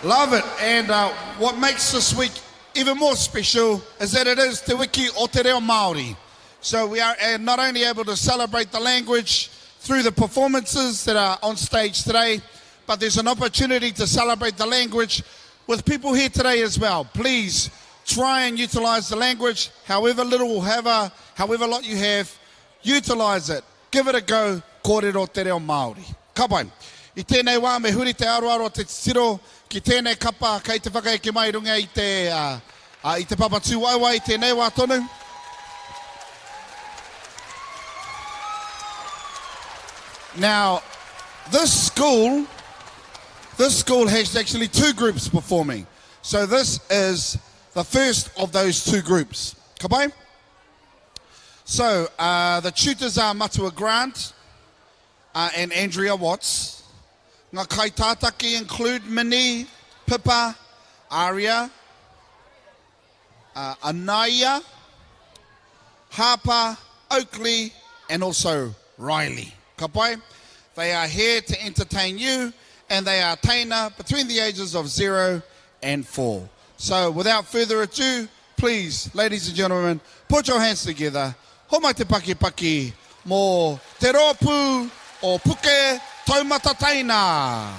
Love it. And what makes this week even more special is that it is Te Wiki o Te Reo Māori. So we are not only able to celebrate the language through the performances that are on stage today, but there's an opportunity to celebrate the language with people here today as well. Please try and utilize the language, however little, however lot you have, utilize it. Give it a go, kōrero te reo Māori. Ka pai. I tēnei wā me huri te aroaro te tiro, ki tēnei kapa, kei te whakaeke mai runga i te papatū waiwai, tēnei wā tonu. Now, this school has actually 2 groups performing. So this is the first of those 2 groups. Ka pai? So, the tutors are Matua Grant and Andrea Watts. Ngā kaitātaki include Minnie, Pippa, Aria, Anaya, Harper, Oakley, and also Riley. Ka pai? They are here to entertain you, and they are teina between the ages of 0 and 4. So without further ado, please, ladies and gentlemen, put your hands together. Homai te paki mō te rōpū o Puke Taumata Teina.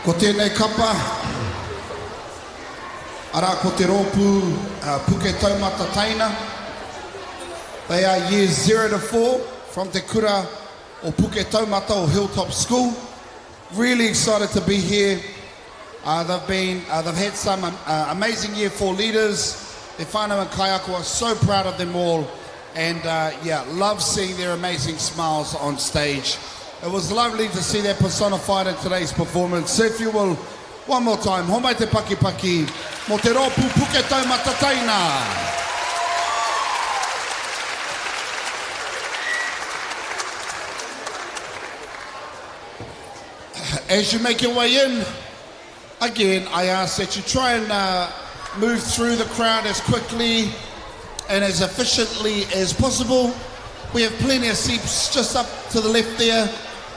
Ko tēnei kapa, ara ko te rōpū puke taumata taina. They are years 0 to 4 from Te Kura o Puke Taumata o Hilltop School. Really excited to be here. They've had some amazing year 4 leaders. Te whānau and kaiako are so proud of them all. And yeah, love seeing their amazing smiles on stage. It was lovely to see that personified in today's performance. So if you will, one more time, homai te paki paki, mo te rōpū Puke Taumata taina. As you make your way in, again, I ask that you try and move through the crowd as quickly and as efficiently as possible. We have plenty of seats just up to the left there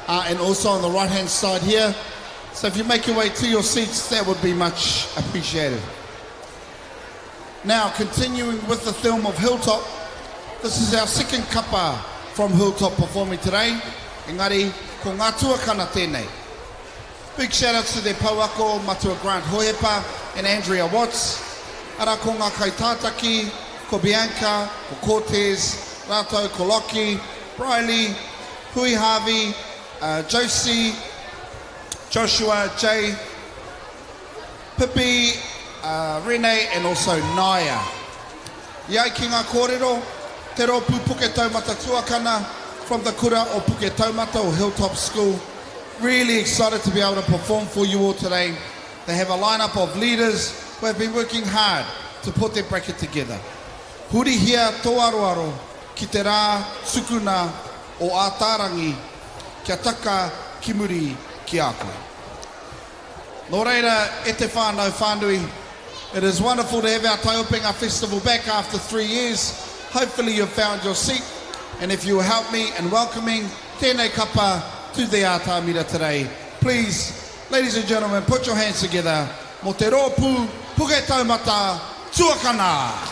and also on the right-hand side here. So if you make your way to your seats, that would be much appreciated. Now, continuing with the theme of Hilltop, this is our second kapa from Hilltop performing today. Engari, ko ngā tuakana tēnei. Big shout outs to their pauako, Matua Grant Hohepa and Andrea Watts. Ara ko ngā kaitātaki, ko Bianca, ko Cortez, Rato, ko Loki, Briley, Hui Harvey, Josie, Joshua, Jay, Pippi, Renee and also Naya. Iai ki ngā kōrero, te rōpū Puke Taumata tuakana from the Kura o Puke Taumata o Hilltop School. Really excited to be able to perform for you all today. They have a lineup of leaders who have been working hard to put their bracket together. Huri hia tō aroaro ki te rā sukuna o ātārangi kia taka ki muri ki a koe. Nō reira, e te whānau whānui. It is wonderful to have our Taiopenga Festival back after 3 years. Hopefully you've found your seat. And if you will help me in welcoming tēnei kapa to the ātāmira today. Please, ladies and gentlemen, put your hands together. Mo te rōpū Puke Taumata Tuakana.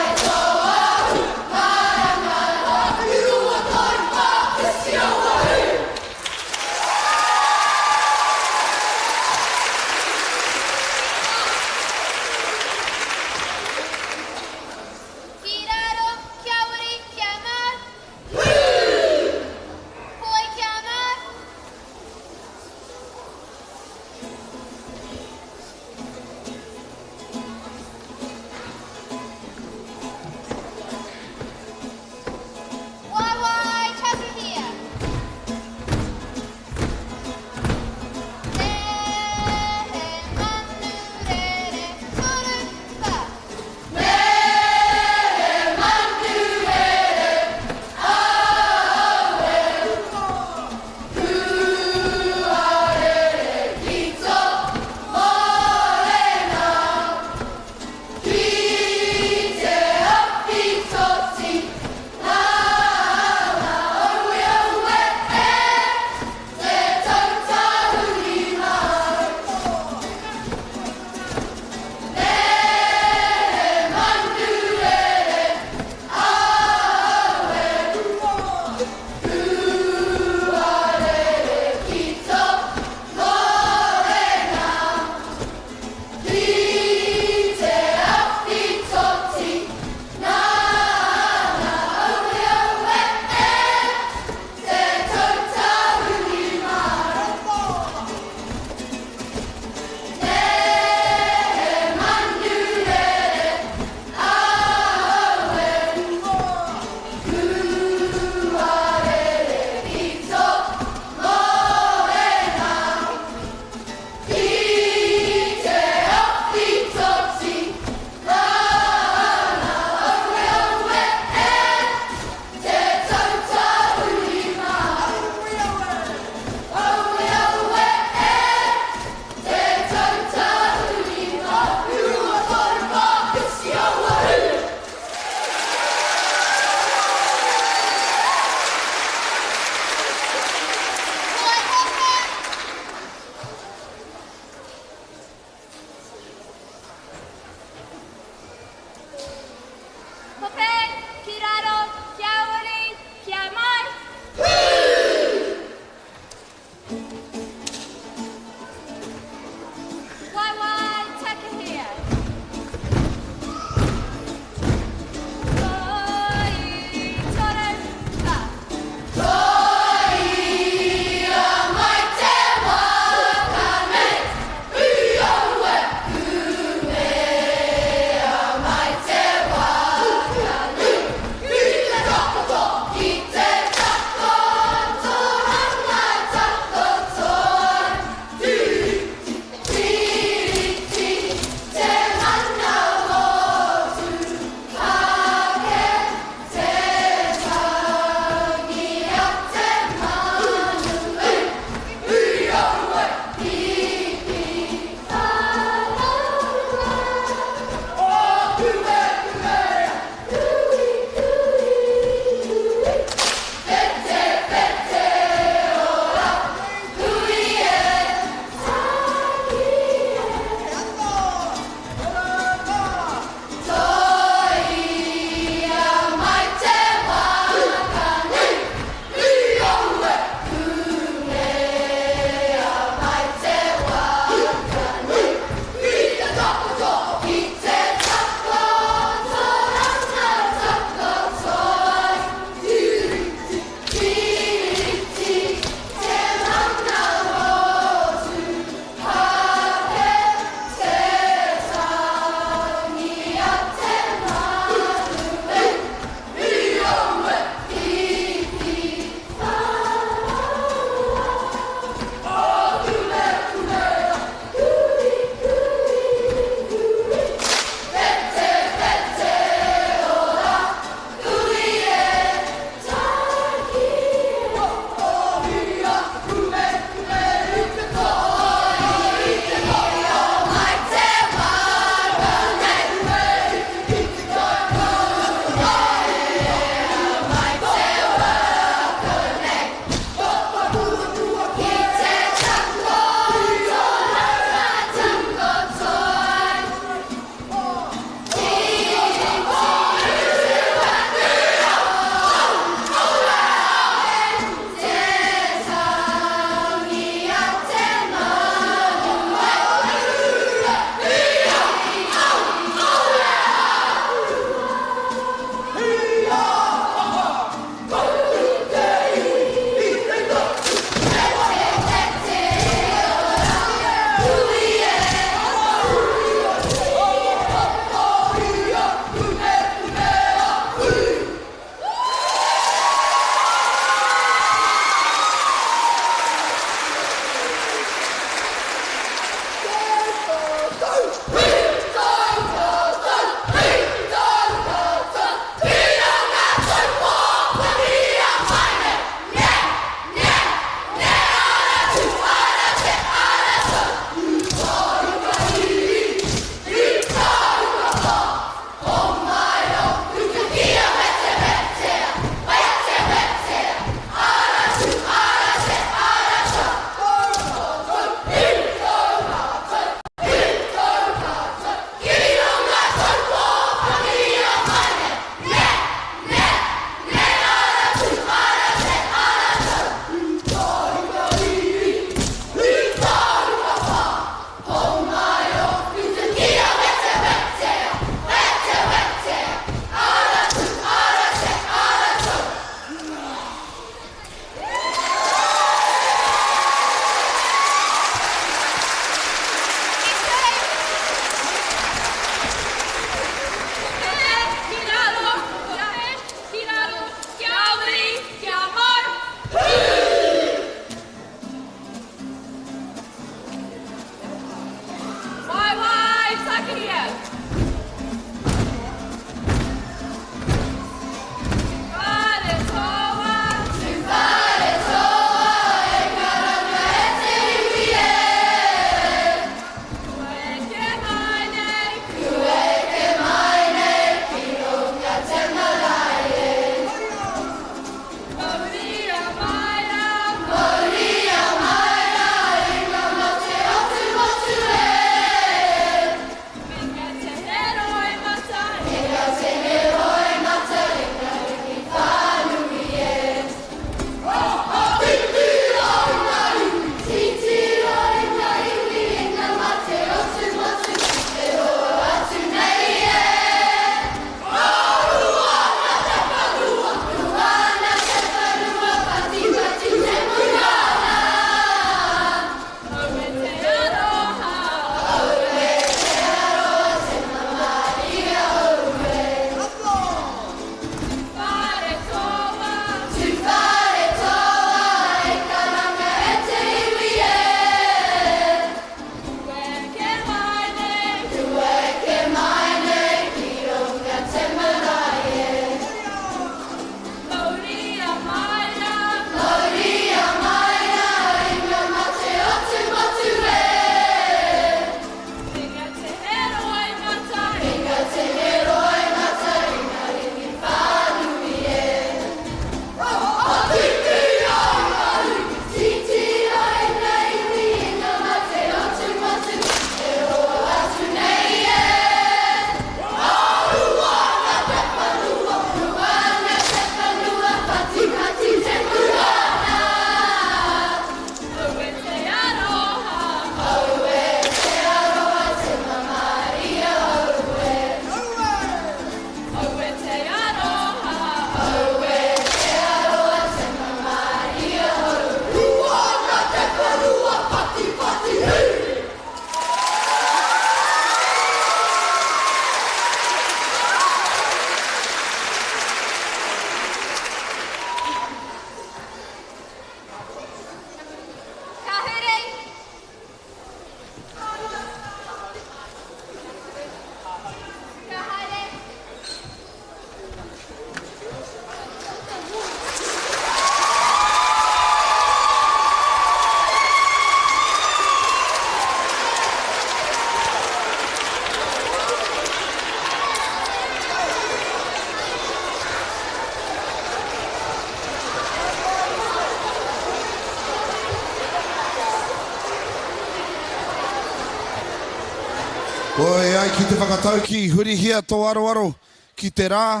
Oi, ai, ki te whakatau ki hurihia tō aroaro, ki te rā,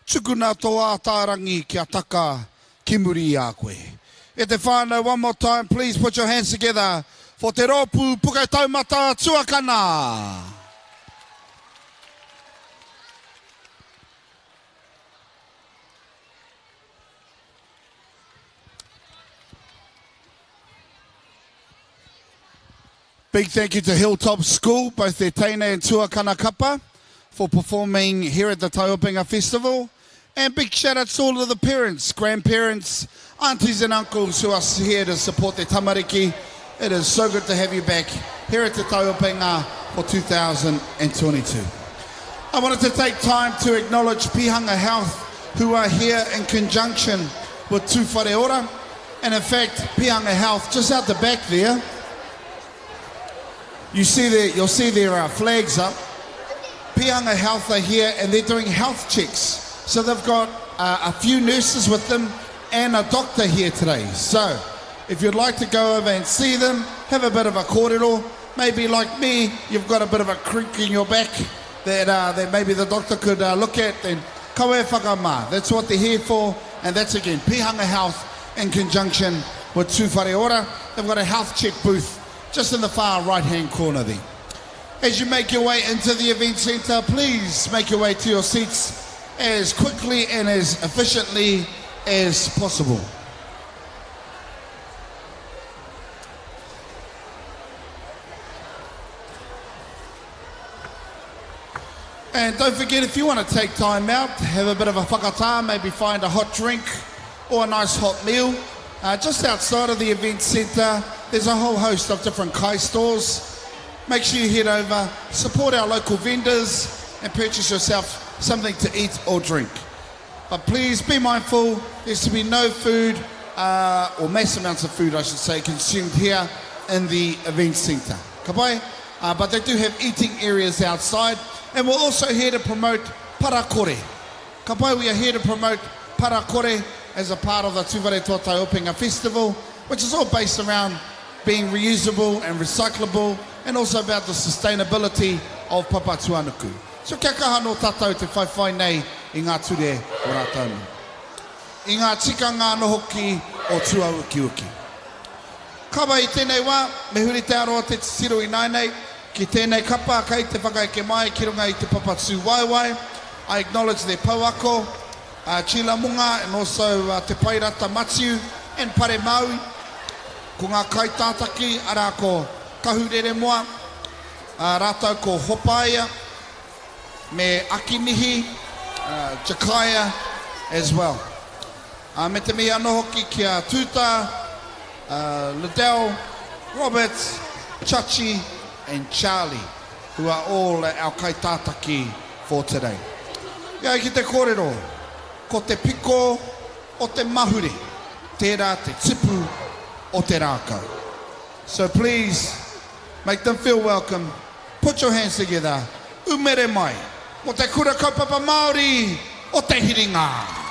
tukuna tō ātārangi ki a taka ki muri a koe. E te whānau, one more time, please put your hands together for te rōpū pukai taumata tuakana. Big thank you to Hilltop School, both their teine and tuakana kapa, for performing here at the Taiopenga Festival. And big shout out to all of the parents, grandparents, aunties and uncles who are here to support their tamariki. It is so good to have you back here at the Taiopenga for 2022. I wanted to take time to acknowledge Pihanga Health, who are here in conjunction with Tūwharetoa. And in fact, Pihanga Health, just out the back there, you'll see their flags up. Pihanga Health are here and they're doing health checks. So they've got a few nurses with them and a doctor here today. So if you'd like to go over and see them, have a bit of a kōrero, maybe like me, you've got a bit of a creak in your back that maybe the doctor could look at, then kawe whakamā. That's what they're here for, and that's again Pihanga Health in conjunction with Tūwharetoa. They've got a health check booth just in the far right-hand corner there. As you make your way into the event centre, please make your way to your seats as quickly and as efficiently as possible. And don't forget, if you want to take time out, have a bit of a whakatā, maybe find a hot drink or a nice hot meal. Just outside of the event centre, there's a whole host of different kai stores. Make sure you head over, support our local vendors and purchase yourself something to eat or drink. But please be mindful, there's to be no food, or mass amounts of food I should say, consumed here in the event centre. Ka pai? But they do have eating areas outside, and we're also here to promote parakore. Ka pai, we are here to promote parakore as a part of the Tūwharetoa Taiopenga Festival, which is all based around being reusable and recyclable, and also about the sustainability of papatuanuku. So kia kaha no tātou te whaiwhai nei i ngā ture o rātou. I ngā tikanga no hoki o tua uki uki. Kawa i tēnei wā, me huri te aroa te tiro i nainei, ki tēnei kapa kai te whakaeke mai ki runga i te papatū waiwai. I acknowledge their pauako, Chila Munga, and also te Pairata Matiu and Pare Maui. Ko ngā kai tātaki, ara ko kahurere moa, rātou ko Hopaia, me Akinihi, Jakaya as well. Me te mea no hoki kia Tuta, Liddell, Robert, Chachi and Charlie, who are all our kai tātaki for today. Ia ki te kōrero, ko te piko o te mahure, tērā te tipu o te rākau. So please, make them feel welcome. Put your hands together. Umere mai. Mo te kura kaupapa Māori o te hiringa.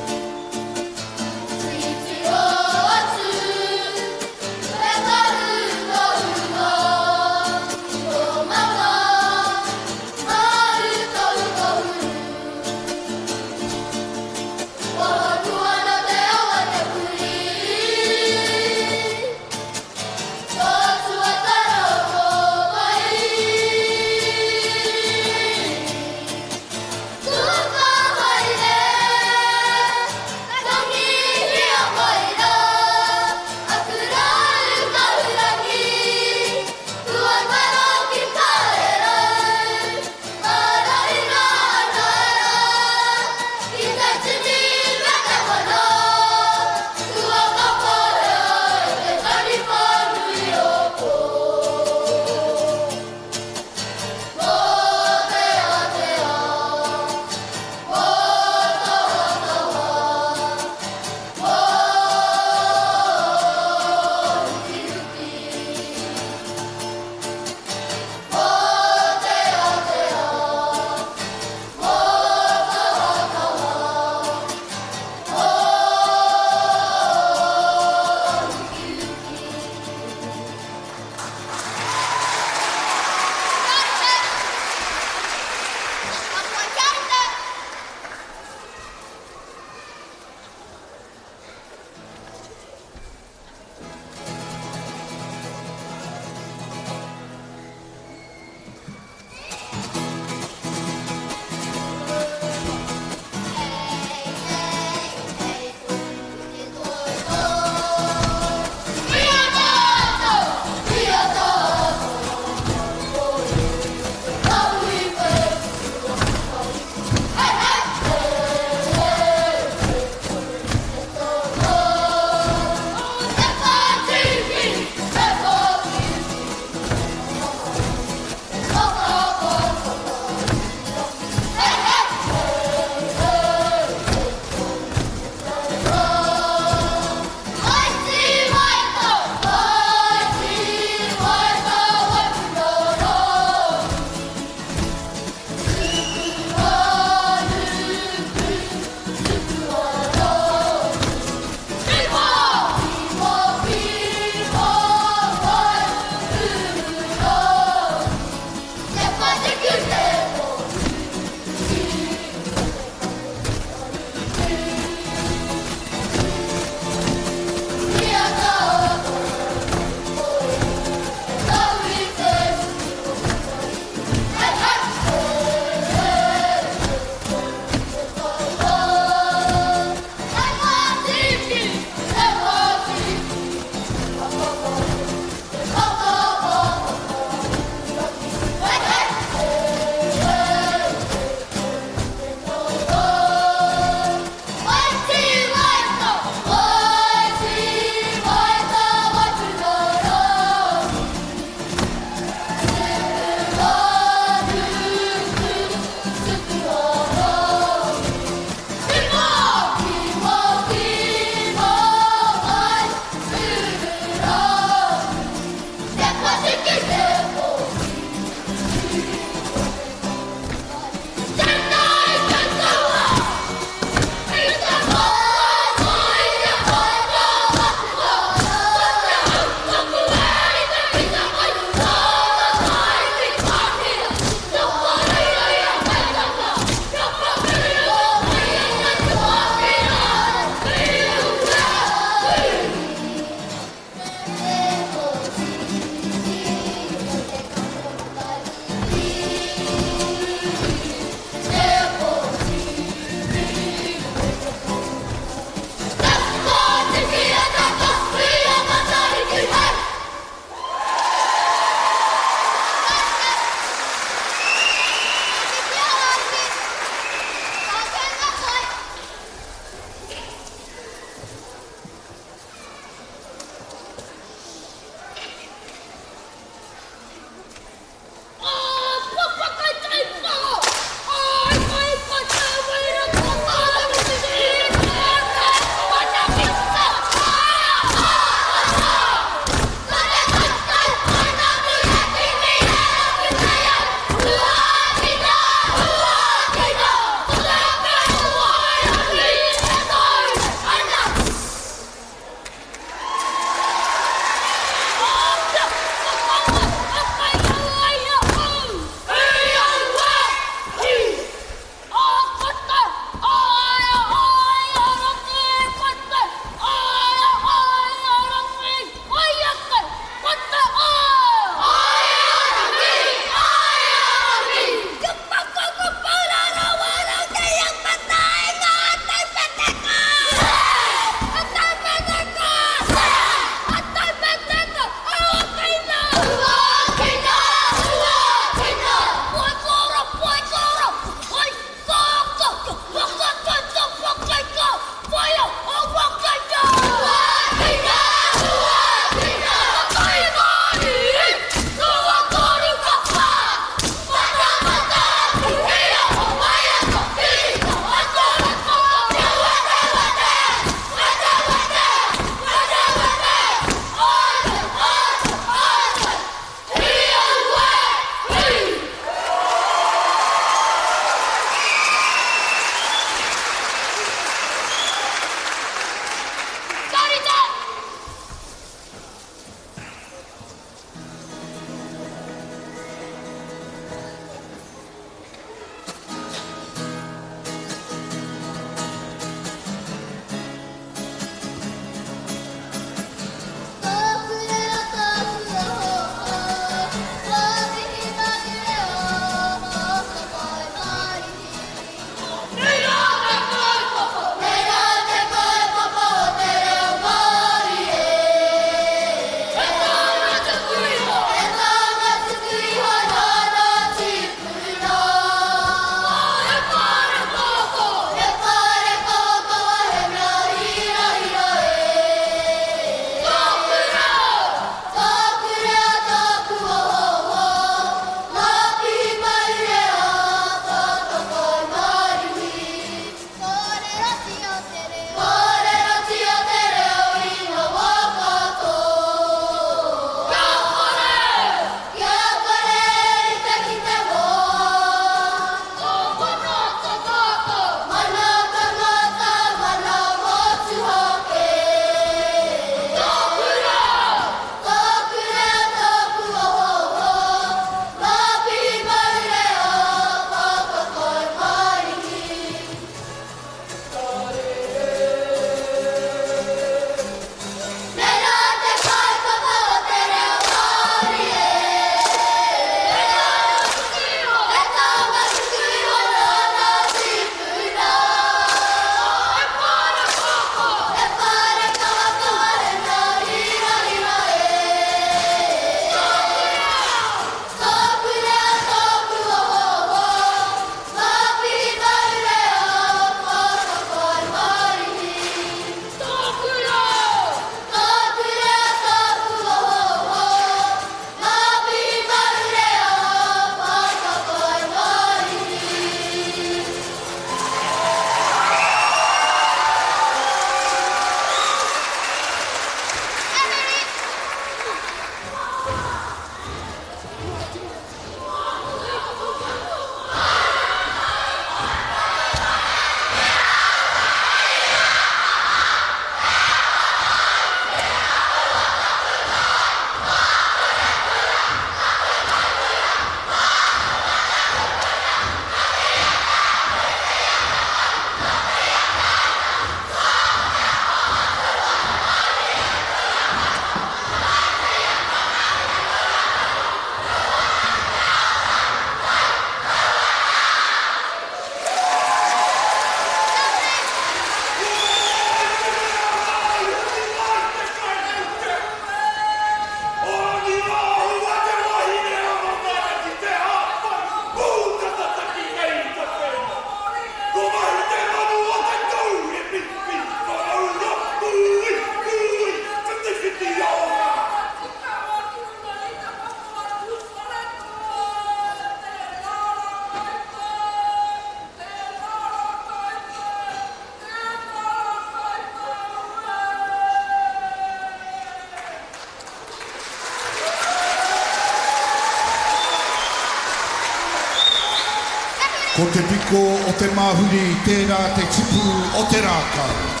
Ko te piko o te mahuri, tērā te tipu o te rākau.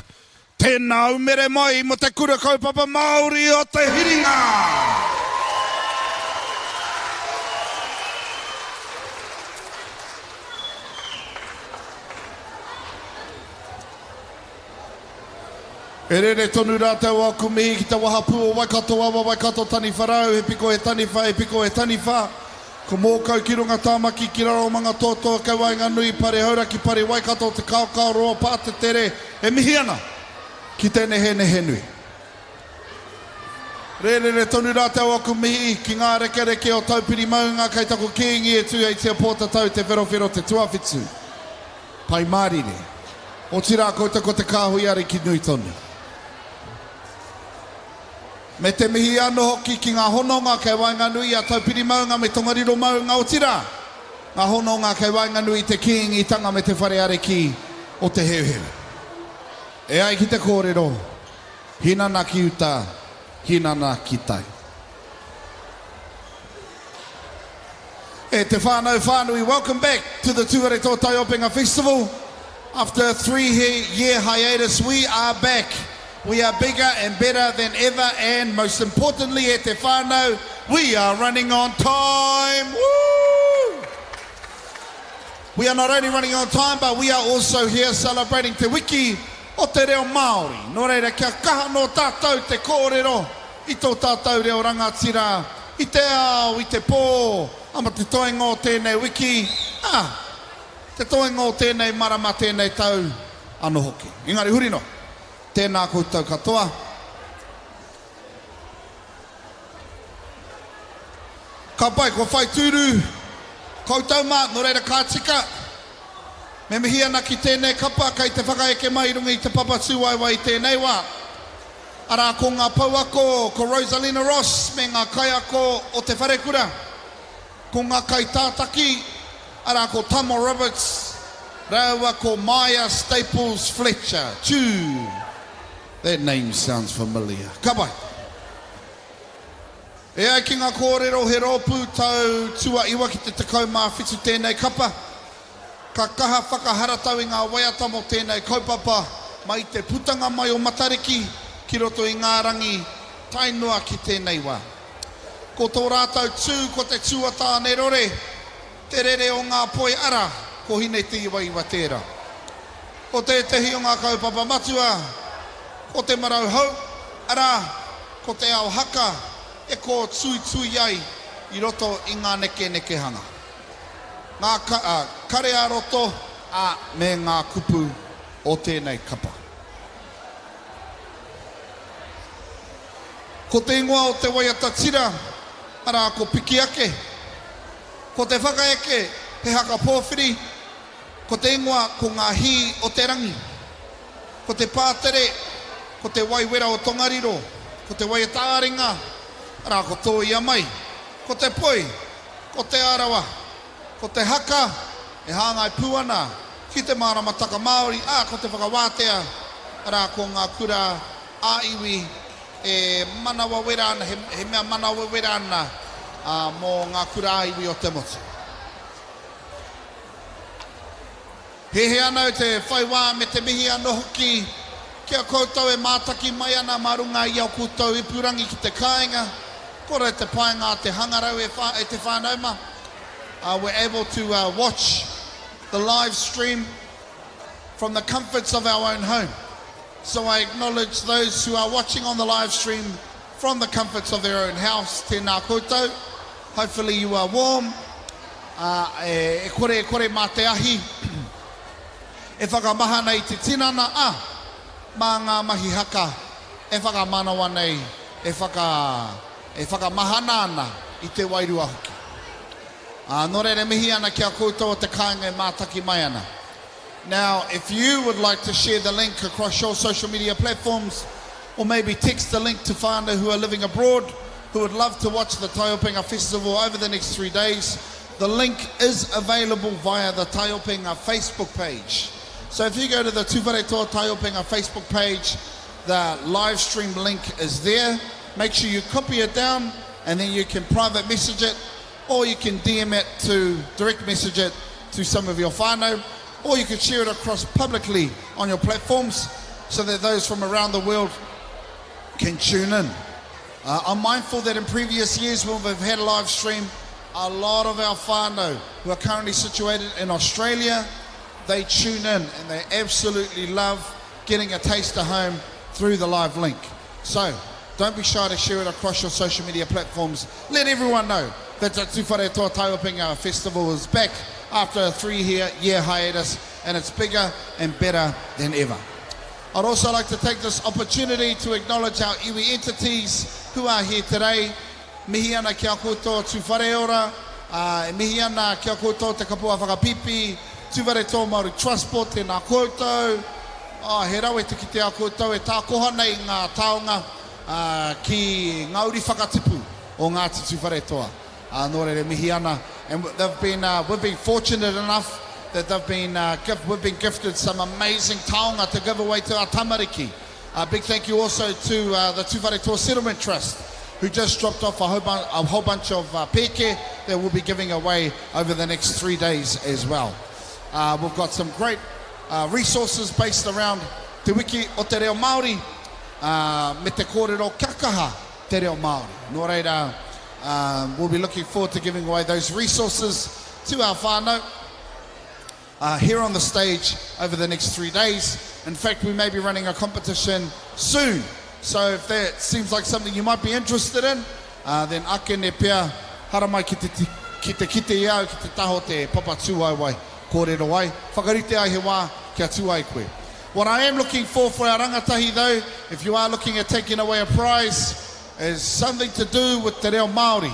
Tēnā umere mai mo te kura kaupapa Māori o te hiringa. E rere tonu rātou aku mihi ki te wahapu o Waikato awa Waikato tani wharau, he piko e tani wha, he piko e tani wha. Ko mōkau ki runga tāmaki ki raro manga tōtoa kau ainga nui pare haura ki pare Waikato te kaukau roa pāte tere e mihi ana ki tēne he nui. Re tonu rātou aku mihi ki ngā rekereke o taupiri maunga kei tako kiingi e tū te pōta tau te wherowhero te tuawhitu. Pai mārire. O tira kouta ko te kāhui ari ki nui tonu. Me te mihi ano hoki ki ngā hononga kei wainga nui a taupiri maunga me tongariro maunga o tira. Ngā hononga kei wainga nui te kiingi tanga me te whare areki o te heuheu. E ai ki te kōrero, hinana ki uta, hinana ki tai. E te whānui, welcome back to the Tūwharetoa Taiopenga Festival. After a 3-year hiatus, we are back. We are bigger and better than ever, and most importantly, e te whānau, we are running on time. Woo! We are not only running on time, but we are also here celebrating Te Wiki o te reo Māori. Nō reira, kia kaha no tātou te kōrero, i tō tātou reo rangatira, i te ao, i te pō, ama te toenga o tēnei wiki, te toenga o tēnei marama tēnei tau, ano hoki. Engari hurino. Tēnā koutou katoa. Ka pai, ko whai tūru, koutou mā, no reira kā tika. Me mihi ana ki tēnei kapa, kei te whakaeke mai runga i te papatū ai i tēnei wā. Ara ko ngā pauako, ko Rosalina Ross, me ngā kaiako o te wharekura. Ko ngā kai tātaki, ara ko Tamo Roberts, raua ko Maya Staples Fletcher. Chū. That name sounds familiar. Ka pai. E ai ki ngā kōrero he rōpū tau tua iwa ki te tekau mā whitu tēnei kapa. Ka kaha whakaharatau i ngā waiata mo tēnei kaupapa mai te putanga mai o Matariki ki roto i ngā rangi tainua ki tēnei wā. Ko tō rātou tū, ko te tūata ne rore, te rere o ngā poi ara, ko hine te iwa iwa tērā. Ko te tehi o ngā kaupapa matua, ko te marau hau, ara, ko te ao haka, e ko tui ai i roto i ngā neke hanga. Ngā kare a roto, me ngā kupu o tēnei kapa. Ko te ingoa o te waiata tira, ara ko piki ake. Ko te whakaeke, he haka pōwhiri, ko te ingoa ko ngā hi o te rangi. Ko te pātere, ko te waiwera o Tongariro, ko te waiata aringa, ara ko tō ia mai. Ko te poi, ko te arawa, ko te haka, e hāngai puana, ki te māramataka Māori, ko te whakawātea, ara ko ngā kura āiwi, e manawa wera ana, he mea manawa wera ana mō ngā kura āiwi o te motu. He anau te whaiwā me te mihi anō hoki, kia koutou e mātaki mai ana marunga i au koutou i purangi ki te kāinga, kore te painga te hangarau e te whānauma. We're able to watch the live stream from the comforts of our own home. So I acknowledge those who are watching on the live stream from the comforts of their own house. Tēnā koutou. Hopefully you are warm. E kore mā te ahi. E whakamaha nei te tinana. Mā ngā mahi haka. E whakamanawa nei. E whakamahana ana i te wairua hoki. Nō reire mihi ana kia koutou o te kāinga e mātaki mai ana. Now, if you would like to share the link across your social media platforms, or maybe text the link to whānau who are living abroad, who would love to watch the Taiopenga Festival over the next 3 days, the link is available via the Taiopenga Facebook page. So if you go to the Tūwharetoa Taiopenga Facebook page, the live stream link is there. Make sure you copy it down, and then you can private message it, or you can DM it direct message it to some of your whānau, or you can share it across publicly on your platforms so that those from around the world can tune in. I'm mindful that in previous years when we've had a live stream, a lot of our whānau who are currently situated in Australia, they tune in and they absolutely love getting a taste of home through the live link. So don't be shy to share it across your social media platforms. Let everyone know that the Tūwharetoa Taiopenga Festival is back after a 3-year hiatus, and it's bigger and better than ever. I'd also like to take this opportunity to acknowledge our iwi entities who are here today. Mihi ana kia koutou Tūwhareora, mihi ana kia koutou te kapua whakapipi, Tūwharetoa Māori Trust Board, tēnā koutou. He rau e te ki te a koutou e tā koha nei ngā taonga ki ngauri whakatipu o Ngāti Tūwharetoa. Nō reire mihi ana. And we've been fortunate enough that we've been gifted some amazing taonga to give away to our tamariki. A big thank you also to the Tūwharetoa Settlement Trust, who just dropped off a whole bunch of peke that we'll be giving away over the next 3 days as well. We've got some great resources based around te wiki o te reo Māori, me te kōrero kakaha te reo Māori. Nō reira, we'll be looking forward to giving away those resources to our whānau here on the stage over the next 3 days. In fact, we may be running a competition soon. So if that seems like something you might be interested in, then ake ne pia haramai ki te kite iau, ki te taho te papa tūai wai, kōrero wai, whakarite ai he wā, kia tūai koe. What I am looking for our rangatahi though, if you are looking at taking away a prize, is something to do with te reo Māori,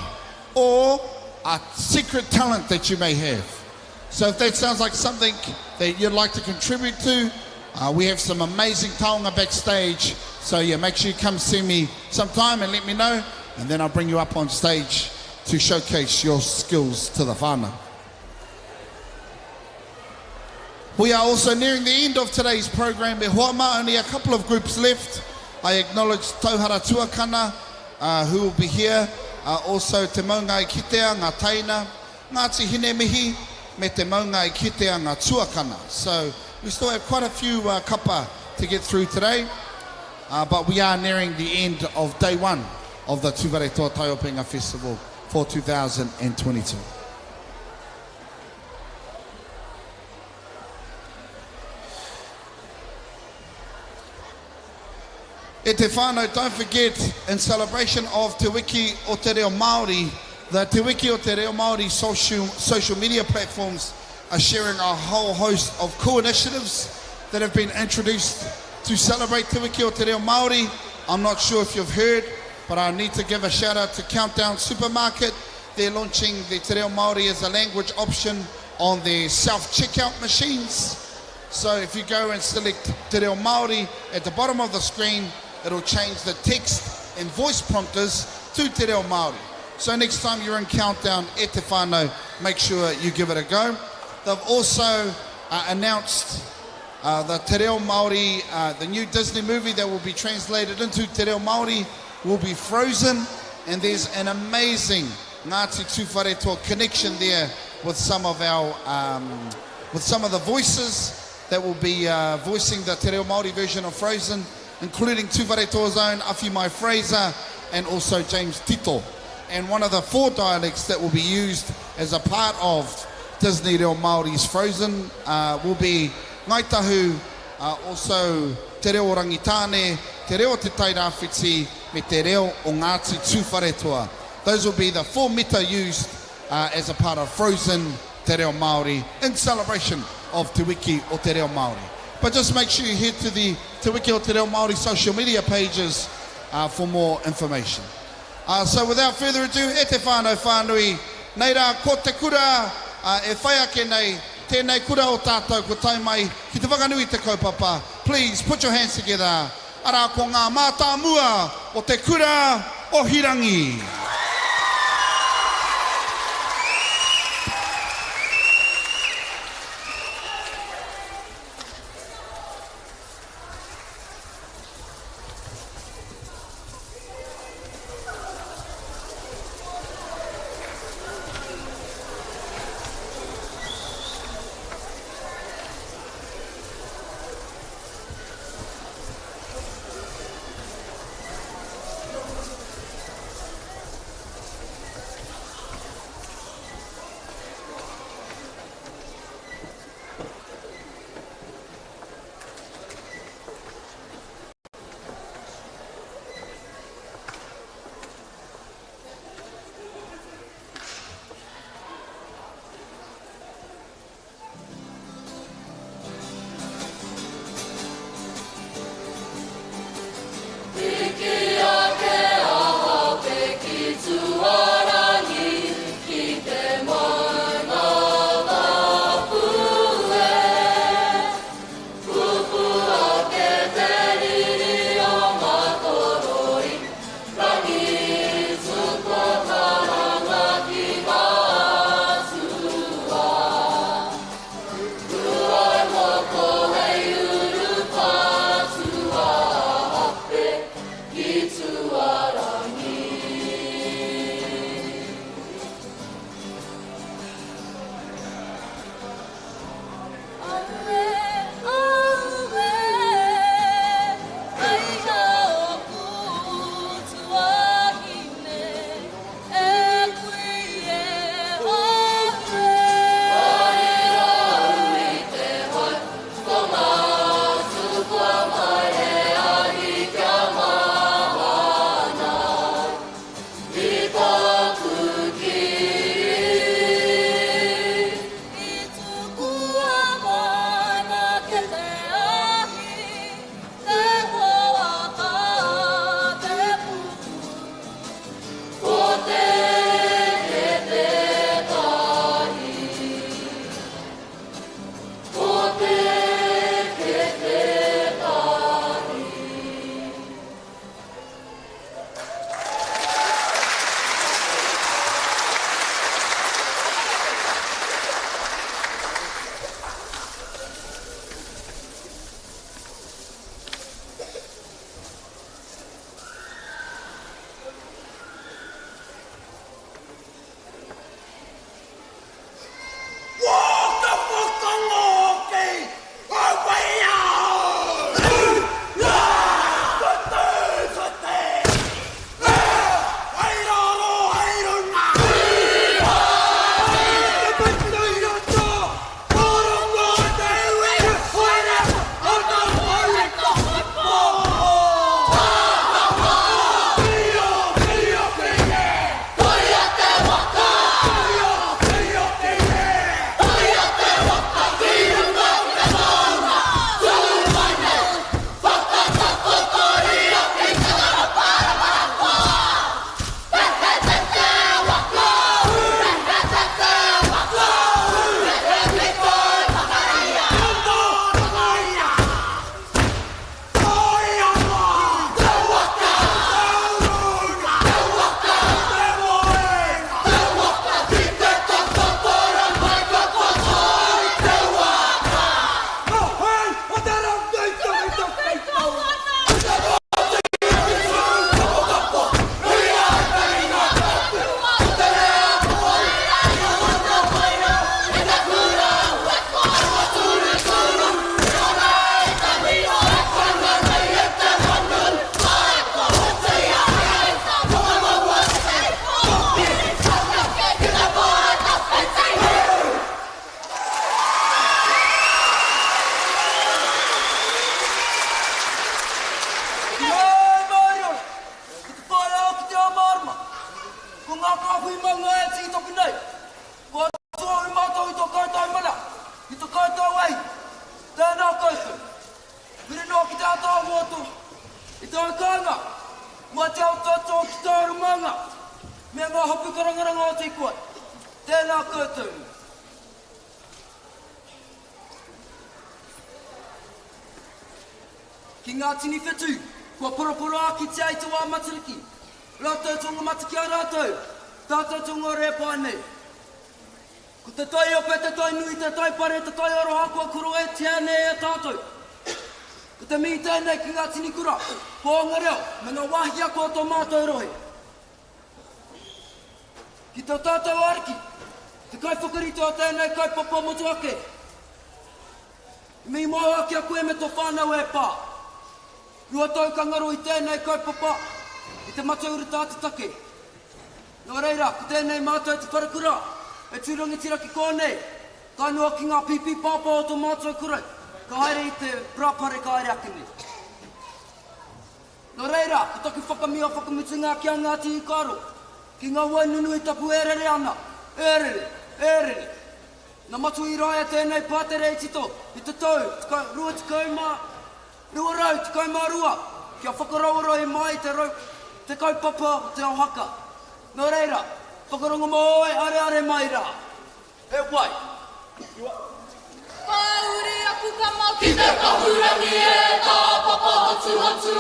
or a secret talent that you may have. So if that sounds like something that you'd like to contribute to, we have some amazing taonga backstage. So yeah, make sure you come see me sometime and let me know, and then I'll bring you up on stage to showcase your skills to the whānau. We are also nearing the end of today's program. Me hoama, only a couple of groups left. I acknowledge Tauhara Tuakana, who will be here. Also te maunga I kitea ngā taina, Ngāti hine mihi, me te maunga I kitea ngā tuakana. So we still have quite a few kapa to get through today, but we are nearing the end of day 1 of the Tūwharetoa Taiopenga Festival for 2022. E te whānau, don't forget, in celebration of Te Wiki o Te Reo Māori, the Te Wiki o Te Reo Māori social media platforms are sharing a whole host of cool initiatives that have been introduced to celebrate Te Wiki o Te Reo Māori. I'm not sure if you've heard, but I need to give a shout out to Countdown Supermarket. They're launching the Te Reo Māori as a language option on their self-checkout machines. So if you go and select Te Reo Māori at the bottom of the screen, it'll change the text and voice prompters to Te Reo Māori. So next time you're in Countdown, e te whānau, make sure you give it a go. They've also announced the Te Reo Māori, the new Disney movie that will be translated into Te Reo Māori will be Frozen, and there's an amazing Ngāti Tūwharetoa connection there with some of the voices that will be voicing the Te Reo Māori version of Frozen, including Tūwharetoa's own Awhi Mai Fraser and also James Tito. And one of the 4 dialects that will be used as a part of Disney Reo Māori's Frozen will be Ngaitahu, also Te Reo Rangitane, Te Reo Te Tairāwhiti, me Te Reo o Ngāti Tūwharetoa. Those will be the 4 mita used as a part of Frozen Te Reo Māori in celebration of Te Wiki o Te Reo Māori. But just make sure you head to the Te Wiki o Te Reo Māori social media pages for more information. So without further ado, e te whānau whānui, nei rā, ko te kura, e whai ake nei, tēnei kura o tātou ko tai mai, ki te whakanui te kaupapa. Please put your hands together. Ara ko ngā mātā mua o te kura o Hirangi.
tō moto. I tō kanga. Mua te au tōtō ki tōru manga. Mea ngā hopu karangaranga o te koe. Tēnā koutou. Ki ngā tini whetu, kua poroporo aki te ai te wā matariki. Rātou tonga mataki a rātou. Tātou tonga repa nei. Ko te tai ope, te tai nui, te tai pare, te tai aroha, kua kuro e tēnei e tātou. Ko te mi tēnei ki ngā tini kura, pōnga reo, me ngā wahia kua tō mātou rohe. Ki tō tātou ariki, te kai whakarito a tēnei kai papa motu ake. Mi moa aki a koe me tō whānau e pā. Rua tau kangaro i tēnei kai papa, i te matauru tātu take. Nō reira, ko tēnei mātou te wharakura, e tūrangi tira ki kōnei, ka noa ki ngā pipi pāpā o tō mātou kurai, ka haere i te prapare ka haere ake nei. Nō reira, ko taku whakamia whakamutunga ki a ngā tii karo, ki ngā wainunu i tapu erere ana, erere. Nā matu i rāia tēnei pātere i tito, i te tau, rua rau, te kaimā, kia whakarauaro i mai te kaupapa o te au haka. Nō reira, whakarongo mo oe, are mai rā. E wai.
Pauri aku ka mau ki te kahurangi e tā papa hotu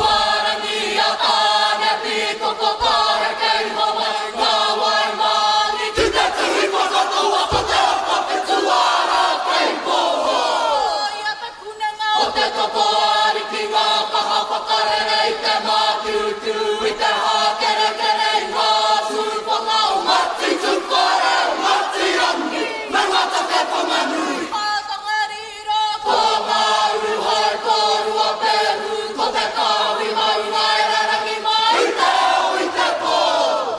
arangi a tāne piko ko kāre kei mawai ngā wai māni ki te tuhi whakatoa ko te apa petu ara kei poho. Ia te kunenga o te topo ari ki ngā kaha whakarere i te mātutu i te hākere i ngā tūpanga o mati tūkare o mati rangi me ngata te panganui. Ko ngā uruhoi, ko rua peru, ko te kawi mai ngai rarangi mai i te au i te pō.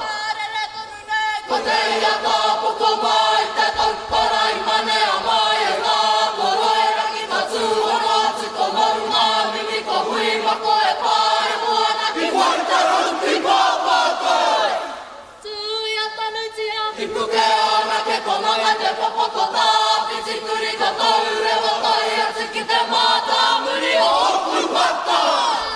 Ārere tonu nei, ko te ia tāpoko mai, te tauparai mane a mai e ngā koro e rangi tatu o ngā tuko maru ngā mimi ko hui mako e pāre moana ki wai te rau ki pāpā koe. Tū ia tanu tia, ki puke ana ke komanga te popoko tā, piti kuri ko tau rewa tai atu ki te mātā muri o oku pata.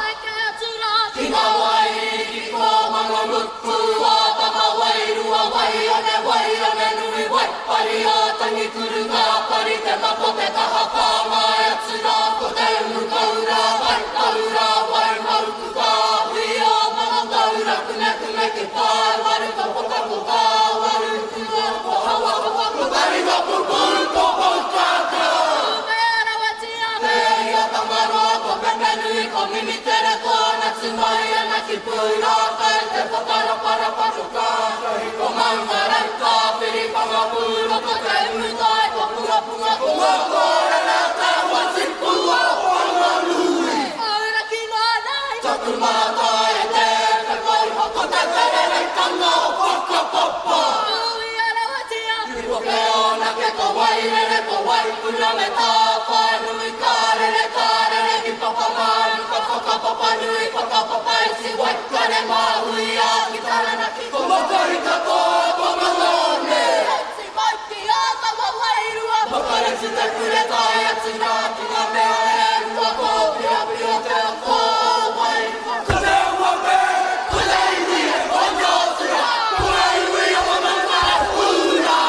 Ai ke atura, ki ngā wai ki kō manga muku a taka wairua waione nui wai. Pari a tangi kuru ngā pari te mako te kaha pāngai atura ko te unu kaura wai maruku ka hui a mana taura kune ki pai waru ka poka poka waru kua ko hawa ko tari ka pupu ko pokaka. Me arawatia, te ia tamaroa ko pepenui ko mimi tere kona tumai ana ki pura kai te whakara para paruka. Ko maunga rauka piri panga pura ko te umutai ko punga ko wako rena te wasipu a wanga nui. Aura ki ngā nai, taku mātai e te whakai hoko te terere kanga o whakapapa. Ui arawatia, ki poke ona ke ko wairere ko waipuna me tā whanui kārere ki papa manu ka whakapapa nui whakapapa i si waikare mahui a ki taranaki ko makari ka koa ko mangone. Si maiti a tawa wairua makare si te kure tai atu nā ki ngā mea e rua ko pia te ko wairua. Ko te ua me, ko te iwi e whangatura, ko te iwi a whananga hura.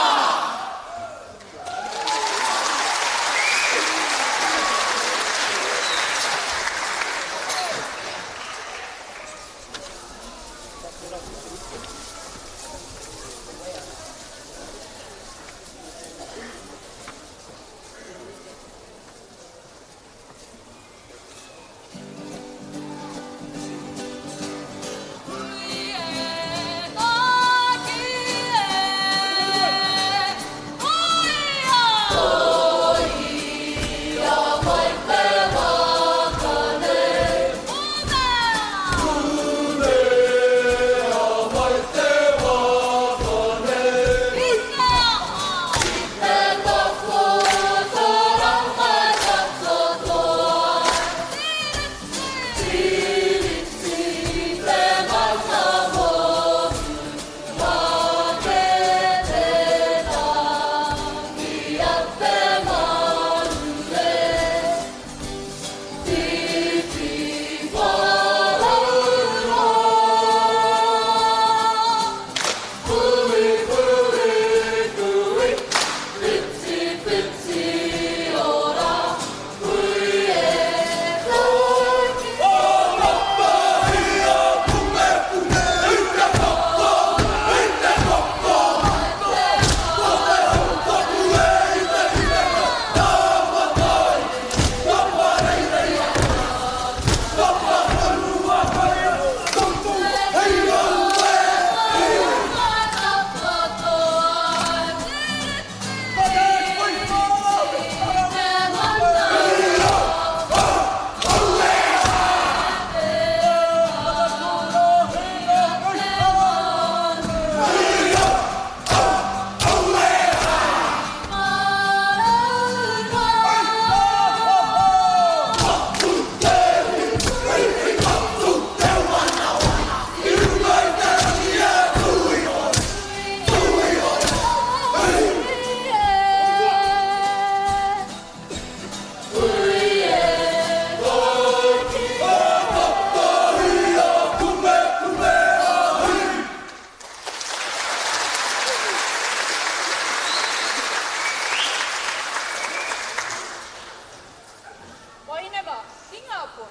Eva, Singapore.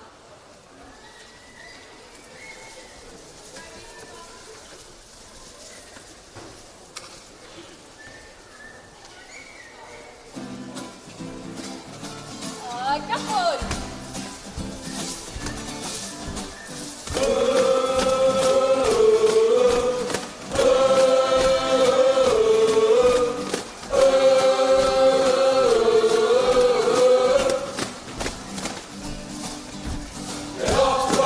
Kapon.
Yeah.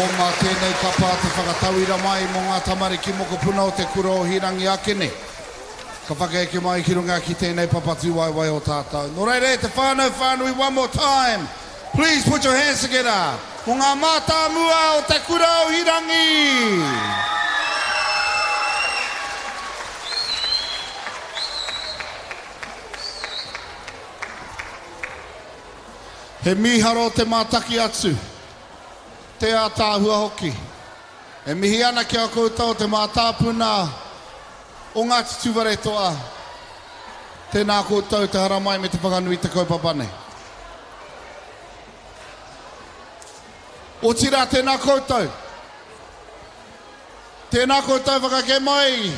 Ko ngā tēnei kapa te whakatauira mai mō ngā tamariki moko puna o te kura o hirangi akene. Ka whakaeke mai ki runga ki tēnei papatu wai o tātou. Nō reire, te whānau whānui one more time. Please put your hands together. Mō ngā mātā mua o te kura o hirangi. He miharo te mātaki atu. Te a tāhua hoki. E mihi ana ki a koutou te mātāpuna o Ngāti Tūwharetoa. Tēnā koutou te haramai me te whakanui te kaupapane. O tira tēnā koutou. Tēnā koutou whakake mai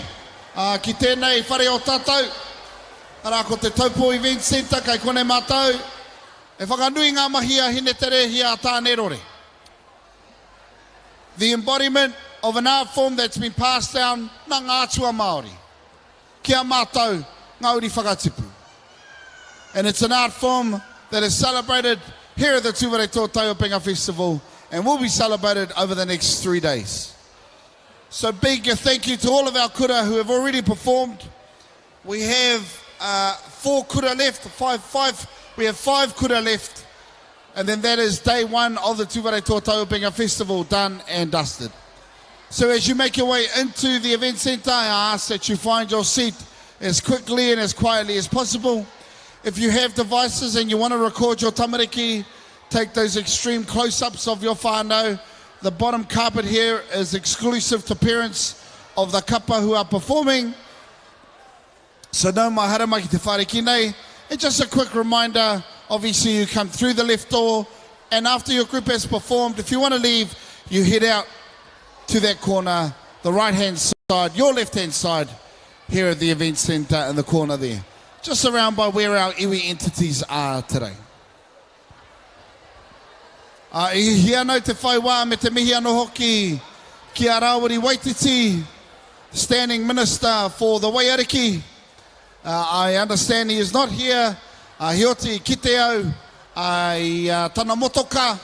ki tēnei whare o tātou. Ara ko te Taupō Events Center kai kone mātou. E whakanui ngā mahia hine tere hia tāne rore. The embodiment of an art form that's been passed down nā ngātua Māori. Kia mātou ngauri whakatipu. And it's an art form that is celebrated here at the Tūwharetoa Taiopenga Festival and will be celebrated over the next 3 days. So big thank you to all of our kura who have already performed. We have 4 kura left, we have 5 kura left. And then that is day 1 of the Tūwharetoa Taiopenga Festival done and dusted. So as you make your way into the event centre, I ask that you find your seat as quickly and as quietly as possible. If you have devices and you want to record your tamariki, take those extreme close-ups of your whānau. The bottom carpet here is exclusive to parents of the kapa who are performing. So no mahara mai ki te whareki nei. And just a quick reminder, obviously you come through the left door and after your group has performed, if you want to leave, you head out to that corner, the right-hand side, your left-hand side, here at the event centre in the corner there. Just around by where our iwi entities are today. I anō te whai wā me te mihi anō hoki ki a Rawiri Waititi, standing minister for the Waiariki. I understand he is not here. Hioti ki te au, tana motoka,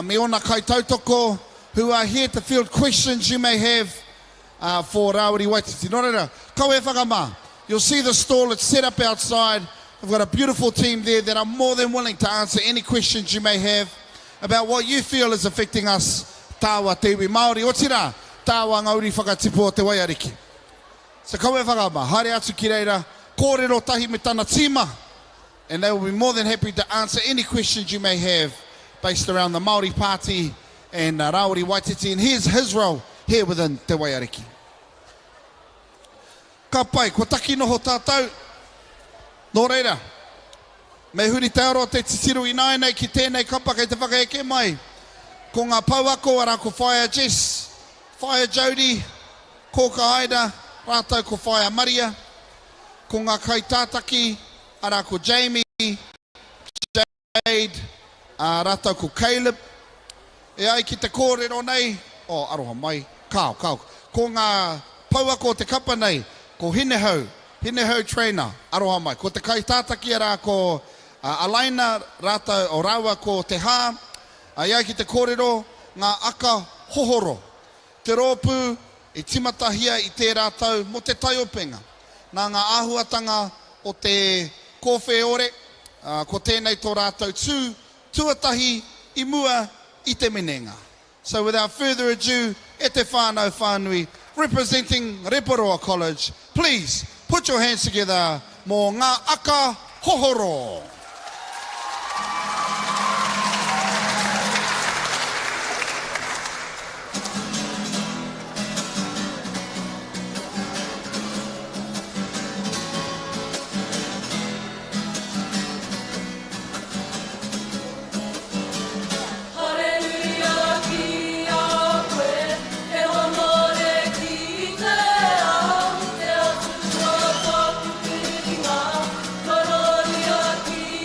me ona kai tautoko, who are here to field questions you may have for Rawiri Waititi. Nō reira, kau e whakamā. You'll see the stall, it's set up outside. We've got a beautiful team there that are more than willing to answer any questions you may have about what you feel is affecting us, tāua te iwi Māori. O tira, tāua ngauri whakatipu o te Waiariki. So kau e whakamā, haere atu ki reira, kōrero tahi me tana tīma. And they will be more than happy to answer any questions you may have based around the Māori Party and Rawiri Waititi. And here's his role here within Te Waiariki. Ka pai, ko taki noho tātou. Nō reira, me huri te aro te titiru i nāi ki tēnei kapa kei te whakaeke mai. Ko ngā pauako ara ko Whaia Jess, Whaia Jody, ko ka Aida, rātou ko Whaia Maria. Ko ngā kai tātaki, ara ko Jamie, Jade, rātou ko Caleb. E ai ki te kōrero nei, aroha mai, kao. Ko ngā pauako te kapa nei, ko Hinehau trainer, aroha mai. Ko te kai tātaki ara ko Alaina, rātou o rawa ko Te Hā. Ai ki te kōrero, ngā aka hohoro. Te rōpū, i timatahia i te rātou mo te Taiopenga. Nā ngā āhuatanga o te kōwhe ore, ko tēnei tō rātou tuatahi i mua i te menenga. So without further ado, e te whānau whānui, representing Reporoa College, please put your hands together mō ngā aka hohoro.
Ki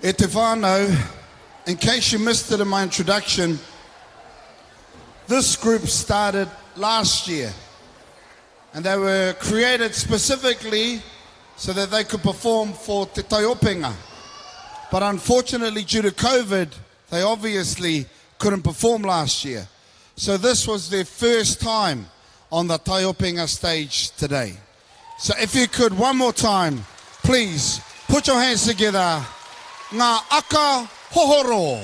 E te whānau, in case you missed it in my introduction, this group started last year. And they were created specifically so that they could perform for Te Taiopenga. But unfortunately, due to COVID, they obviously couldn't perform last year. So this was their first time on the Taiopenga stage today. So if you could, one more time, please, put your hands together. Ngā aka hohoro.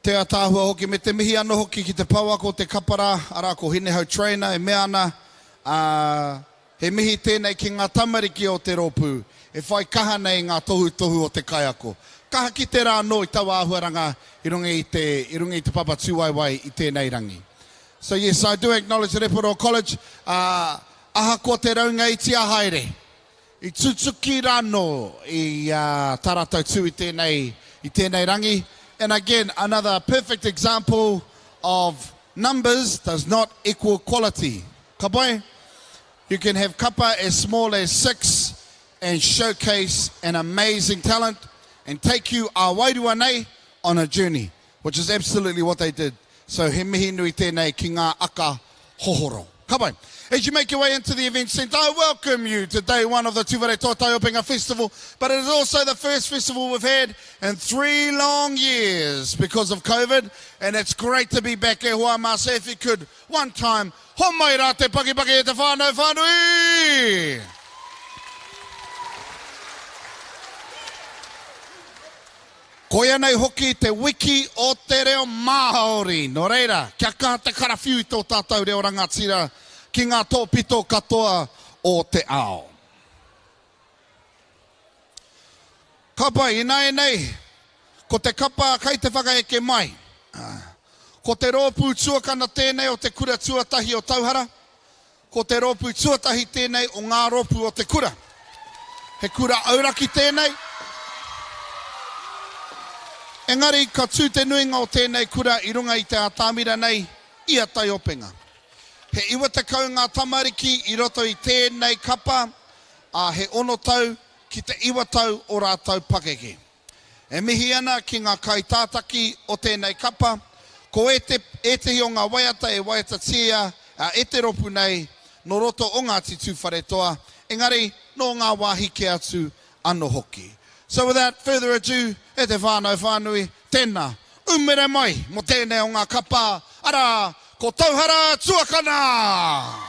Te atāhua hoki me te mihi ano hoki ki te paua ko te kapara, ara ko hinehau trainer, e mea ana, he mihi tēnei ki ngā tamariki o te rōpū, e whai kaha nei ngā tohu o te kaiako. Kaha ki te rā no I tawa ahuaranga I runga I te papa tūwaiwai I tēnei rangi. So yes, I do acknowledge Reporo College, aha ko te raunga I tia haere, I tutsuki rā no I taratau tū I tēnei rangi. And again, another perfect example of numbers does not equal quality. Ka pai? You can have kapa as small as 6 and showcase an amazing talent and take you a wairua nei on a journey, which is absolutely what they did. So he mihi nui tēnei ki ngā aka hohoro. Ka pai? As you make your way into the event centre, I welcome you to day one of the Tūwharetoa Taiopenga Festival, but it is also the first festival we've had in 3 long years because of COVID, and it's great to be back here. Hoa mā se, if you could, one time, ho mai rā te paki e te whānau whānui! Koia nei hoki te wiki o te reo Māori. Nō reira, kia kaha te karawhiu I tō tātou reo rangatira ki ngā tōpito katoa o te ao. Kapa ina e nei, ko te kapa kai te whakaeke mai. Ko te rōpū tuakana tēnei o te kura tuatahi o tauhara. Ko te rōpū tuatahi tēnei o ngā rōpū o te kura. He kura auraki tēnei. Engari, ka tū te nuinga o tēnei kura I runga I te atamira nei, ia Taiopenga. He iwa te kau ngā tamariki I roto I tēnei kapa, he ono tau ki te iwa tau o rātau pakeke. E mihi ana ki ngā kaitātaki o tēnei kapa, ko e te o ngā waiata e waiata tia, e te ropu nei, no roto o ngā Tūwharetoa, engari, no ngā wāhi ke atu ano hoki. So without further ado, e te whānau whānui, tēnā, umere mai, mo tēnei o ngā kapa, ara, ko tauhara tuakana!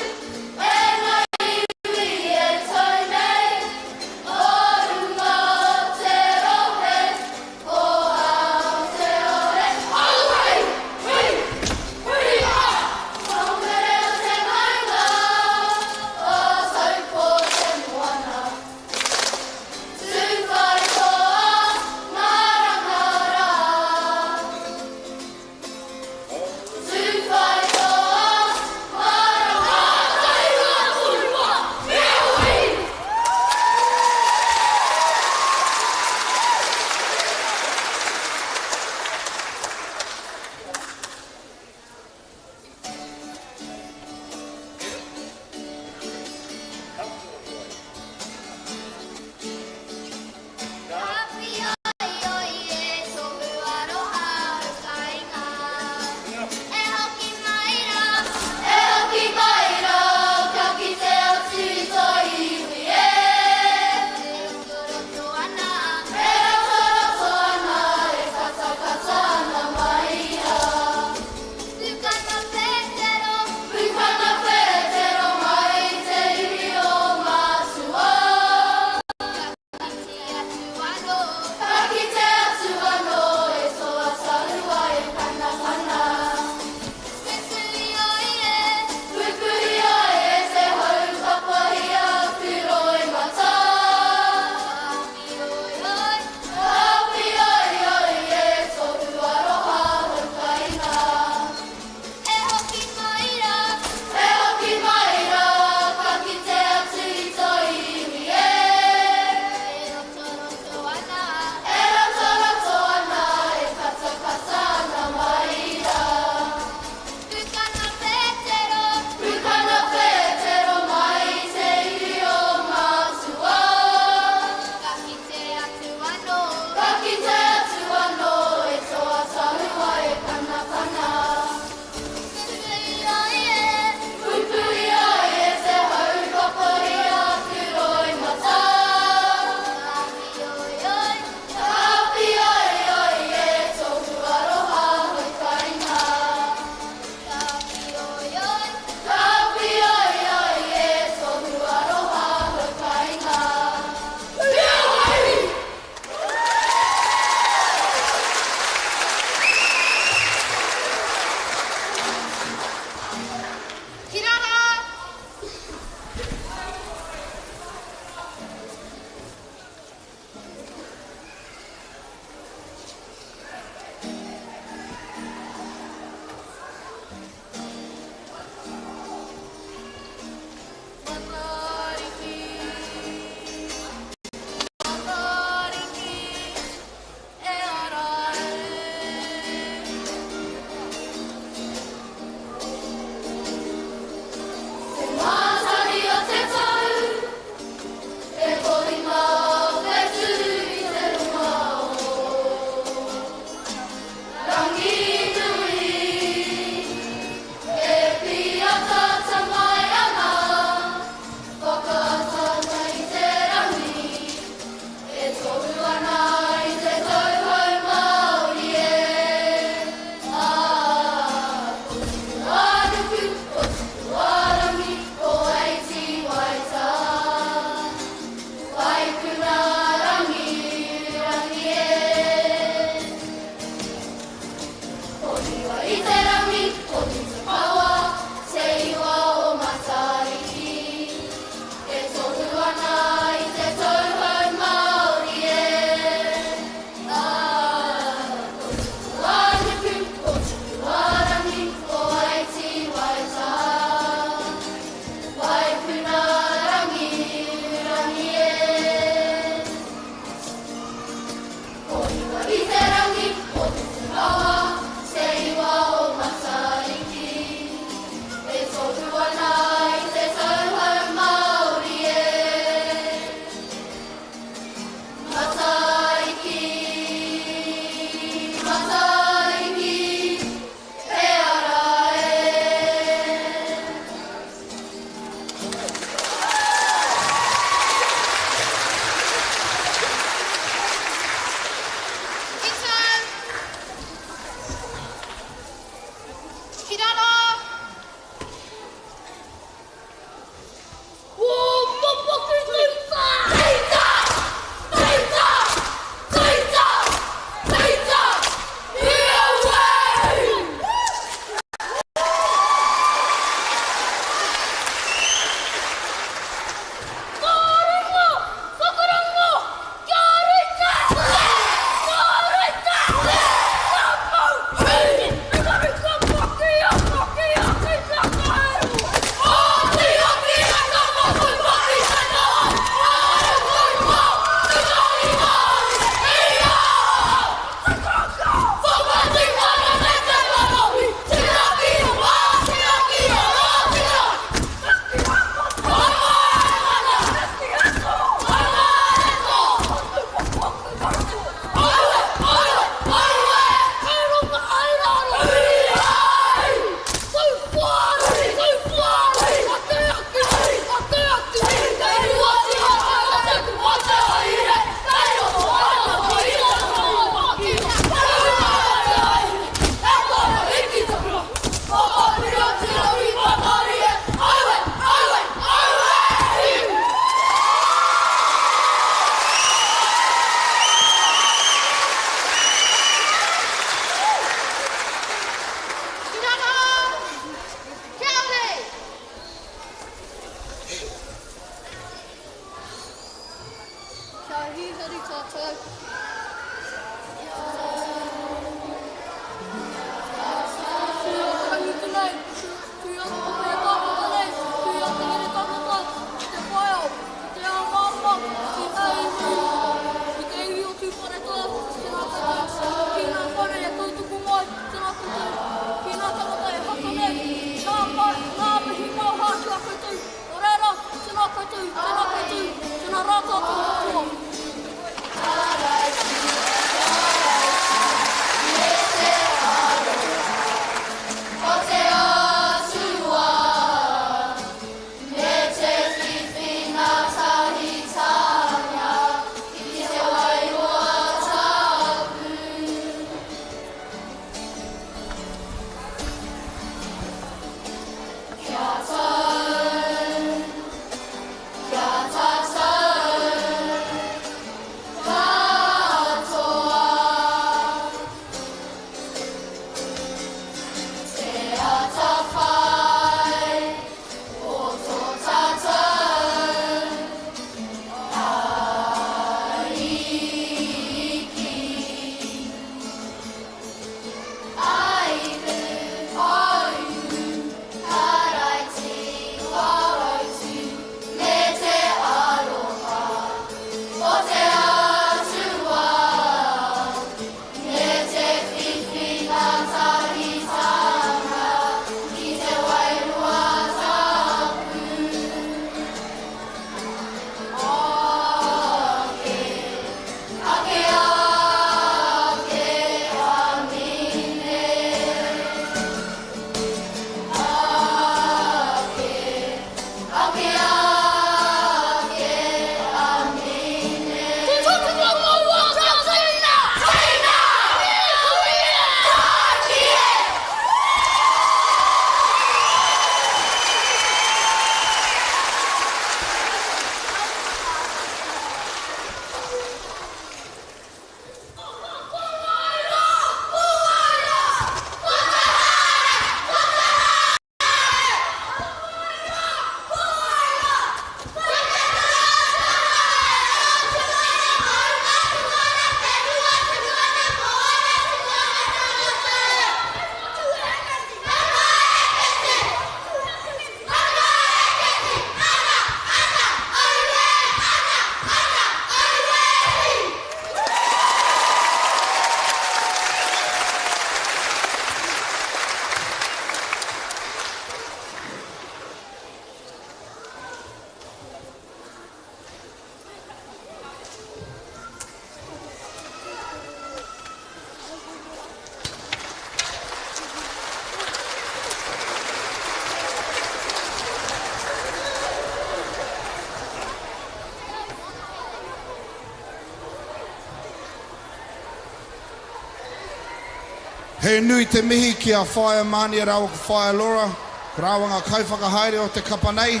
He nui te mihi ki a whae mani rau ka whae lora, ka rawanga kai whakahaere o te kapa nei.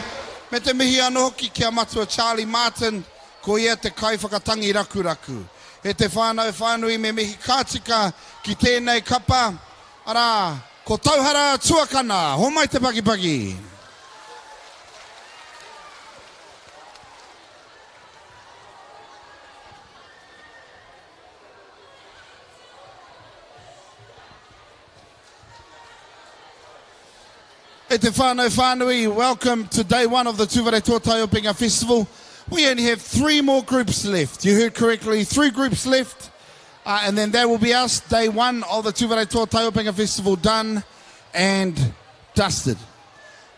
Me te mihi anō hoki ki a matua Charlie Martin, ko ia te kai whakatangi raku raku. E te whanau me mihi kātika ki tēnei kapa. Ara, ko tauhara tuakana, ho mai te paki paki. E te whanui, welcome to day one of the Tūwharetoa Taiopenga Festival. We only have 3 more groups left. You heard correctly, 3 groups left. And then that will be us, day one of the Tūwharetoa Taiopenga Festival done and dusted.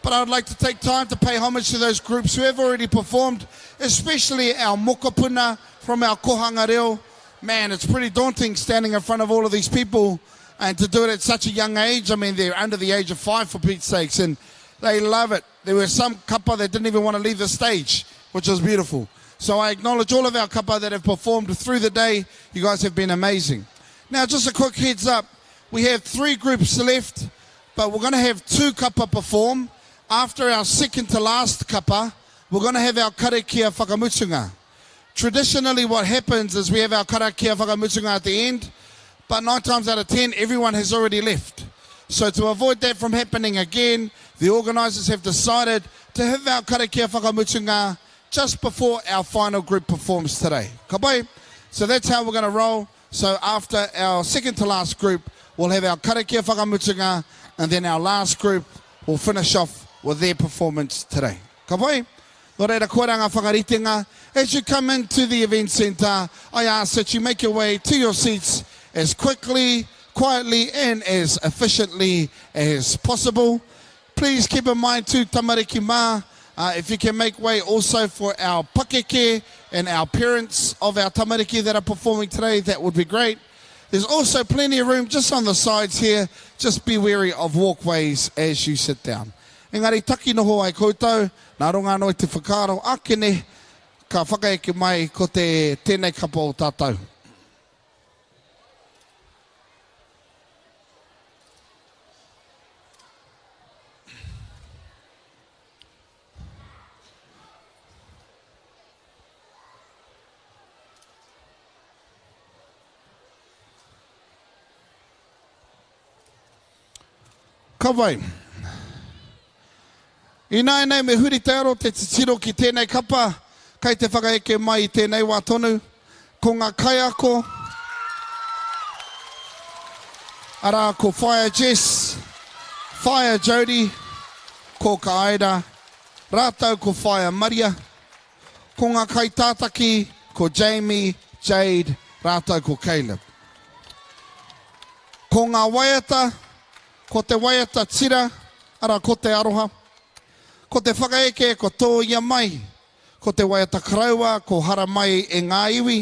But I would like to take time to pay homage to those groups who have already performed, especially our mokopuna from our kohanga reo. Man, it's pretty daunting standing in front of all of these people and to do it at such a young age. I mean, they're under the age of 5 for Pete's sakes, and they love it. There were some kapa that didn't even want to leave the stage, which was beautiful. So I acknowledge all of our kapa that have performed through the day. You guys have been amazing. Now, just a quick heads up. We have 3 groups left, but we're going to have 2 kapa perform. After our second to last kapa, we're going to have our karakia whakamutunga. Traditionally, what happens is we have our karakia whakamutunga at the end, but 9 times out of 10, everyone has already left. So to avoid that from happening again, the organisers have decided to have our karakia whakamutunga just before our final group performs today. Ka pai, So that's how we're going to roll. So after our second to last group, we'll have our karakia whakamutunga, and then our last group will finish off with their performance today. Ka pai? Nō reira kōranga whakaritenga. As you come into the event centre, I ask that you make your way to your seats as quickly, quietly, and as efficiently as possible. Please keep in mind too, tamariki mā, if you can make way also for our pakeke and our parents of our tamariki that are performing today, that would be great. There's also plenty of room just on the sides here. Just be wary of walkways as you sit down. Engari, taki noho ai koutou, nā ronga noi te whakaro, akene ka whakaeke mai ko te tēnei kapa o tātou. Ka wai. I nai nei me huri te aro te titiro ki tēnei kapa, kai te whakaeke mai i tēnei wā tonu, ko ngā kaiako, ara ko Fire Jess, Fire Jody, ko ka Aida, rātau ko Fire Maria, ko ngā kai tātaki, ko Jamie, Jade, rātau ko Caleb. Ko ngā waiata, ko te waiata tira, ara ko te aroha. Ko te whakaeke, ko tō ia mai. Ko te waiata karaua, ko hara mai e ngā iwi.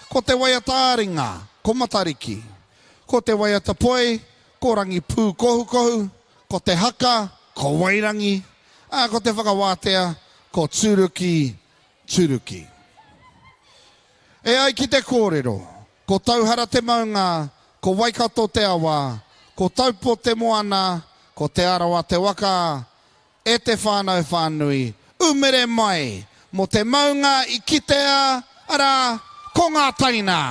Ko te waiata āringa, ko matariki. Ko te waiata poe, ko rangi pū kohu kohu. Ko te haka, ko wairangi. Ko te whakawātea, ko tūruki, tūruki. E ai ki te kōrero, ko tauhara te maunga, ko waikato te awa, ko taupō te moana, ko te arawa te waka, e te whānau whānui, umere mai, mo te maunga i kitea, ara, ko ngā taina.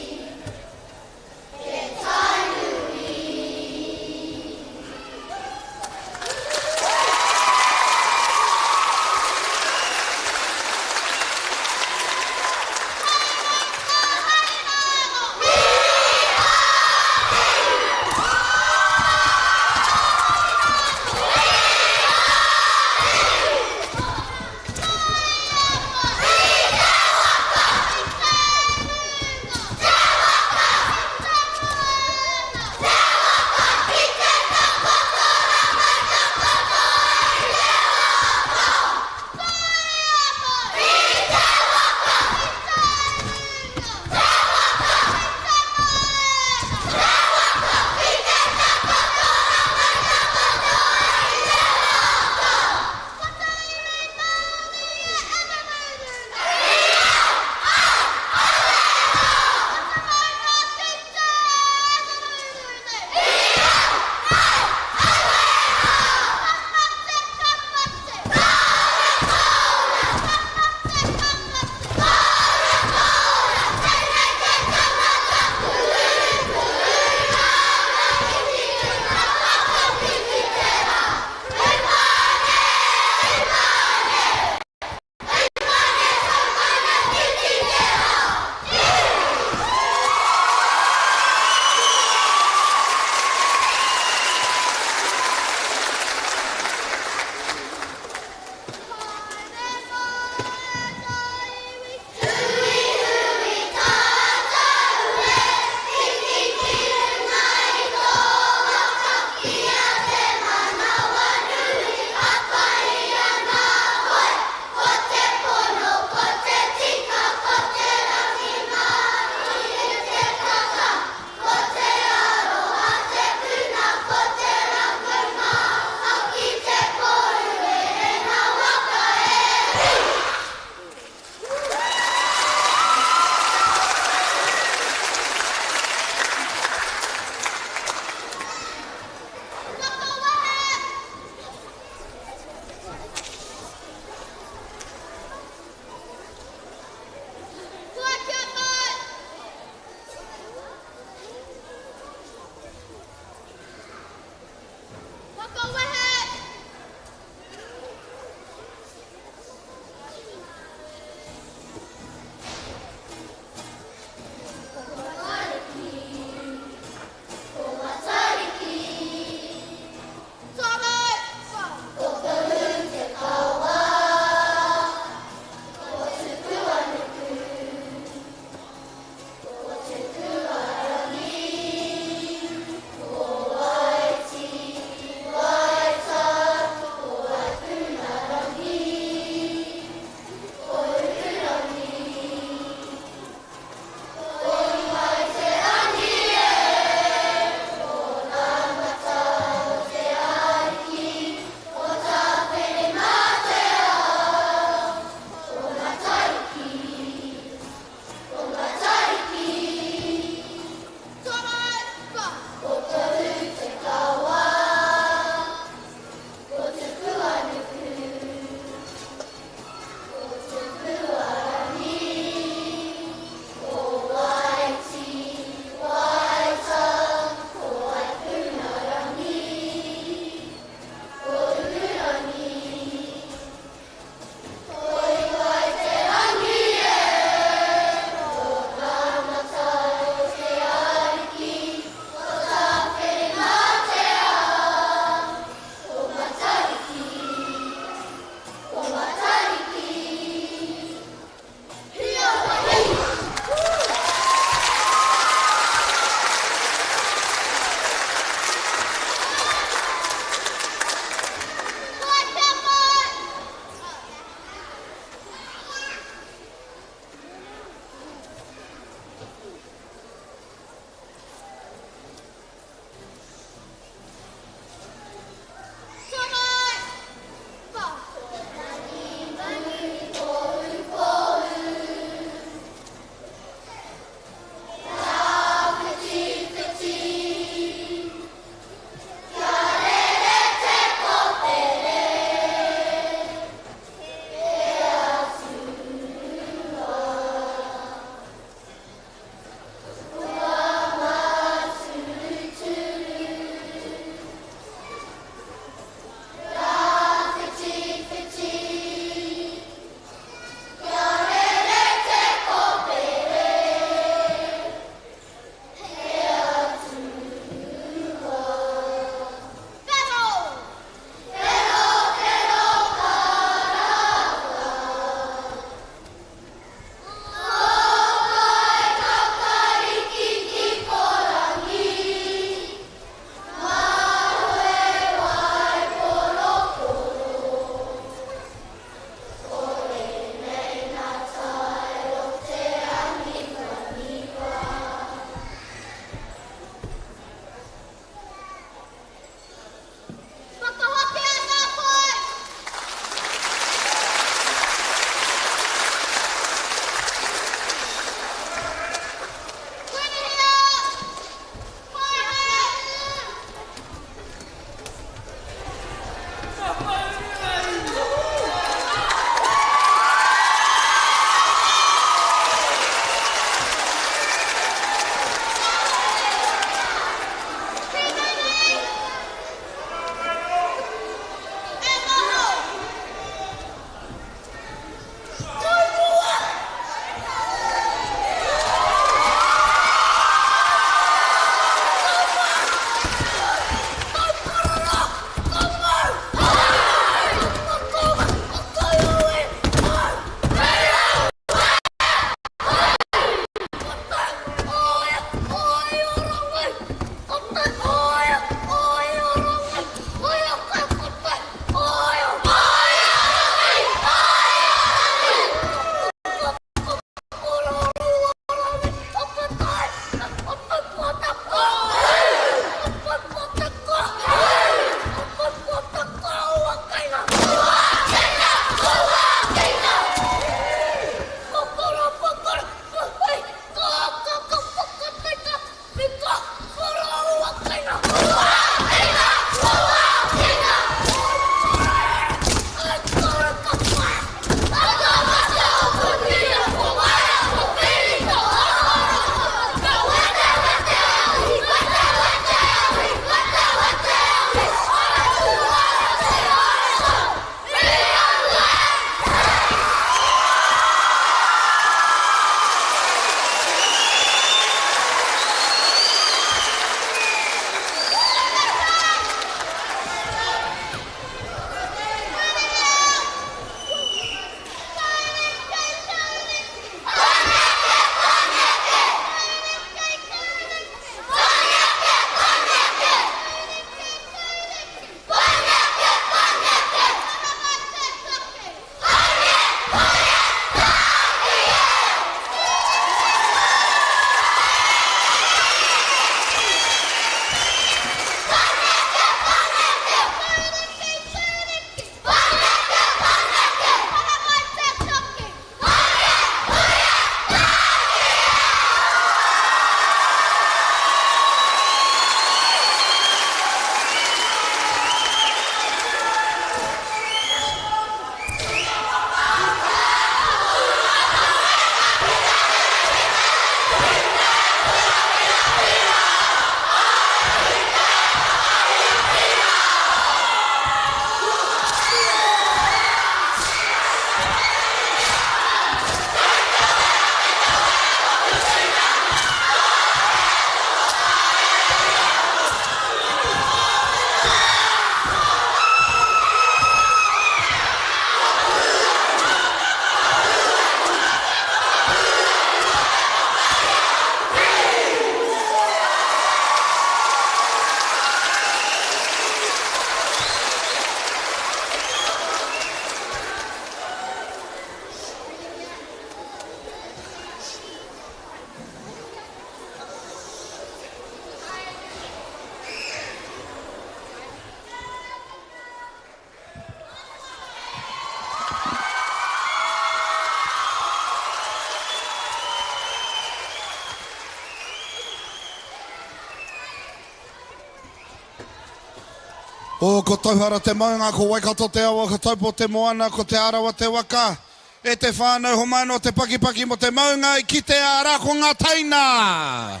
O ko tauhara te maunga, ko waikato te awa, ko taupō te moana, ko te arawa te waka. E te whānau homano te pakipaki mo te maunga, I ki te ara ko ngā taina.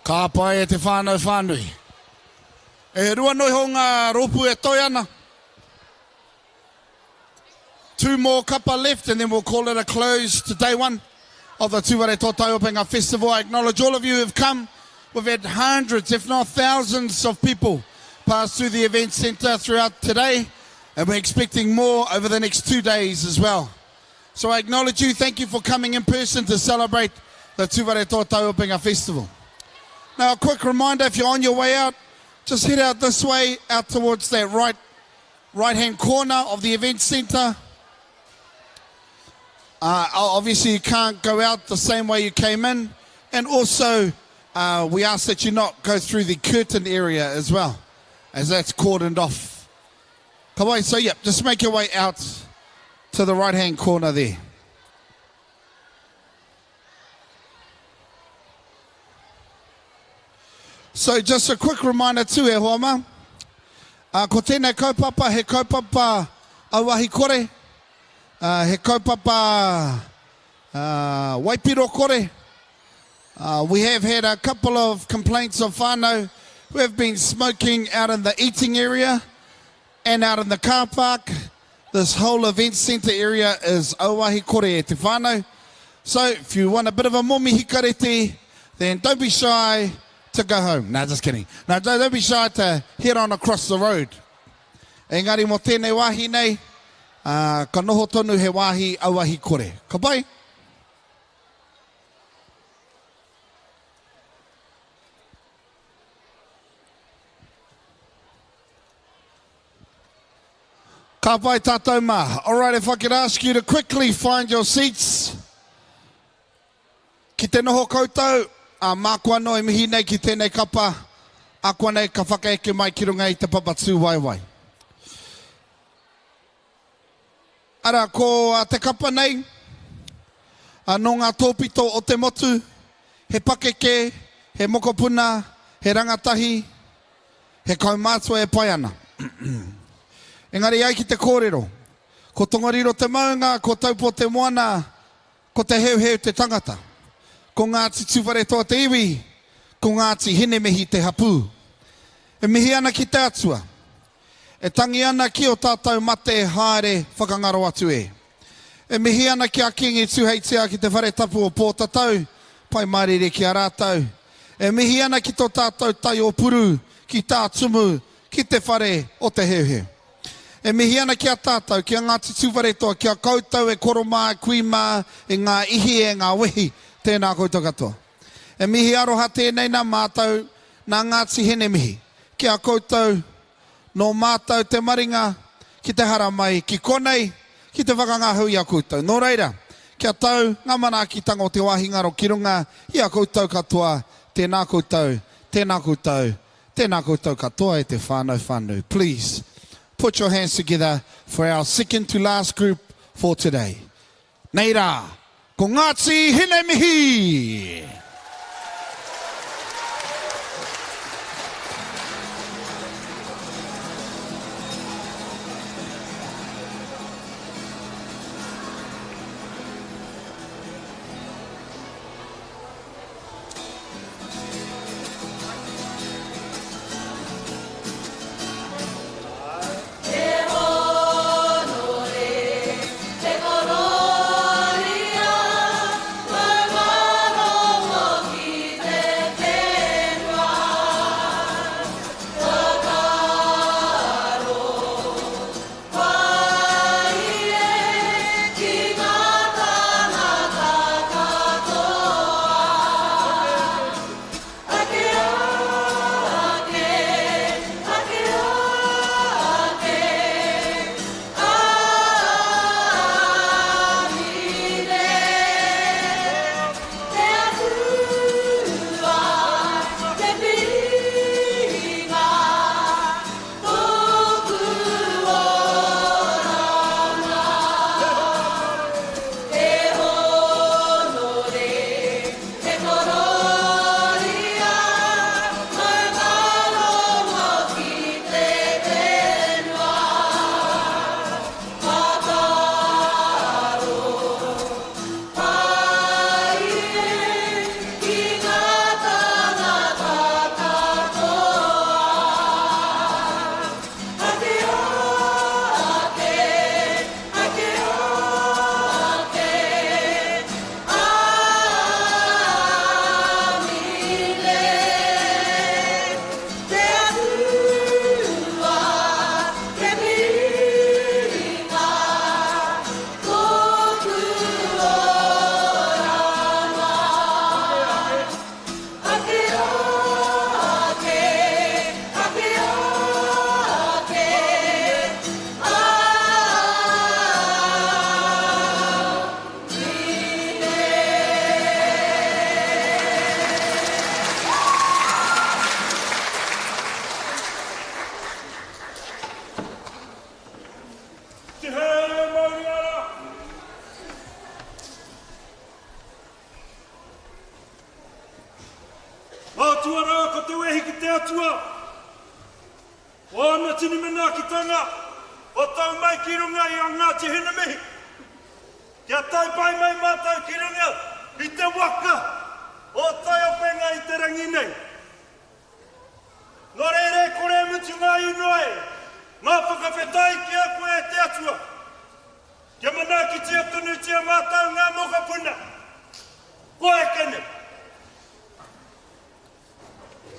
Ka pai e te whānau whānui. E rua noi ho ngā ropu e toi ana. 2 more kapa left and then we'll call it a close to day 1 of the Tūwharetoa Taiopenga Festival. I acknowledge all of you who have come. We've had hundreds, if not thousands of people pass through the event centre throughout today, and we're expecting more over the next 2 days as well. So I acknowledge you. Thank you for coming in person to celebrate the Tūwharetoa Taiopenga Festival. Now a quick reminder, if you're on your way out, just head out this way, out towards that right-hand corner of the event centre. Obviously you can't go out the same way you came in, and also we ask that you not go through the curtain area as well, as that's cordoned off. Come on, so yeah, just make your way out to the right-hand corner there. So just a quick reminder too, e hoama, ko tēnei kaupapa, he kaupapa auahi kore, he kaupapa waipiro kore. We have had a couple of complaints of whānau who have been smoking out in the eating area and out in the car park. This whole event centre area is auahi kore e te whānau. So if you want a bit of a momi hikarete, then don't be shy to go home. No, just kidding. No, don't be shy to head on across the road. Engari mo tēnei wāhi nei, ka noho tonu he wāhi auahi kore. Ka pai? Ka pai tātou mā. All right, if I could ask you to quickly find your seats. Ki te noho koutou, mākua no e mihi nei ki tēnei kapa, a kua nei ka whakaeke mai ki runga I te papatū waiwai. Ara, ko te kapa nei, no ngā tōpito o te motu, he pakeke, he mokopuna, he rangatahi, he kaumātua e pai ana. Engari ai ki te kōrero, ko tongariro te maunga, ko taupō te moana, ko te heu te tangata. Ko Ngāti Tūwharetoa te iwi, ko Ngāti hene mehi te hapū. E mihi ana ki te atua. E tangi ana ki o tātou mate haere whakangaro atu e. E mihi ana ki a kingi tūheitia ki te whare tapu o pōtatau, pai marere ki a rātau. E mihi ana ki tō tātou tai o puru, ki tā tumu, ki te whare o te heuheu. E mihi ana ki a tātou, ki a Ngāti Tūwharetoa, ki a koutou e koromā, kuimā, e ngā ihi e ngā wehi, tēnā koutou katoa. E mihi aroha tēnei nā mātou, nā Ngāti hene mihi. Ki a koutou, no mātou te maringa, ki te hara mai, ki konei, ki te whakangahu I a koutou. Nō reira, kia tau, ngā mana ki tango te wāhi ngaro ki runga, I a koutou katoa, tēnā koutou, tēnā koutou, tēnā koutou katoa e te whānau whānau. Please, put your hands together for our second to last group for today. Nei rā, ko Ngāti hene mihi!
Te kororia, mai maro
atua rā ko te wehi ki te atua. O ana tini mena ki tanga, o tau mai ki runga i a Ngāti Hinemehi. Kia tai pai mai mātou ki runga i te waka o Taiopenga i te rangi nei. Nō reire kore mutu ngā inoe, ngā whakawhetai ki a koe e te atua. Kia mana ki tia tunu tia mātou ngā mokapuna. Koe kene.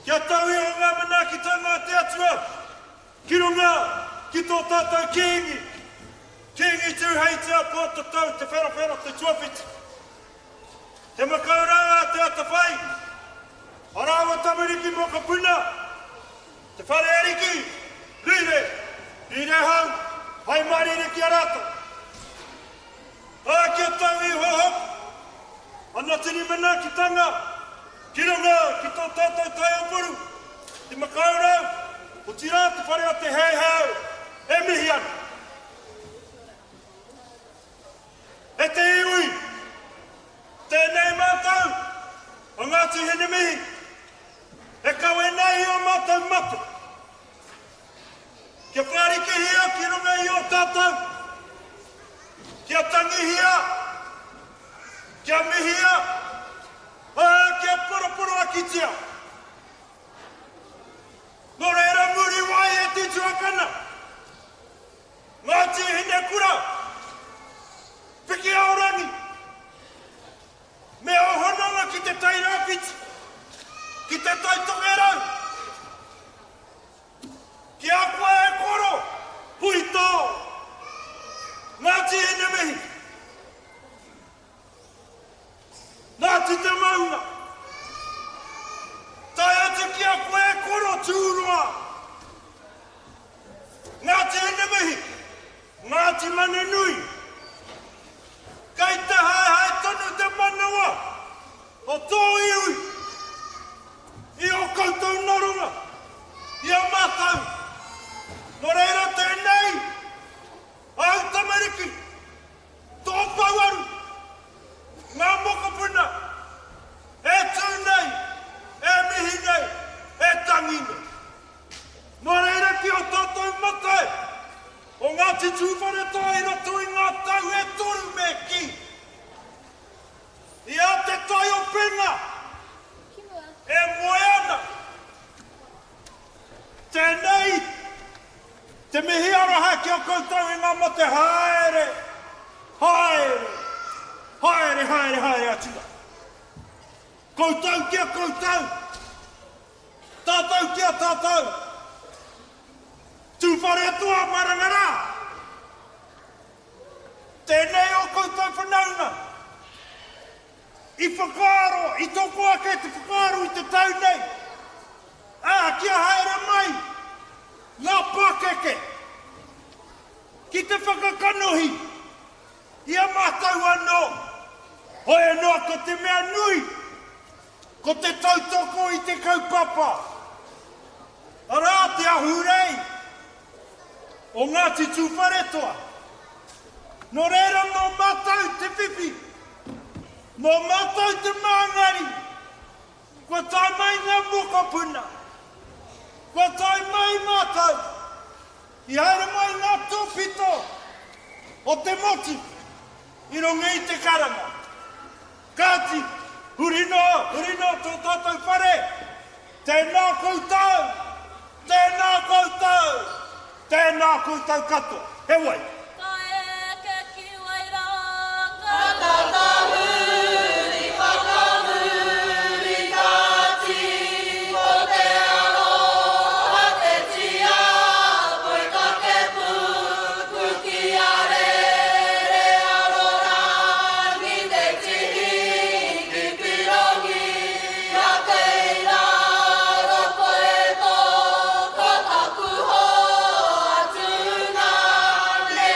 Kia tau i o ngā mana ki tanga te atua. Ki runga ki tō tātou kiingi. Kiingi tūhei te apo te tau te wherawhera te tuawhiti. Te makauranga te atawhai. Arawa tamariki mokapuna. Te whare ariki. Rire. Rire hau. Hai marire ki arata. Kia tau i hohop. Ana tini mana ki tanga. Ki runga ki tō tātou taiopuru. Te makaurau. O tira te whare a te hei hau. E mihi ana. E te iwi. Tēnei mātou. O Ngāti Hinemehi. E kawe nei o mātou matu. Kia whārike hia ki runga i o tātou. Kia tangihia. Kia mihia. Kia poroporo a kitia. Nō reira muri wai e te tuakana. Ngāti Hinekura. Piki aorangi. Me o hononga ki te tai rāpiti. Ki te tai tongerau. Ki a koe e koro. Hui tō. Ngāti Hinemehi. Ngāti te maunga. Tai atu ki a koe e koro tūrua. Ngāti Hinemehi. Ngāti Manenui. Kei te hai tonu te manawa. O tō iwi. I o koutou norunga. I a mātou. Nō reira tēnei. Au tamariki. Tō pauaru. Ngā mokapuna. E tūnei. E mihi nei. E tangi nei. Nō reira ki o tātou matai. O Ngāti Tūwharetoa i roto i ngā tau e toru me ki. I a te Taiopenga. E moeana. Tēnei. Te mihi araha ki o koutou i ngā mate haere. Haere. Haere, haere, haere atua. Koutou kia koutou. Tātou kia tātou. Tūwharetoa marangara. Tēnei o koutou whanaunga. I whakaro, i tōko ake te whakaro i te tau nei. Kia haere mai. Ngā pākeke. Ki te whakakanohi. Ia mātau anō. Hoi noa ko te mea nui. Ko te tautoko i te kaupapa. Arā te ahurei. O Ngāti Tūwharetoa. Nō reira no mātou te whiwhi. No mātou te māngari. Kua tai mai ngā mokapuna. Kua tai mai mātou. I haere mai ngā tōpito. O te moti. I ronga i te karanga. Kāti. Hurino tō tātou whare. Tēnā koutou. Tēnā koutou. Tēnā koutou katoa. He wai.
Ka e ke ki wai rā, ka tatahuri, whakamuri kāti, ko te aroha te tia, koi ka ke puku ki a re arorangi te tihi ki pirongi, ka keira roko e tō, ka takuho atuna, ne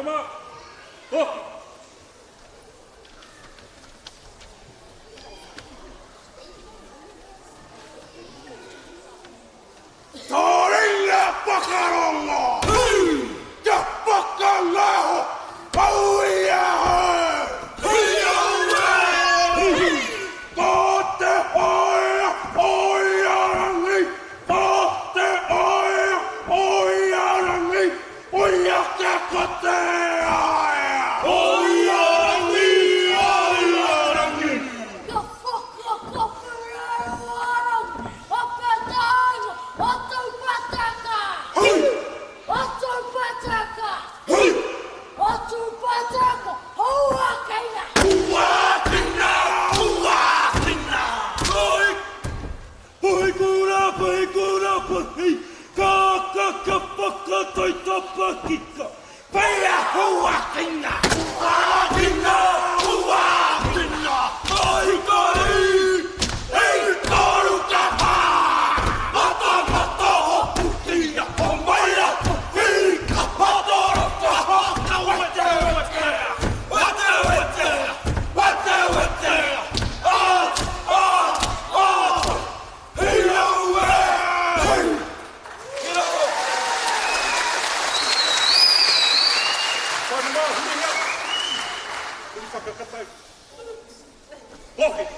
Tama. Oh. Toringa pakarongo. Ja pakangaho. Pauia. Kote oia, oia rangi. Kote oia, oia rangi. Oia te kote aia. Oia rangi, oia rangi.
Ja whakakapurara apatanga, atau pataka. Atau pataka. Atau pataka. Hoa kaina.
Hoa kaina, hoa kaina. Oi, oi kura, oi. Kaka kapaka toi tapakika. Paya hoa kaina. Hoa kaina, hoa kaina. Oi, koi. Ei, toru kapa. Mata, putia, omaira. Ei, kapa, toru kapa. Wate. Hey, no way! Okay.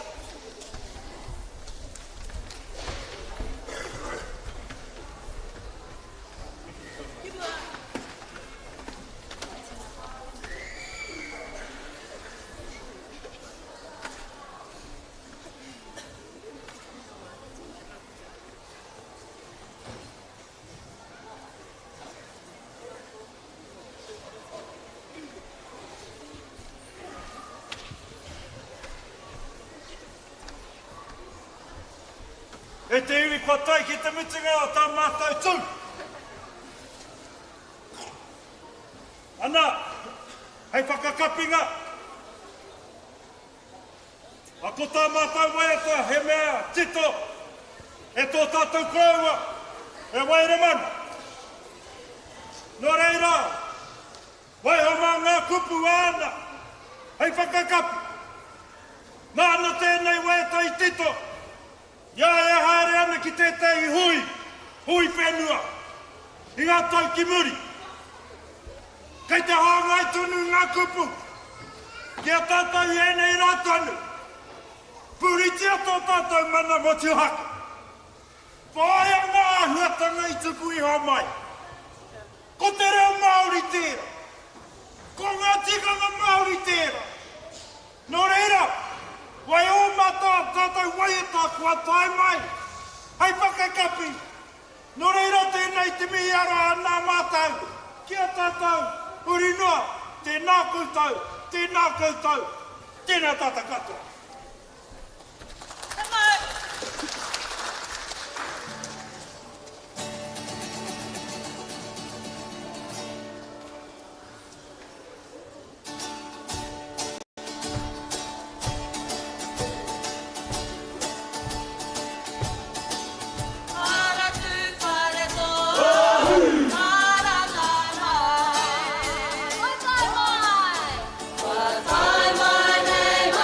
E te iwi kua tai ki te mitinga o tā mātou tū. Ana, hei whakakapinga. Ako tā mātou waiata he mea tito. E tō tātou koeua. E waire mana. Nō reira, waiho mā ngā kupu ana. Hei whakakapi. Nāna tēnei waiata I tito. Ia e haere ana ki tētai hui whenua, I ngā tau ki muri. Kei te hāngai tunu ngā kupu, ki a tātou I enei rātanu. Puritia tō tātou mana motu haka. Whāia ngā huatanga I tupu I hā mai. Ko te reo Māori tēra. Ko ngā tikanga Māori tēra. Nō reira, wai o mata tātou waiata kua tai mai. Hei whakakapi. Nō reira tēnei te mihi ara ana mātou. Kia tātou urinoa. Tēnā koutou. Tēnā tāta katoa.
What time my name,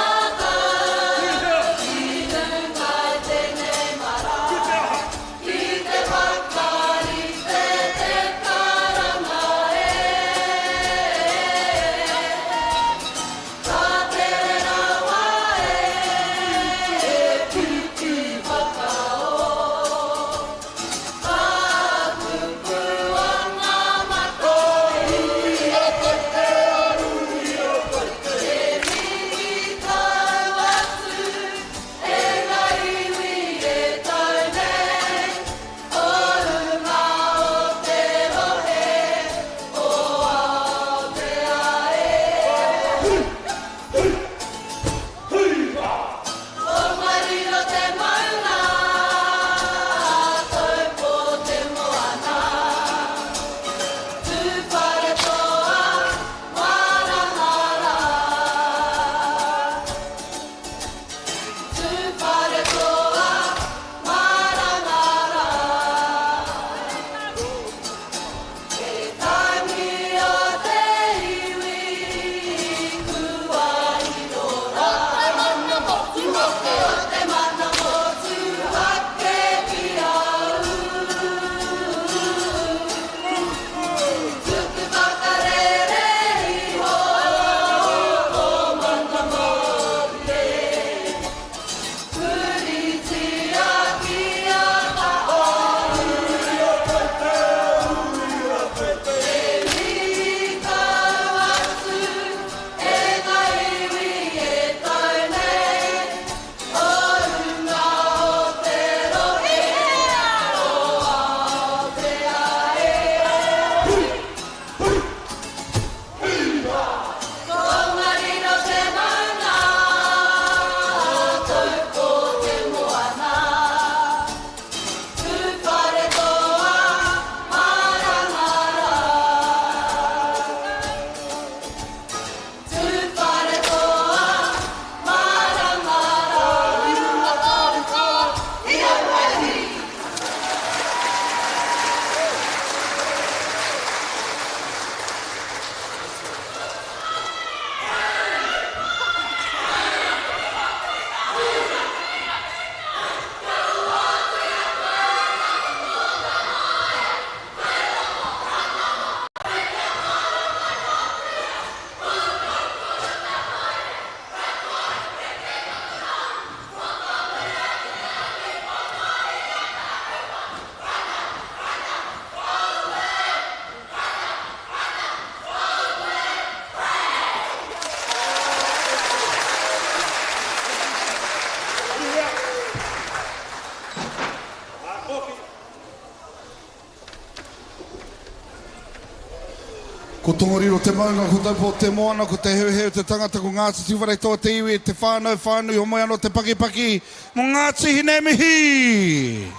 Ko tongoriro te maunga, ko taupō te moana, ko te heuheu, te tangata ko Ngāti Tūwharetoa, te iwi, te whānau, whānui, o mai anō te pakipaki, mō Ngāti hine mihi!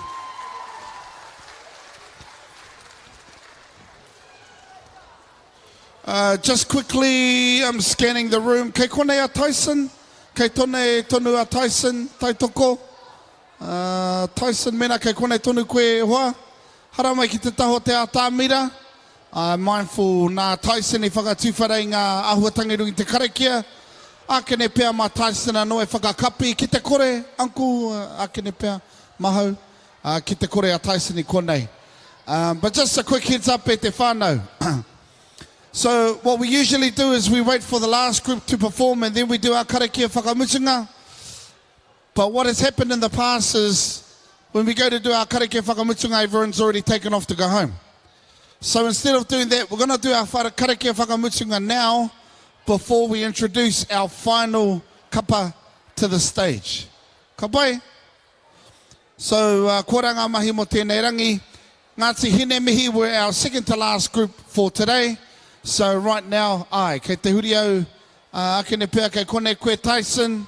Just quickly, I'm scanning the room. Kei konei a Tyson? Kei tonu a Tyson, tai toko? Tyson mena, kei konei tonu koe hoa? Hara mai ki te taho te ātāmira. Mindful nā Tyson I whakatūwharei ngā ahuatangi rungi te karakia. Ākene pēr mā Tyson anō e whakakapi. Ki te kore, uncle, ākene pēr, mahau. Ki te kore a Tyson I konei. But just a quick heads up e te whānau. So what we usually do is we wait for the last group to perform and then we do our karakia whakamutunga. But what has happened in the past is when we go to do our karakia whakamutunga, everyone's already taken off to go home. So instead of doing that, we're going to do our karakia whakamutunga now before we introduce our final kapa to the stage. Ka pai? So, kōranga ngā mahi mo tēnei rangi. Ngāti hine mihi, we're our second to last group for today. So right now, kei te huri au, akene pēr kei kone koe Tyson,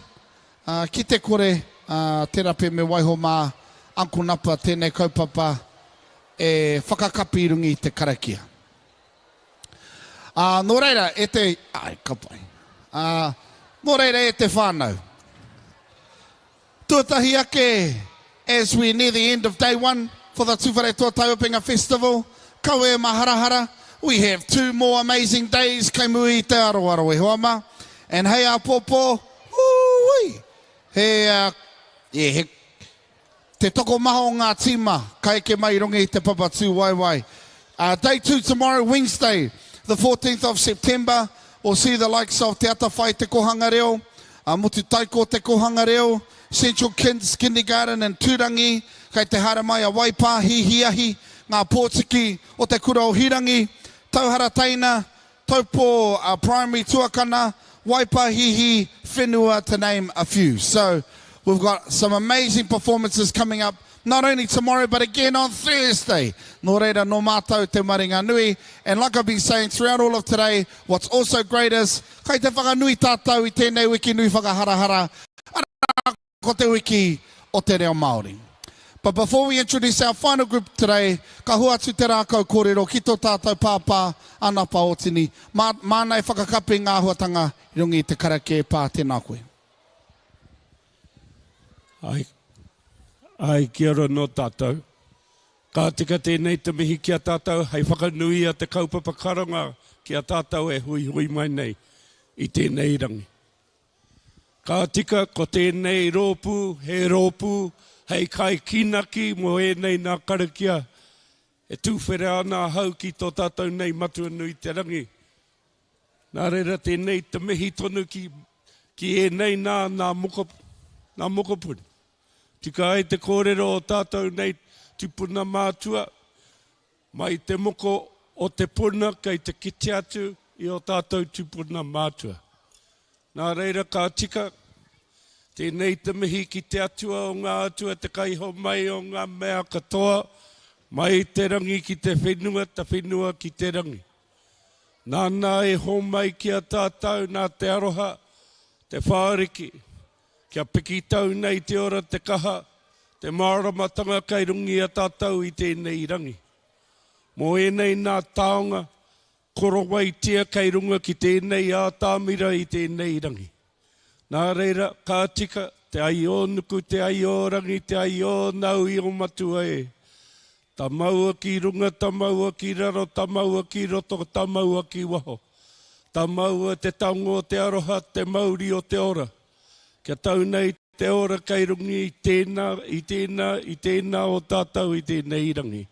ki te kore, tērā pē me waiho mā, Uncle Napa tēnei kaupapa, e whakakapi rungi te karakia. Nō reira, e te, kapai, nō reira e te whānau. Tuatahi ake, as we near the end of day one for the Tūwharetoa Taiopenga Festival, kau e maharahara, we have 2 more amazing days, kei mui te aroaro e hoama. And hei a pōpō, he te toko maho ngā tīma, kai ke mai rongi te papatū waiwai. Day 2 tomorrow, Wednesday, the 14th of September, we'll see the likes of Te Atawhai Te Kohanga Reo, Mutu Taiko Te Kohanga Reo, Central Kids Kindergarten and Tūrangi, kei te haramai a Waipa, Hihiahi, ngā pōtiki o te kura o Hirangi, Tauhara Taina, Taupō Primary Tuakana, Waipa Hihi, Whenua, to name a few. So we've got some amazing performances coming up, not only tomorrow, but again on Thursday. Nō reira, nō mātou te maringa nui. And like I've been saying throughout all of today, what's also great is, kei te whakanui tātou I tēnei wiki nui whakaharahara, ara ko te wiki o te reo Māori. But before we introduce our final group today, ka huatu te rākau kōrero ki tō tātou pāpā ana pa o tini. Mānei whakakapi ngā huatanga I rungi te karakia pā tēnā koe.
Ai, kia ora no tātou. Ka tika tēnei te mihi kia tātou, hei whakanui a te kaupapa karanga kia tātou e hui mai nei I tēnei rangi. Ka tika ko tēnei rōpū, he rōpū, hei kai kinaki mo e nei nā karakia, e tūwhere ana hau ki tō tātou nei matua nui te rangi. Nā reira tēnei te mihi tonu ki e nei nā mokopuni. Tika ai te kōrero o tātou nei tupuna mātua, mai te moko o te puna kei te kite atu I o tātou tupuna mātua. Nā reira ka tika, tēnei te mihi ki te atua o ngā atua te kaiho mai o ngā mea katoa, mai te rangi ki te whenua, ta whenua ki te rangi. Nāna e ho mai ki a tātou nā te aroha, te whāriki, kia piki tau nei te ora te kaha, te māramatanga kei rungi a tātou I tēnei rangi. Mō e nei nā taonga, korowai tia kei runga ki tēnei a tāmira I tēnei rangi. Nā reira, ka tika, te ai o nuku, te ai o rangi, te ai o nau I o matua e. Ta maua ki runga, ta maua ki raro, ta maua ki roto, ta maua ki waho. Ta maua te taongo o te aroha, te mauri o te ora. Kia tau nei te ora kei rungi I tēnā o tātou I tēnei rangi.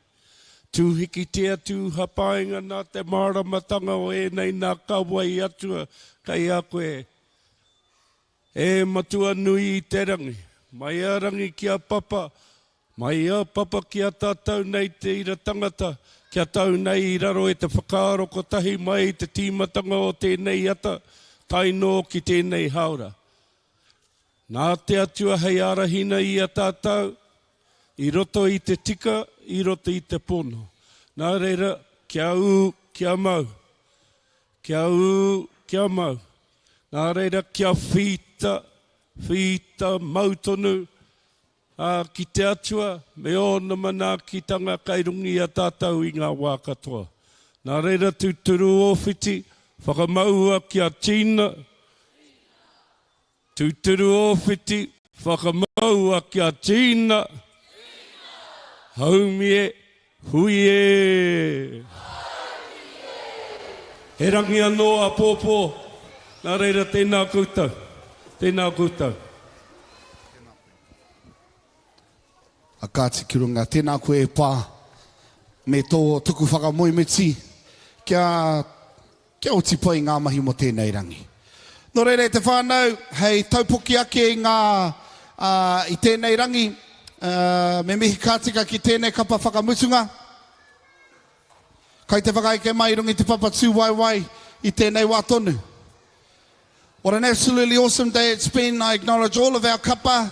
Tūhiki tia tūhapainga nā te māramatanga o e nei nā kawai atua kei a koe. E matua nui I te rangi, mai a rangi ki a papa, mai a papa ki a tātou nei te ira tangata, kia tau nei I raro e te whakaaro ko tahi mai te tīmatanga o tēnei ata, taino ki tēnei haura. Nā te atua hei arahina I a tātou, I roto I te tika, I roto I te pono. Nā reira, kia u, kia mau. kia u, kia mau. Nā reira kia whita mautonu, ki te atua, me ona mana ki tanga kairungi a tātou i ngā wā katoa. Nā reira tūturu ōwhiti, whakamaua ki a Tina. Tūturu ōwhiti, whakamaua ki a Tina. Haumie, huie. He rangi anō a pōpō, nā reira tēnā koutou, tēnā koutou.
A kāti ki runga, tēnā koe e pā, me tō tuku whakamoimiti, kia uti pai ngā mahi mo tēnei rangi. Nō reire te whānau, hei taupoki ake i tēnei rangi, me mihi kātika ki tēnei kapa whakamutunga. Kai te whakaike mai rungi te papatū waiwai i tēnei wā tonu. What an absolutely awesome day it's been. I acknowledge all of our kapa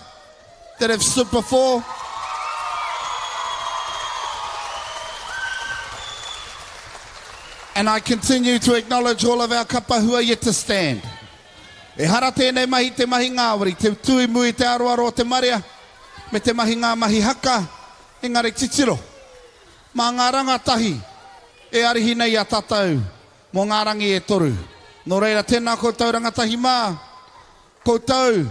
that have stood before. And I continue to acknowledge all of our kapa who are yet to stand. E hara tēnei mahi te mahi ngāwari, te tui mui te aroaro o te marea, me te mahi ngā mahi haka, engari titiro. Mā ngā rangatahi, e arihi nei a tātou, mō ngā rangi e toru. Nō reira tēnā koutou rangatahi mā, koutou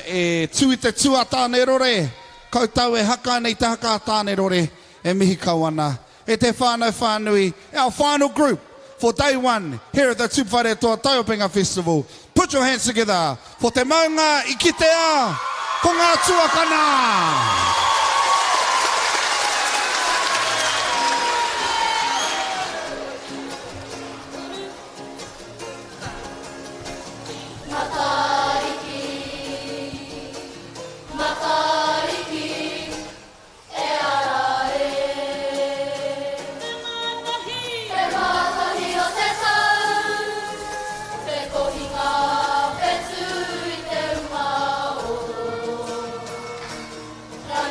e tui te tua tāne rore, koutou e haka nei te haka tāne rore, e mihi kauana. E te whānau whānui, our final group for day one here at the Tūwharetoa Taiopenga Festival. Put your hands together for te maunga i kitea ko ngā tuakana.
Ra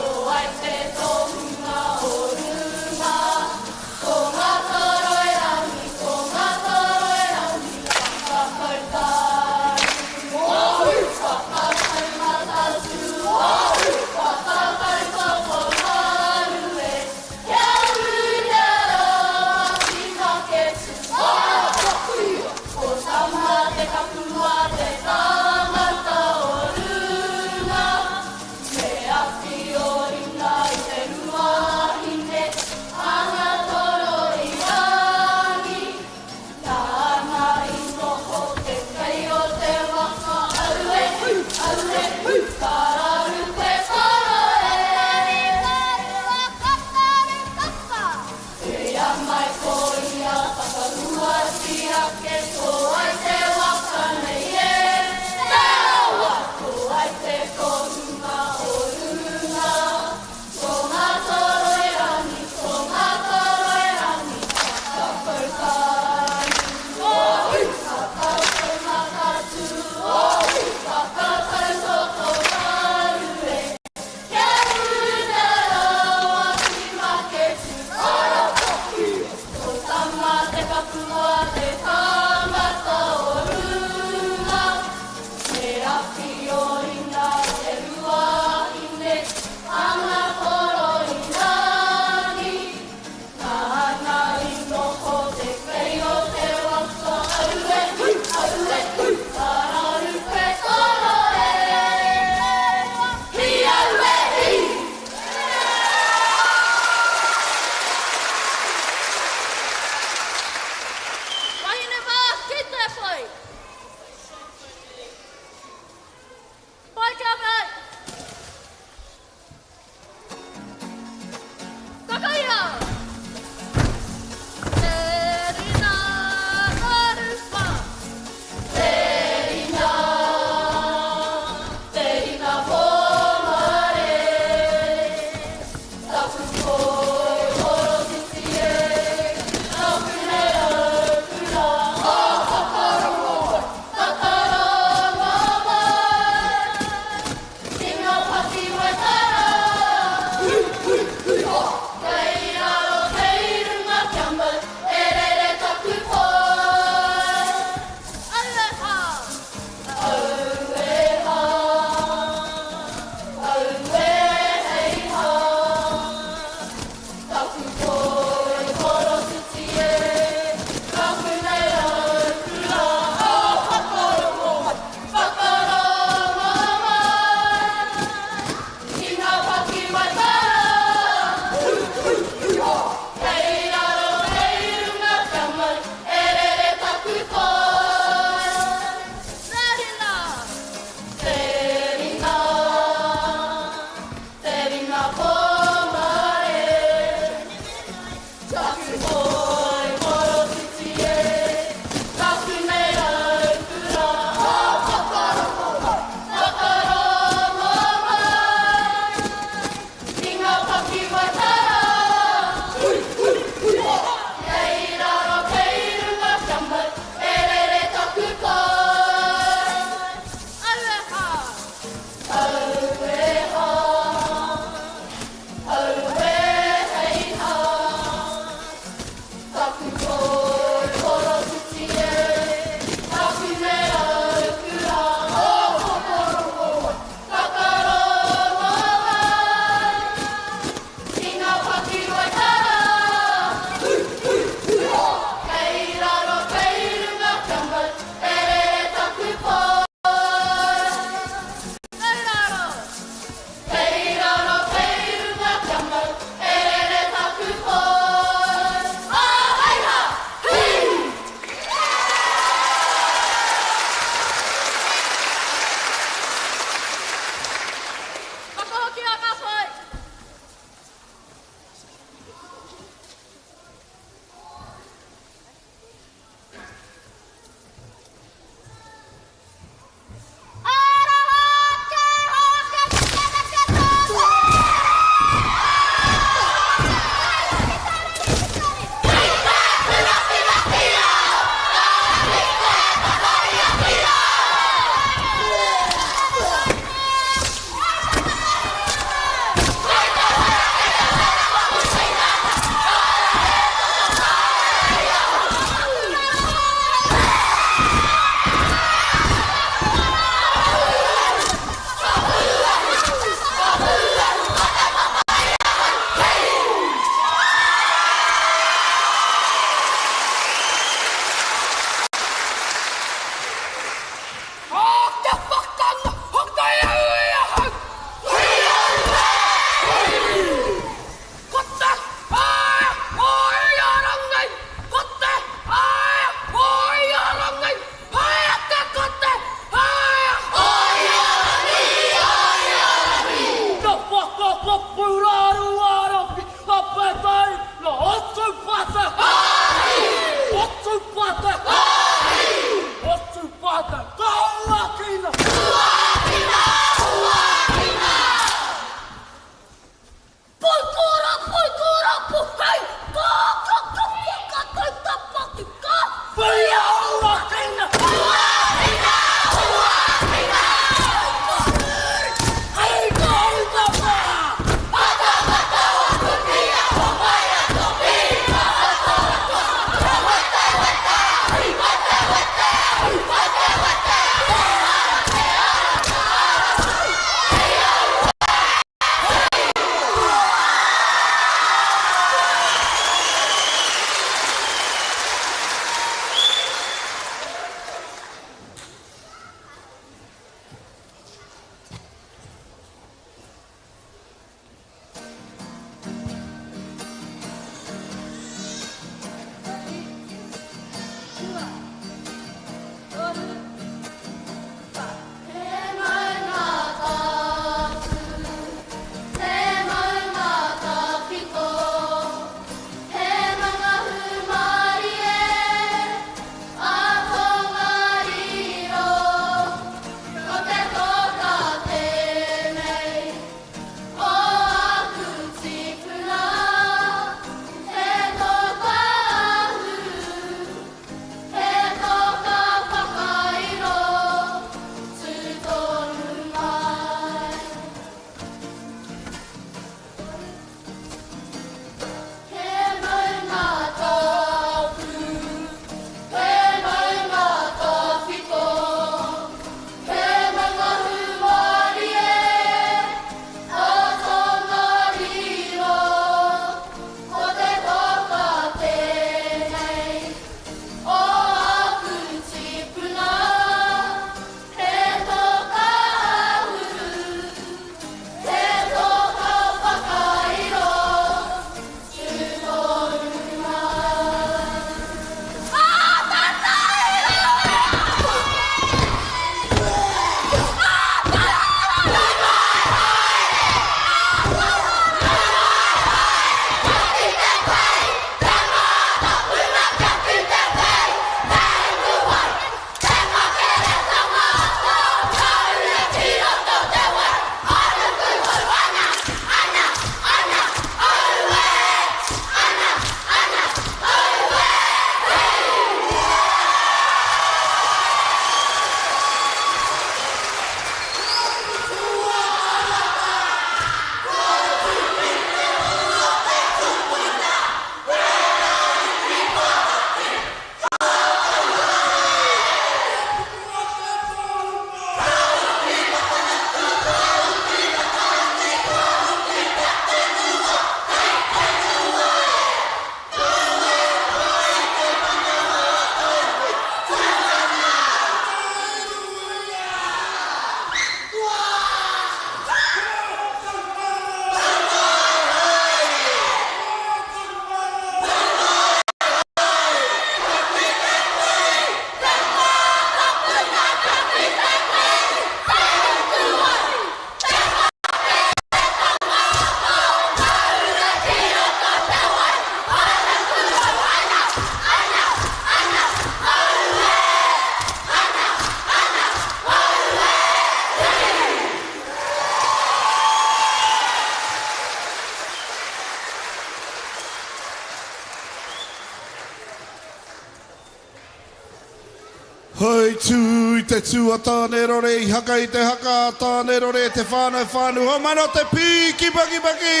Hei tū I te tū a tāne rore I haka I te haka tāne rore te whānau whānu ho mano te pī ki baki baki.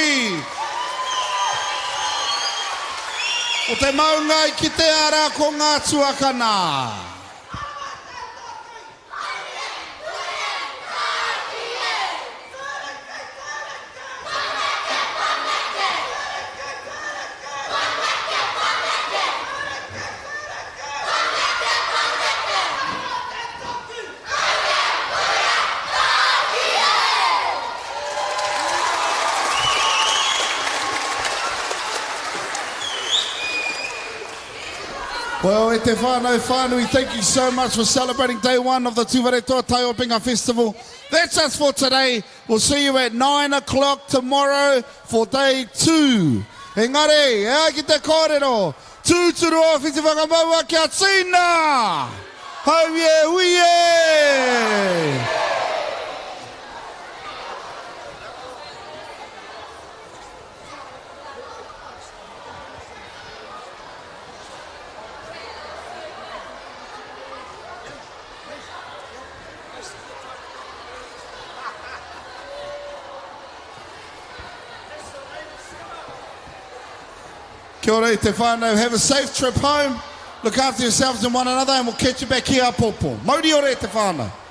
O te maunga I ki te ara ko ngā tuakana. Well, e te whānau whānui, thank you so much for celebrating day one of the Tūwharetoa Taiopenga Festival. That's us for today. We'll see you at 9 o'clock tomorrow for day 2. Engare, ea ki te kōrero, tūturu o whiti whakamaua kia tina! Hau ye, uie! Kia ora I te whānau. Have a safe trip home. Look after yourselves and one another and we'll catch you back here, Pōpō. Mauri ora I te whānau.